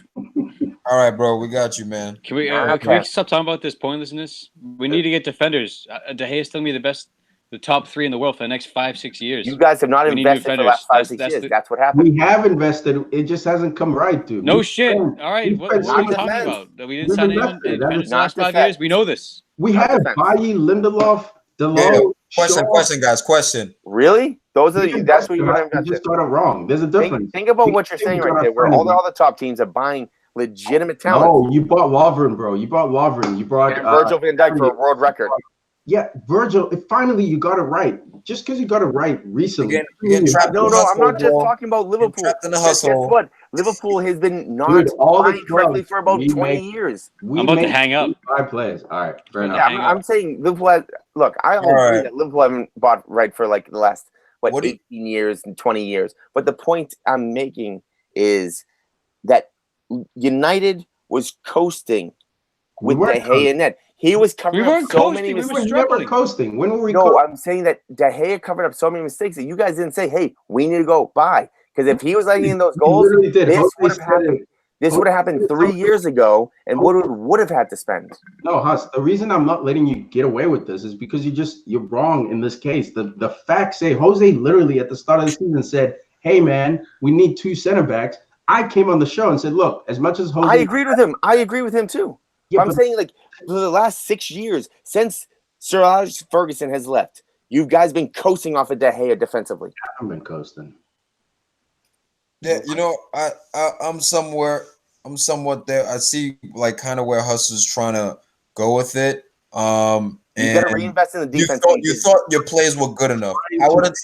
Speaker 5: All right, bro, we got you, man.
Speaker 3: Can we stop talking about this pointlessness? We need to get defenders. De Gea is telling me the top 3 in the world for the next 5-6 years.
Speaker 2: You guys have not invested for the last 5-6 years. That's what happened.
Speaker 1: We have invested. It just hasn't come right, dude.
Speaker 3: No shit. All right. What are you talking about? That we didn't sign anyone in the last 5 years? We know this.
Speaker 1: We have Bailly, Lindelof, Delon.
Speaker 5: Question, guys. Question.
Speaker 2: Really? That's what you're going to invest in.
Speaker 1: You just got it wrong. There's a difference.
Speaker 2: Think about what you're saying right there, where all the other top teams are buying legitimate talent.
Speaker 1: Oh, you bought Lovren, bro. You bought
Speaker 2: Virgil van Dijk for a world record.
Speaker 1: Yeah, Virgil. Finally, you got it right. Just because you got it right recently.
Speaker 2: No, I'm not just talking about Liverpool.
Speaker 5: Trapped in the hustle.
Speaker 2: Guess what? Liverpool has been not
Speaker 1: Dude, all the
Speaker 2: playing correctly
Speaker 1: clubs
Speaker 2: for about
Speaker 1: we
Speaker 2: 20
Speaker 1: make-
Speaker 2: years.
Speaker 1: We
Speaker 3: I'm about to
Speaker 1: make
Speaker 3: hang up.
Speaker 1: 5 players. All right, fair
Speaker 3: Yeah,
Speaker 1: enough.
Speaker 2: Yeah,
Speaker 3: hang
Speaker 2: I'm
Speaker 3: up.
Speaker 2: saying Liverpool has, look, I agree
Speaker 5: right.
Speaker 2: that Liverpool haven't bought right for like the last,
Speaker 5: What do you-
Speaker 2: 18 years and 20 years. But the point I'm making is that United was coasting
Speaker 1: We
Speaker 2: with
Speaker 1: weren't
Speaker 2: De Gea and Ned. He was covering
Speaker 3: We
Speaker 2: up
Speaker 3: weren't
Speaker 2: so many
Speaker 3: coasting, we
Speaker 1: We
Speaker 3: were
Speaker 1: were
Speaker 2: mistakes.
Speaker 1: never
Speaker 3: struggling.
Speaker 1: coasting. When were we
Speaker 2: No,
Speaker 1: coasting?
Speaker 2: I'm saying that De Gea covered up so many mistakes that you guys didn't say, "Hey, we need to go buy." Because if he was letting in those
Speaker 1: We
Speaker 2: goals,
Speaker 1: literally did.
Speaker 2: this
Speaker 1: Jose
Speaker 2: would have
Speaker 1: said
Speaker 2: happened.
Speaker 1: it.
Speaker 2: This would have happened 3 years ago, and would have had to spend.
Speaker 1: No, Huss, the reason I'm not letting you get away with this is because you're wrong in this case. The facts say Jose literally at the start of the season said, "Hey man, we need 2 center backs." I came on the show and said, "Look, as much as Jose
Speaker 2: I agreed with him. I agree with him too.
Speaker 1: Yeah,
Speaker 2: But I'm saying, like, for the last 6 years, since Sir Alex Ferguson has left, you guys been coasting off of De Gea defensively.
Speaker 1: I've been coasting."
Speaker 5: Yeah, I'm somewhat there. I see like kind of where Hustle's trying to go with it.
Speaker 2: You got to
Speaker 5: And
Speaker 2: reinvest in the
Speaker 5: you
Speaker 2: defense.
Speaker 5: thought your plays were good enough. I wouldn't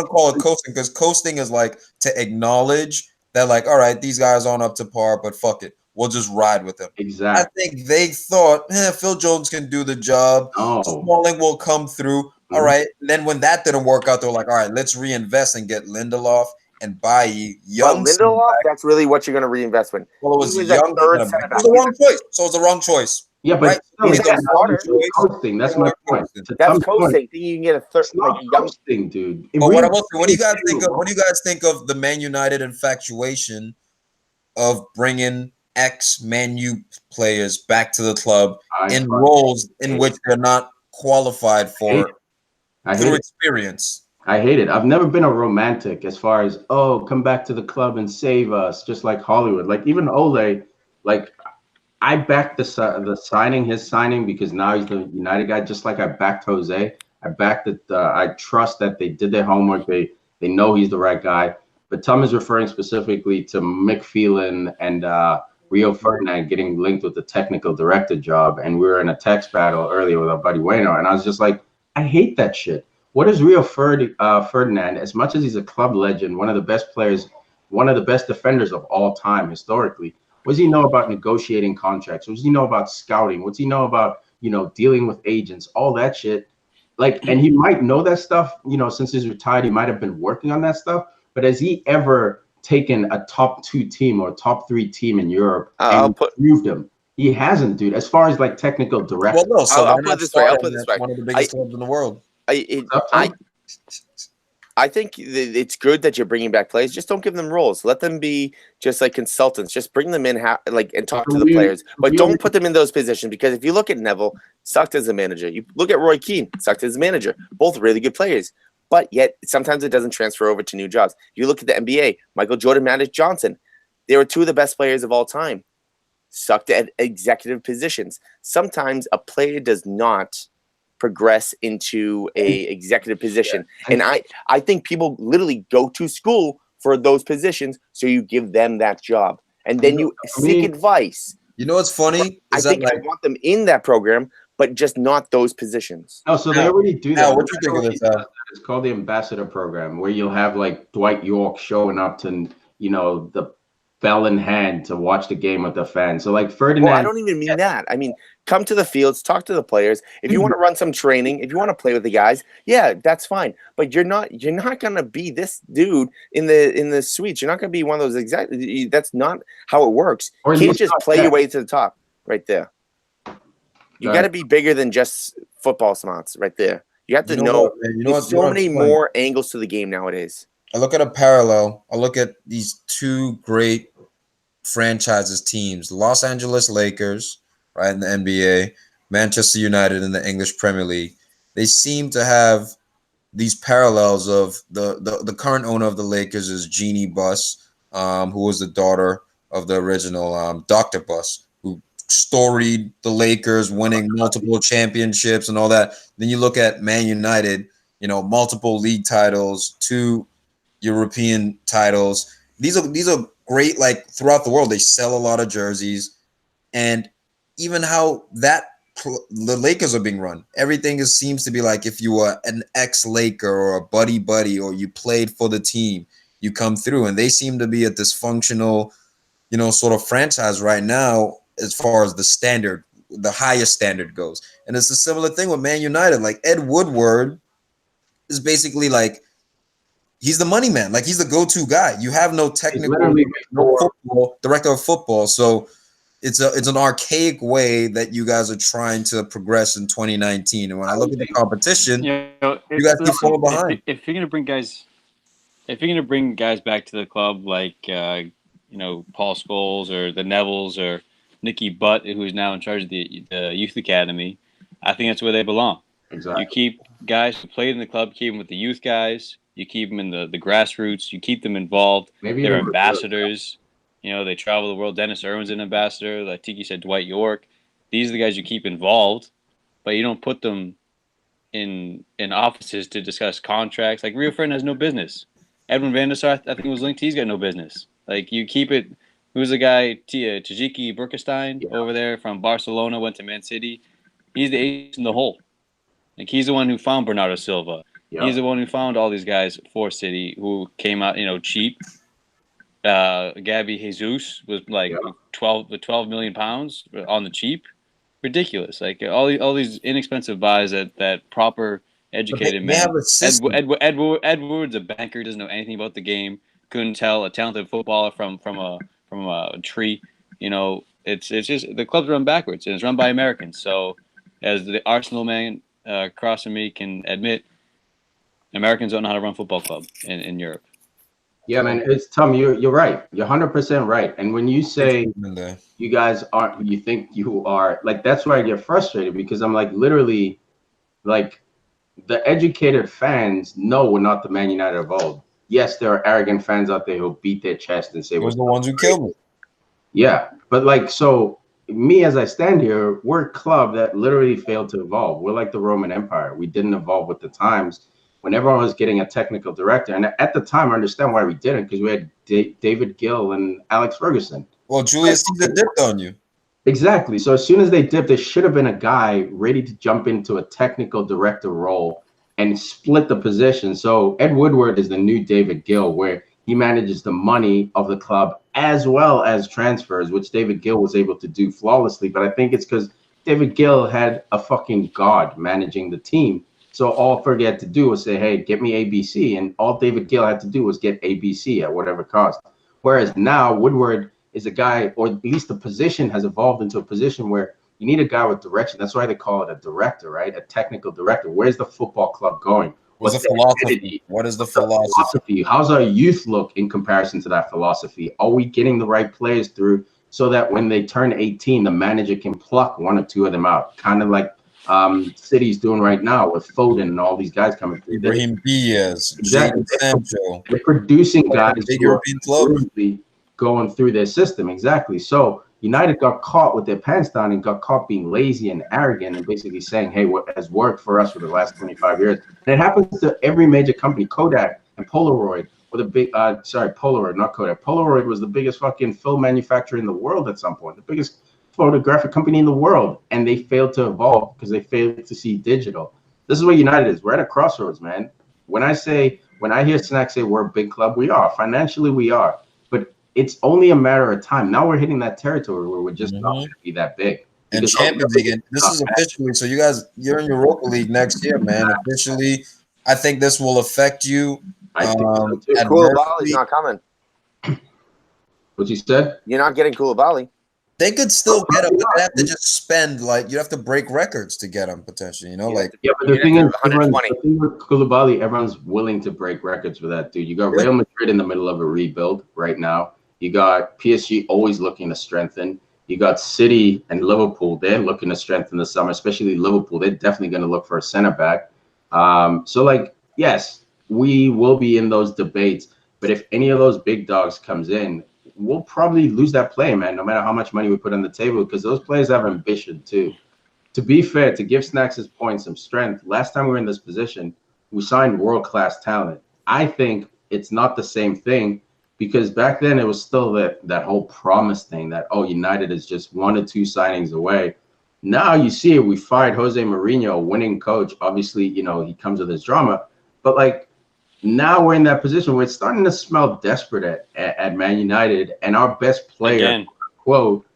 Speaker 5: call it coasting, because coasting is like to acknowledge that, like, all right, these guys aren't up to par, but fuck it, we'll just ride with them. I
Speaker 1: Exactly.
Speaker 5: think they thought, Phil Jones can do the job.
Speaker 1: No.
Speaker 5: Smalling will come through. All right. And then when that didn't work out, they're like, all right, let's reinvest and get Lindelof and buy young.
Speaker 2: But Lindelof, that's really what you're going to reinvest in.
Speaker 5: Well, it was
Speaker 2: He was
Speaker 5: young.
Speaker 2: a third
Speaker 5: It
Speaker 2: center back.
Speaker 5: was the wrong choice. So it's the wrong choice.
Speaker 1: Yeah, but
Speaker 5: Right?
Speaker 1: still,
Speaker 2: He's
Speaker 1: it's
Speaker 2: a starter.
Speaker 1: coasting. That's my point. To
Speaker 2: That's
Speaker 1: Tom's point,
Speaker 2: coasting. Thinking you can get a third,
Speaker 1: it's not
Speaker 2: like a young.
Speaker 1: coasting, dude.
Speaker 5: But what I will say, when you guys think of the Man United infatuation of bringing ex-Man U players back to the club in roles in which they're not qualified for through experience.
Speaker 1: I hate it. I've never been a romantic as far as, oh, come back to the club and save us, just like Hollywood. Like even Ole, like I backed his signing because now he's the United guy, just like I backed Jose. I backed it. I trust that they did their homework. They know he's the right guy. But Tom is referring specifically to Mick Phelan and Rio Ferdinand getting linked with the technical director job. And we were in a text battle earlier with our buddy Wayno, and I was just like, I hate that shit. What is Rio Ferdinand, as much as he's a club legend, one of the best players, one of the best defenders of all time historically, what does he know about negotiating contracts? What does he know about scouting? What does he know about, dealing with agents, all that shit? Like, and he might know that stuff, since he's retired, he might have been working on that stuff. But has he ever taken a top 2 team or top 3 team in Europe and proved him? He hasn't, dude. As far as like technical direction.
Speaker 5: Well, no, so
Speaker 2: I'll put it this way. I'll put it this way.
Speaker 5: One of the biggest clubs in the world.
Speaker 2: I think it's good that you're bringing back players. Just don't give them roles. Let them be just like consultants. Just bring them in, and talk to the players. But don't put them in those positions, because if you look at Neville, sucked as a manager. You look at Roy Keane, sucked as a manager. Both really good players. But yet sometimes it doesn't transfer over to new jobs. You look at the NBA, Michael Jordan, Magic Johnson. They were 2 of the best players of all time. Sucked at executive positions. Sometimes a player does not progress into a executive position. And I think people literally go to school for those positions, so you give them that job. And then you seek advice.
Speaker 5: You know what's funny?
Speaker 2: I think I want them in that program, but just not those positions.
Speaker 1: No, so they already do that.
Speaker 5: Now, what do you think of this?
Speaker 1: It's called the ambassador program, where you'll have like Dwight York showing up to, the bell in hand to watch the game with the fans. So like Ferdinand.
Speaker 2: Well, I don't even mean that. I mean, come to the fields, talk to the players. If you want to run some training, if you want to play with the guys, yeah, that's fine. But you're not gonna be this dude in the suites. You're not gonna be one of those that's not how it works. You can't just play your way to the top right there. You got to be bigger than just football smarts right there. You have to know. There's so many more angles to the game nowadays.
Speaker 5: I look at a parallel. I look at these 2 great franchises teams: Los Angeles Lakers, right, in the NBA, Manchester United in the English Premier League. They seem to have these parallels of the current owner of the Lakers is Jeannie Buss, who was the daughter of the original Dr. Buss, who storied the Lakers, winning multiple championships and all that. Then you look at Man United, multiple league titles, 2 European titles. These are great, like throughout the world. They sell a lot of jerseys, and even how the Lakers are being run. Everything seems to be like, if you were an ex-Laker or a buddy, or you played for the team, you come through. And they seem to be a dysfunctional, sort of franchise right now as far as the highest standard goes. And it's a similar thing with Man United. Like Ed Woodward is basically like, he's the money man. Like he's the go-to guy. You have no technical, director of football. So it's an archaic way that you guys are trying to progress in 2019. And when I look at the competition, you guys keep falling behind.
Speaker 3: If you're gonna bring guys back to the club like Paul Scholes or the Nevilles or Nicky Butt, who's now in charge of the youth academy, I think that's where they belong.
Speaker 1: Exactly.
Speaker 3: You keep guys who played in the club, keep them with the youth guys. You keep them in the grassroots. You keep them involved.
Speaker 1: Maybe
Speaker 3: they're ambassadors. They travel the world. Dennis Irwin's an ambassador. Like Tiki said, Dwight York. These are the guys you keep involved, but you don't put them in offices to discuss contracts. Like Rio Ferdinand has no business. Edwin van der Sar, I think it was linked. He's got no business. Like you keep it. Who's the guy? Tajiki Burkestein over there from Barcelona, went to Man City. He's the ace in the hole. Like he's the one who found Bernardo Silva. Yeah. He's the one who found all these guys for City who came out, cheap. Gabby Jesus was like 12 million pounds on the cheap. Ridiculous. Like all these inexpensive buys that proper educated man. Edward's a banker, doesn't know anything about the game. Couldn't tell a talented footballer from a tree. It's just the club's run backwards and it's run by Americans. So as the Arsenal man across from me can admit, Americans don't know how to run football club in Europe.
Speaker 1: Yeah, man, it's Tom. You're right. You're 100% right. And when you say you guys aren't, you think you are, like that's where I get frustrated because I'm like literally, like the educated fans know we're not the Man United of old. Yes, there are arrogant fans out there who'll beat their chest and say
Speaker 5: we're the ones who killed me.
Speaker 1: Yeah, but like so. Me, as I stand here, we're a club that literally failed to evolve. We're like the Roman Empire. We didn't evolve with the times. When everyone was getting a technical director, and at the time, I understand why we didn't, because we had David Gill and Alex Ferguson.
Speaker 5: Well, Julius Caesar dipped on you.
Speaker 1: Exactly. So as soon as they dipped, there should have been a guy ready to jump into a technical director role and split the position. So Ed Woodward is the new David Gill, where he manages the money of the club as well as transfers, which David Gill was able to do flawlessly. But I think it's because David Gill had a fucking god managing the team. So all Fergie had to do was say, hey, get me ABC. And all David Gill had to do was get ABC at whatever cost. Whereas now Woodward is a guy, or at least the position has evolved into a position where you need a guy with direction. That's why they call it a director, right? A technical director. Where's the football club going?
Speaker 5: What's the philosophy? What is the philosophy?
Speaker 1: How's our youth look in comparison to that philosophy? Are we getting the right players through so that when they turn 18, the manager can pluck one or two of them out? Kind of like City's doing right now with Foden and all these guys coming through.
Speaker 5: Brahim Diaz,
Speaker 1: exactly.
Speaker 5: Sancho.
Speaker 1: They're producing guys
Speaker 5: big European clubs
Speaker 1: going through their system. Exactly. So United got caught with their pants down and got caught being lazy and arrogant and basically saying, hey, what has worked for us for the last 25 years? And it happens to every major company. Kodak and Polaroid were the big, Polaroid, not Kodak. Polaroid was the biggest fucking film manufacturer in the world at some point, the biggest photographic company in the world. And they failed to evolve because they failed to see digital. This is what United is. We're at a crossroads, man. When I hear Snack say we're a big club, we are. Financially, we are. It's only a matter of time. Now we're hitting that territory where we're just not going to be that big.
Speaker 5: And Champions League, this is officially, so you guys, you're in Europa League next year, man. Officially, I think this will affect you.
Speaker 1: I think so too.
Speaker 2: Koulibaly's not coming.
Speaker 1: What you said?
Speaker 2: You're not getting Koulibaly.
Speaker 5: They could still get him, but they have to just spend, like, you have to break records to get him potentially, you know?
Speaker 2: Yeah,
Speaker 5: like,
Speaker 1: yeah, but the thing is, with Koulibaly, everyone's willing to break records for that, dude. You got Real Madrid in the middle of a rebuild right now. You got PSG always looking to strengthen. You got City and Liverpool. They're looking to strengthen the summer, especially Liverpool. They're definitely going to look for a center back. So, like, yes, we will be in those debates. But if any of those big dogs comes in, we'll probably lose that player, man, no matter how much money we put on the table, because those players have ambition, too. To be fair, to give Snacks his point some strength, last time we were in this position, we signed world-class talent. I think it's not the same thing, because back then it was still that whole promise thing that, oh, United is just 1 or 2 signings away. Now you see it. We fired Jose Mourinho, a winning coach. Obviously, you know, he comes with his drama. But, like, now we're in that position where it's starting to smell desperate at Man United, and our best player,
Speaker 3: Again.
Speaker 1: quote,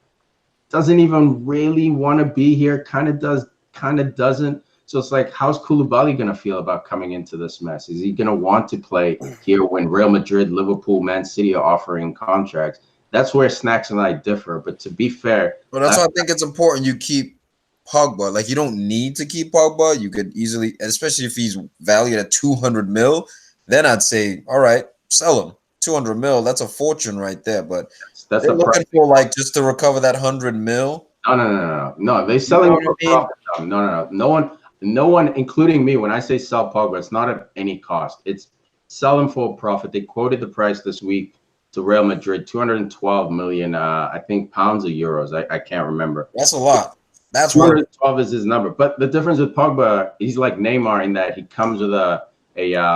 Speaker 1: doesn't even really want to be here. Kind of does, kind of doesn't. So it's like, how's Koulibaly going to feel about coming into this mess? Is he going to want to play here when Real Madrid, Liverpool, Man City are offering contracts? That's where Snacks and I differ. But to be fair,
Speaker 5: But that's why I think it's important you keep Pogba. Like, you don't need to keep Pogba. You could easily, especially if he's valued at 200 mil, then I'd say, all right, sell him. 200 mil, that's a fortune right there. But
Speaker 1: that's
Speaker 5: they're
Speaker 1: the
Speaker 5: looking
Speaker 1: price.
Speaker 5: for, like, just to recover that 100 mil.
Speaker 1: No. They're selling
Speaker 5: know
Speaker 1: for
Speaker 5: what I mean?
Speaker 1: profit. No one, including me, when I say sell Pogba, it's not at any cost. It's sell him for a profit. They quoted the price this week to Real Madrid, 212 million, I think pounds or euros. I can't remember.
Speaker 5: That's a lot. That's what
Speaker 1: 212 is his number. But the difference with Pogba, he's like Neymar in that he comes with a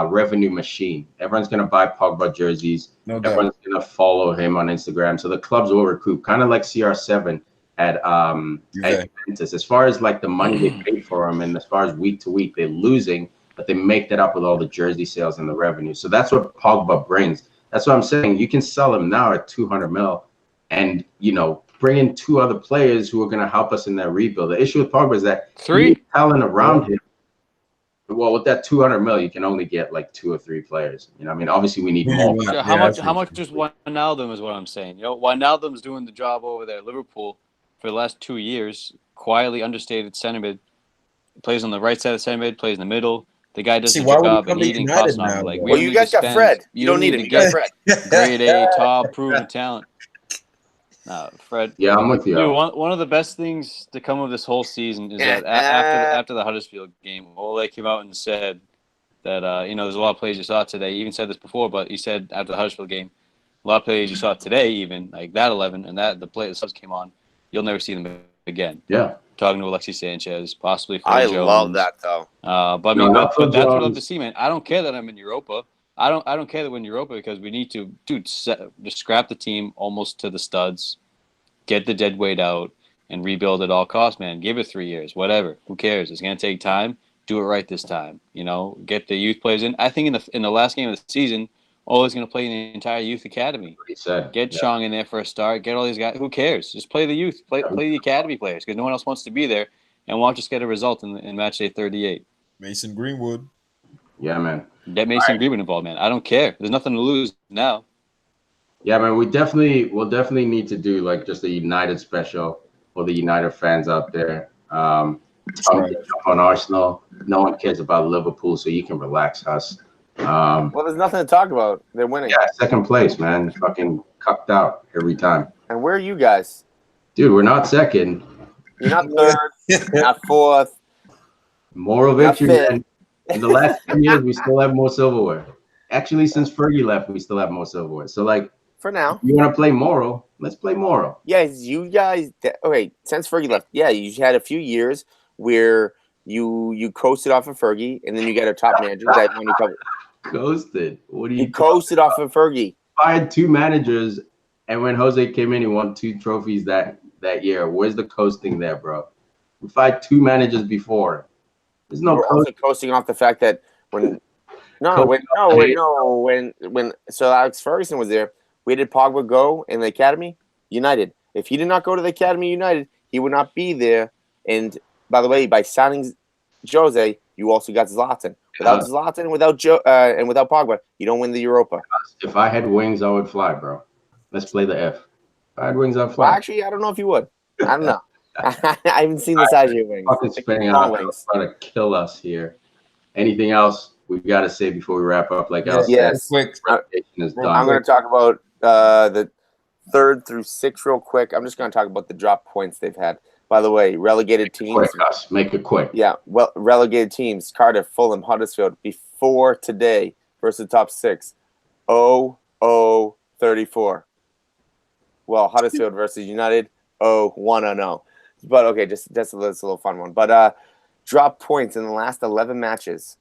Speaker 1: revenue machine. Everyone's going to buy Pogba jerseys.
Speaker 5: no doubt.
Speaker 1: Everyone's going to follow him on Instagram. So the clubs will recoup, kind of like CR7 at Juventus. As far as like the money they paid for him, and as far as week to week, they're losing, but they make that up with all the jersey sales and the revenue. So that's what Pogba brings. That's what I'm saying. You can sell him now at 200 mil, and bring in two other players who are going to help us in that rebuild. The issue with Pogba is that
Speaker 3: Three
Speaker 1: talent around him. Well, with that 200 mil, you can only get like 2 or 3 players. I mean, obviously we need more.
Speaker 3: Yeah, how much is Wijnaldum is what I'm saying. Wijnaldum's doing the job over there at Liverpool for the last 2 years. Quietly understated center mid. Plays on the right side of center mid, plays in the middle. The guy does the
Speaker 5: why would
Speaker 3: job,
Speaker 5: he
Speaker 3: and
Speaker 5: come
Speaker 3: he
Speaker 5: to
Speaker 3: didn't
Speaker 5: United
Speaker 3: cost
Speaker 5: now,
Speaker 3: nothing. Like,
Speaker 5: though?
Speaker 3: we
Speaker 2: Well,
Speaker 3: don't
Speaker 2: you
Speaker 3: need
Speaker 2: guys
Speaker 3: to
Speaker 2: got
Speaker 3: spend-
Speaker 2: Fred.
Speaker 3: You don't need to
Speaker 2: You got
Speaker 3: get
Speaker 2: Fred.
Speaker 3: grade A, top, proven talent. Fred.
Speaker 1: Yeah, I'm with you.
Speaker 3: Dude, one of the best things to come of this whole season is that after the Huddersfield game, Ole came out and said that there's a lot of plays you saw today. He even said this before, but he said after the Huddersfield game, a lot of plays you saw today, even like that 11 and that the play the subs came on, you'll never see them again.
Speaker 1: Yeah.
Speaker 3: Talking to Alexis Sanchez, possibly Phil
Speaker 2: I
Speaker 3: Jones.
Speaker 2: love that though.
Speaker 3: But I
Speaker 1: No,
Speaker 3: mean,
Speaker 1: not Phil
Speaker 3: but that's what I love
Speaker 1: Jones.
Speaker 3: to see, man. I don't care that I'm in Europa. I don't care that we're in Europa because we need to, just scrap the team almost to the studs, get the dead weight out, and rebuild at all costs, man. Give it 3 years, whatever. Who cares? It's gonna take time. Do it right this time. Get the youth players in. I think in the last game of the season, Ole's gonna play the entire youth academy.
Speaker 1: What he said.
Speaker 3: Get
Speaker 1: Yeah.
Speaker 3: Chong in there for a start. Get all these guys. Who cares? Just play the youth. Play the academy players because no one else wants to be there. And watch us get a result in Matchday 38.
Speaker 5: Mason Greenwood.
Speaker 1: Yeah, man.
Speaker 3: Get Mason Greenwood involved, man. I don't care. There's nothing to lose now.
Speaker 1: Yeah, man. We'll definitely need to do like just a United special for the United fans out there. Jump on Arsenal. No one cares about Liverpool, so you can relax us.
Speaker 2: Well, there's nothing to talk about. They're winning.
Speaker 1: Yeah, second place, man. Fucking cucked out every time.
Speaker 2: And where are you guys?
Speaker 1: Dude, we're not second.
Speaker 2: You're not third. You're not fourth.
Speaker 1: Moral
Speaker 2: Not
Speaker 1: victory,
Speaker 2: fifth.
Speaker 1: man. In the last 10 years, we still have more silverware. Actually, since Fergie left, we still have more silverware. So, like,
Speaker 2: For now.
Speaker 1: you want to play moral? Let's play moral.
Speaker 2: Yes, you guys. Okay, since Fergie left, yeah, you had a few years where you coasted off of Fergie, and then you got a top manager that won a couple.
Speaker 1: Coasted. What do
Speaker 2: You
Speaker 1: you
Speaker 2: coasted off of Fergie.
Speaker 1: fired 2 managers, and when Jose came in, he won 2 trophies that year. Where's the coasting there, bro? We fired 2 managers before. There's no
Speaker 2: We're also coasting off the fact that when so Alex Ferguson was there, where did Pogba go in the academy? United. If he did not go to the academy United, he would not be there. And by the way, by signing Jose, you also got Zlatan. Without Zlatan, without Pogba, you don't win the Europa.
Speaker 1: If I had wings, I would fly, bro. Let's play the F. If I had wings, I'd
Speaker 2: Well,
Speaker 1: fly.
Speaker 2: actually, I don't know if you would. I don't know. I haven't seen the size of your wings.
Speaker 1: Fucking spinning out, trying to kill us here. Anything else we got to say before we wrap up? Like I
Speaker 2: Yes.
Speaker 1: said, relegation is done.
Speaker 2: I'm going to talk about the 3rd through 6th real quick. I'm just going to talk about the drop points they've had. By the way, relegated teams.
Speaker 1: Quick, us. Make it quick.
Speaker 2: Yeah, well, relegated teams: Cardiff, Fulham, Huddersfield. Before today, versus the top 6, 0-0-34. Well, Huddersfield versus United, 0-1-0. But okay, just that's a little fun one. But drop points in the last 11 matches.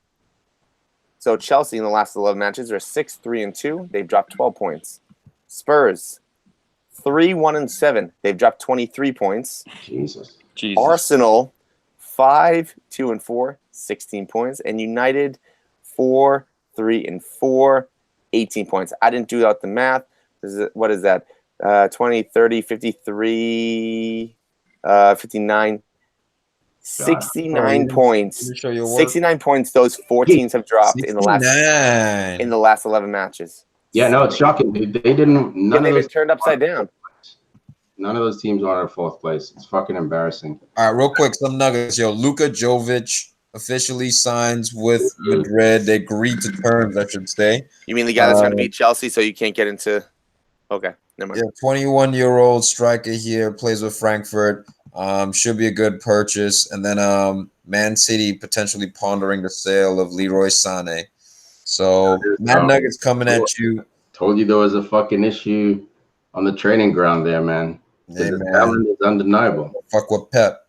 Speaker 2: So Chelsea in the last 11 matches are 6-3-2. They've dropped 12 points. Spurs 3-1-7. They've dropped 23 points.
Speaker 1: Jesus.
Speaker 2: Arsenal 5-2-4, 16 points, and United 3 and 4, 18 points. I didn't do out the math. What is that? 20, 30, 53, 59, 69 points.
Speaker 5: Let me show you your work.
Speaker 2: 69 points. Those 4 teams have dropped in the last 11 matches.
Speaker 1: Yeah, no, it's shocking, dude. They didn't. None
Speaker 2: they've
Speaker 1: of
Speaker 2: been
Speaker 1: those
Speaker 2: turned upside down.
Speaker 1: None of those teams are in 4th place. It's fucking embarrassing.
Speaker 5: All right, real quick, some nuggets. Yo, Luka Jovic officially signs with Madrid. They agreed to terms, I should say.
Speaker 2: You mean the guy that's going to beat Chelsea, so you can't get into? Okay, never mind.
Speaker 5: Yeah, 21-year-old striker here, plays with Frankfurt. Should be a good purchase. And then Man City potentially pondering the sale of Leroy Sané. So Mad Nuggets coming at you.
Speaker 1: Told you there was a fucking issue on the training ground there, man.
Speaker 5: Yeah,
Speaker 1: The
Speaker 5: man.
Speaker 1: talent is undeniable.
Speaker 5: Fuck with Pep.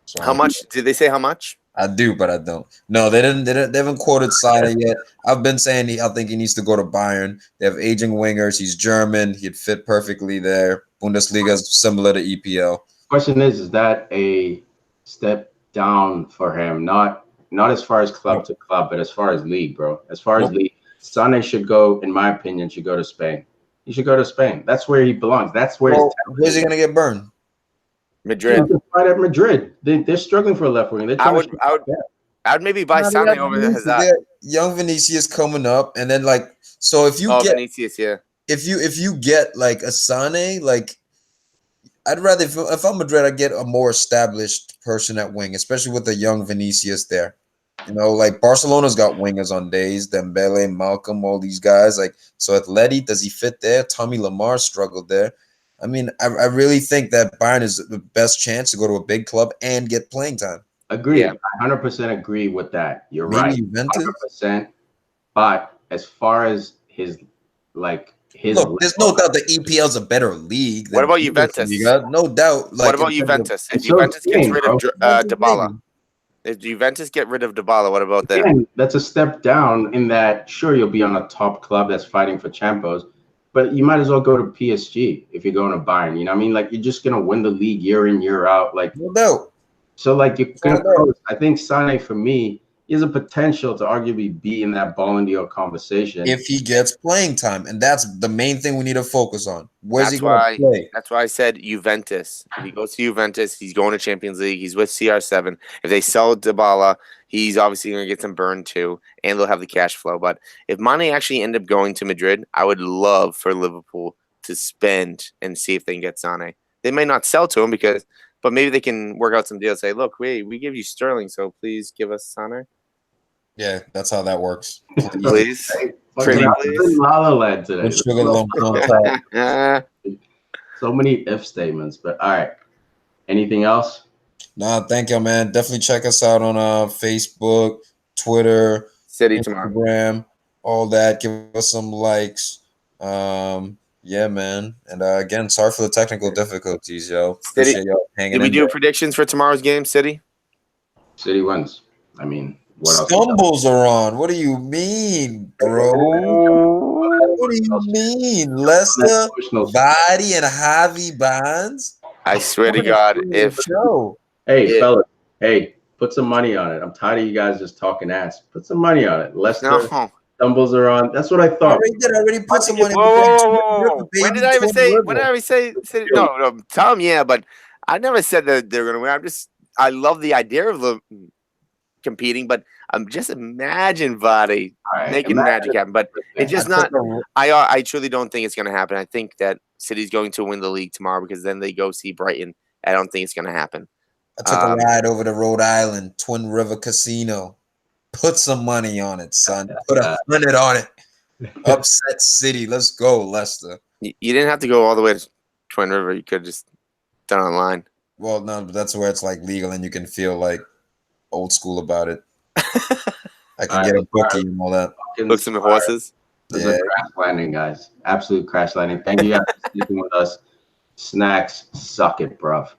Speaker 5: So
Speaker 2: How much? Did they say how much?
Speaker 5: I do, but I don't. No, they didn't. They haven't quoted Sané yet. I've been saying I think he needs to go to Bayern. They have aging wingers. He's German. He'd fit perfectly there. Bundesliga is similar to EPL.
Speaker 1: Question is that a step down for him? Not as far as club to club, but as far as league, bro. As far as league, Sané should go, in my opinion, should go to Spain. He should go to Spain. That's where he belongs. That's where.
Speaker 5: Where's he gonna get burned?
Speaker 2: Madrid.
Speaker 1: Right at Madrid. They're struggling for a left wing.
Speaker 2: I would maybe buy Sané over the Hazard.
Speaker 5: Young Vinicius coming up, and then so if you get
Speaker 2: Vinicius, yeah.
Speaker 5: If you get like a Sané, I'd rather if I'm Madrid, I'd get a more established person at wing, especially with the young Vinicius there. You know, like Barcelona's got wingers on days, Dembele, Malcolm, all these guys. So Atleti, does he fit there? Tommy Lamar struggled there. I mean, I really think that Bayern is the best chance to go to a big club and get playing time.
Speaker 1: Agree. Yeah. I 100% agree with that. You're
Speaker 5: Maybe
Speaker 1: right.
Speaker 5: Juventus?
Speaker 1: 100%. But as far as his
Speaker 5: look, there's no doubt the EPL is a better league.
Speaker 2: What about Juventus?
Speaker 5: No doubt.
Speaker 2: What about Juventus? If Juventus gets rid of Dybala, if Juventus get rid of Dybala, what about that?
Speaker 1: Again, that's a step down in that, sure, you'll be on a top club that's fighting for Champions, but you might as well go to PSG if you're going to Bayern. You know what I mean? You're just going to win the league year in, year out.
Speaker 5: No doubt.
Speaker 1: So, you're going to I think Sané, for me, is a potential to arguably be in that Ballon d'Or conversation.
Speaker 5: If he gets playing time, and that's the main thing we need to focus on. Where's he going to play?
Speaker 2: That's why I said Juventus. If he goes to Juventus, he's going to Champions League. He's with CR7. If they sell Dybala, he's obviously going to get some burn too, and they'll have the cash flow. But if Mane actually end up going to Madrid, I would love for Liverpool to spend and see if they can get Sané. They may not sell to him but maybe they can work out some deals. Say, look, we give you Sterling, so please give us Sané.
Speaker 5: Yeah, that's how that works.
Speaker 2: Please.
Speaker 1: Pretty La La Land today. So many if statements, but all right. Anything else?
Speaker 5: Nah, thank you, man. Definitely check us out on Facebook, Twitter,
Speaker 2: City
Speaker 5: Instagram,
Speaker 2: tomorrow.
Speaker 5: all that. Give us some likes. Yeah, man. And again, sorry for the technical difficulties, yo.
Speaker 2: City,
Speaker 5: y'all hanging
Speaker 2: did we do predictions for tomorrow's game, City?
Speaker 1: City wins. I mean, what else?
Speaker 5: Stumbles are on. What do you mean, bro? What do you mean? Leicester, Vardy, and Javi Bonds?
Speaker 2: I swear to God,
Speaker 1: fellas, put some money on it. I'm tired of you guys just talking ass. Put some money on it. Leicester, Stumbles are on. That's what I thought.
Speaker 5: I already put some money.
Speaker 2: Whoa. When did I ever say? No, Tom, yeah, but I never said that they're going to win. I love the idea of them competing, but just imagine Vardy making magic happen. But it's just not. I truly don't think it's going to happen. I think that City's going to win the league tomorrow because then they go see Brighton. I don't think it's going to happen.
Speaker 5: I took a ride over to Rhode Island, Twin River Casino. Put some money on it, son. Put 100 on it. Upset City. Let's go, Leicester.
Speaker 2: You didn't have to go all the way to Twin River. You could have just done online.
Speaker 5: Well, no, but that's where it's legal and you can feel old school about it. I can get a bookie and all that.
Speaker 2: Look some horses.
Speaker 1: This is a crash landing, guys. Absolute crash landing. Thank you guys for speaking with us. Snacks, suck it, bruv.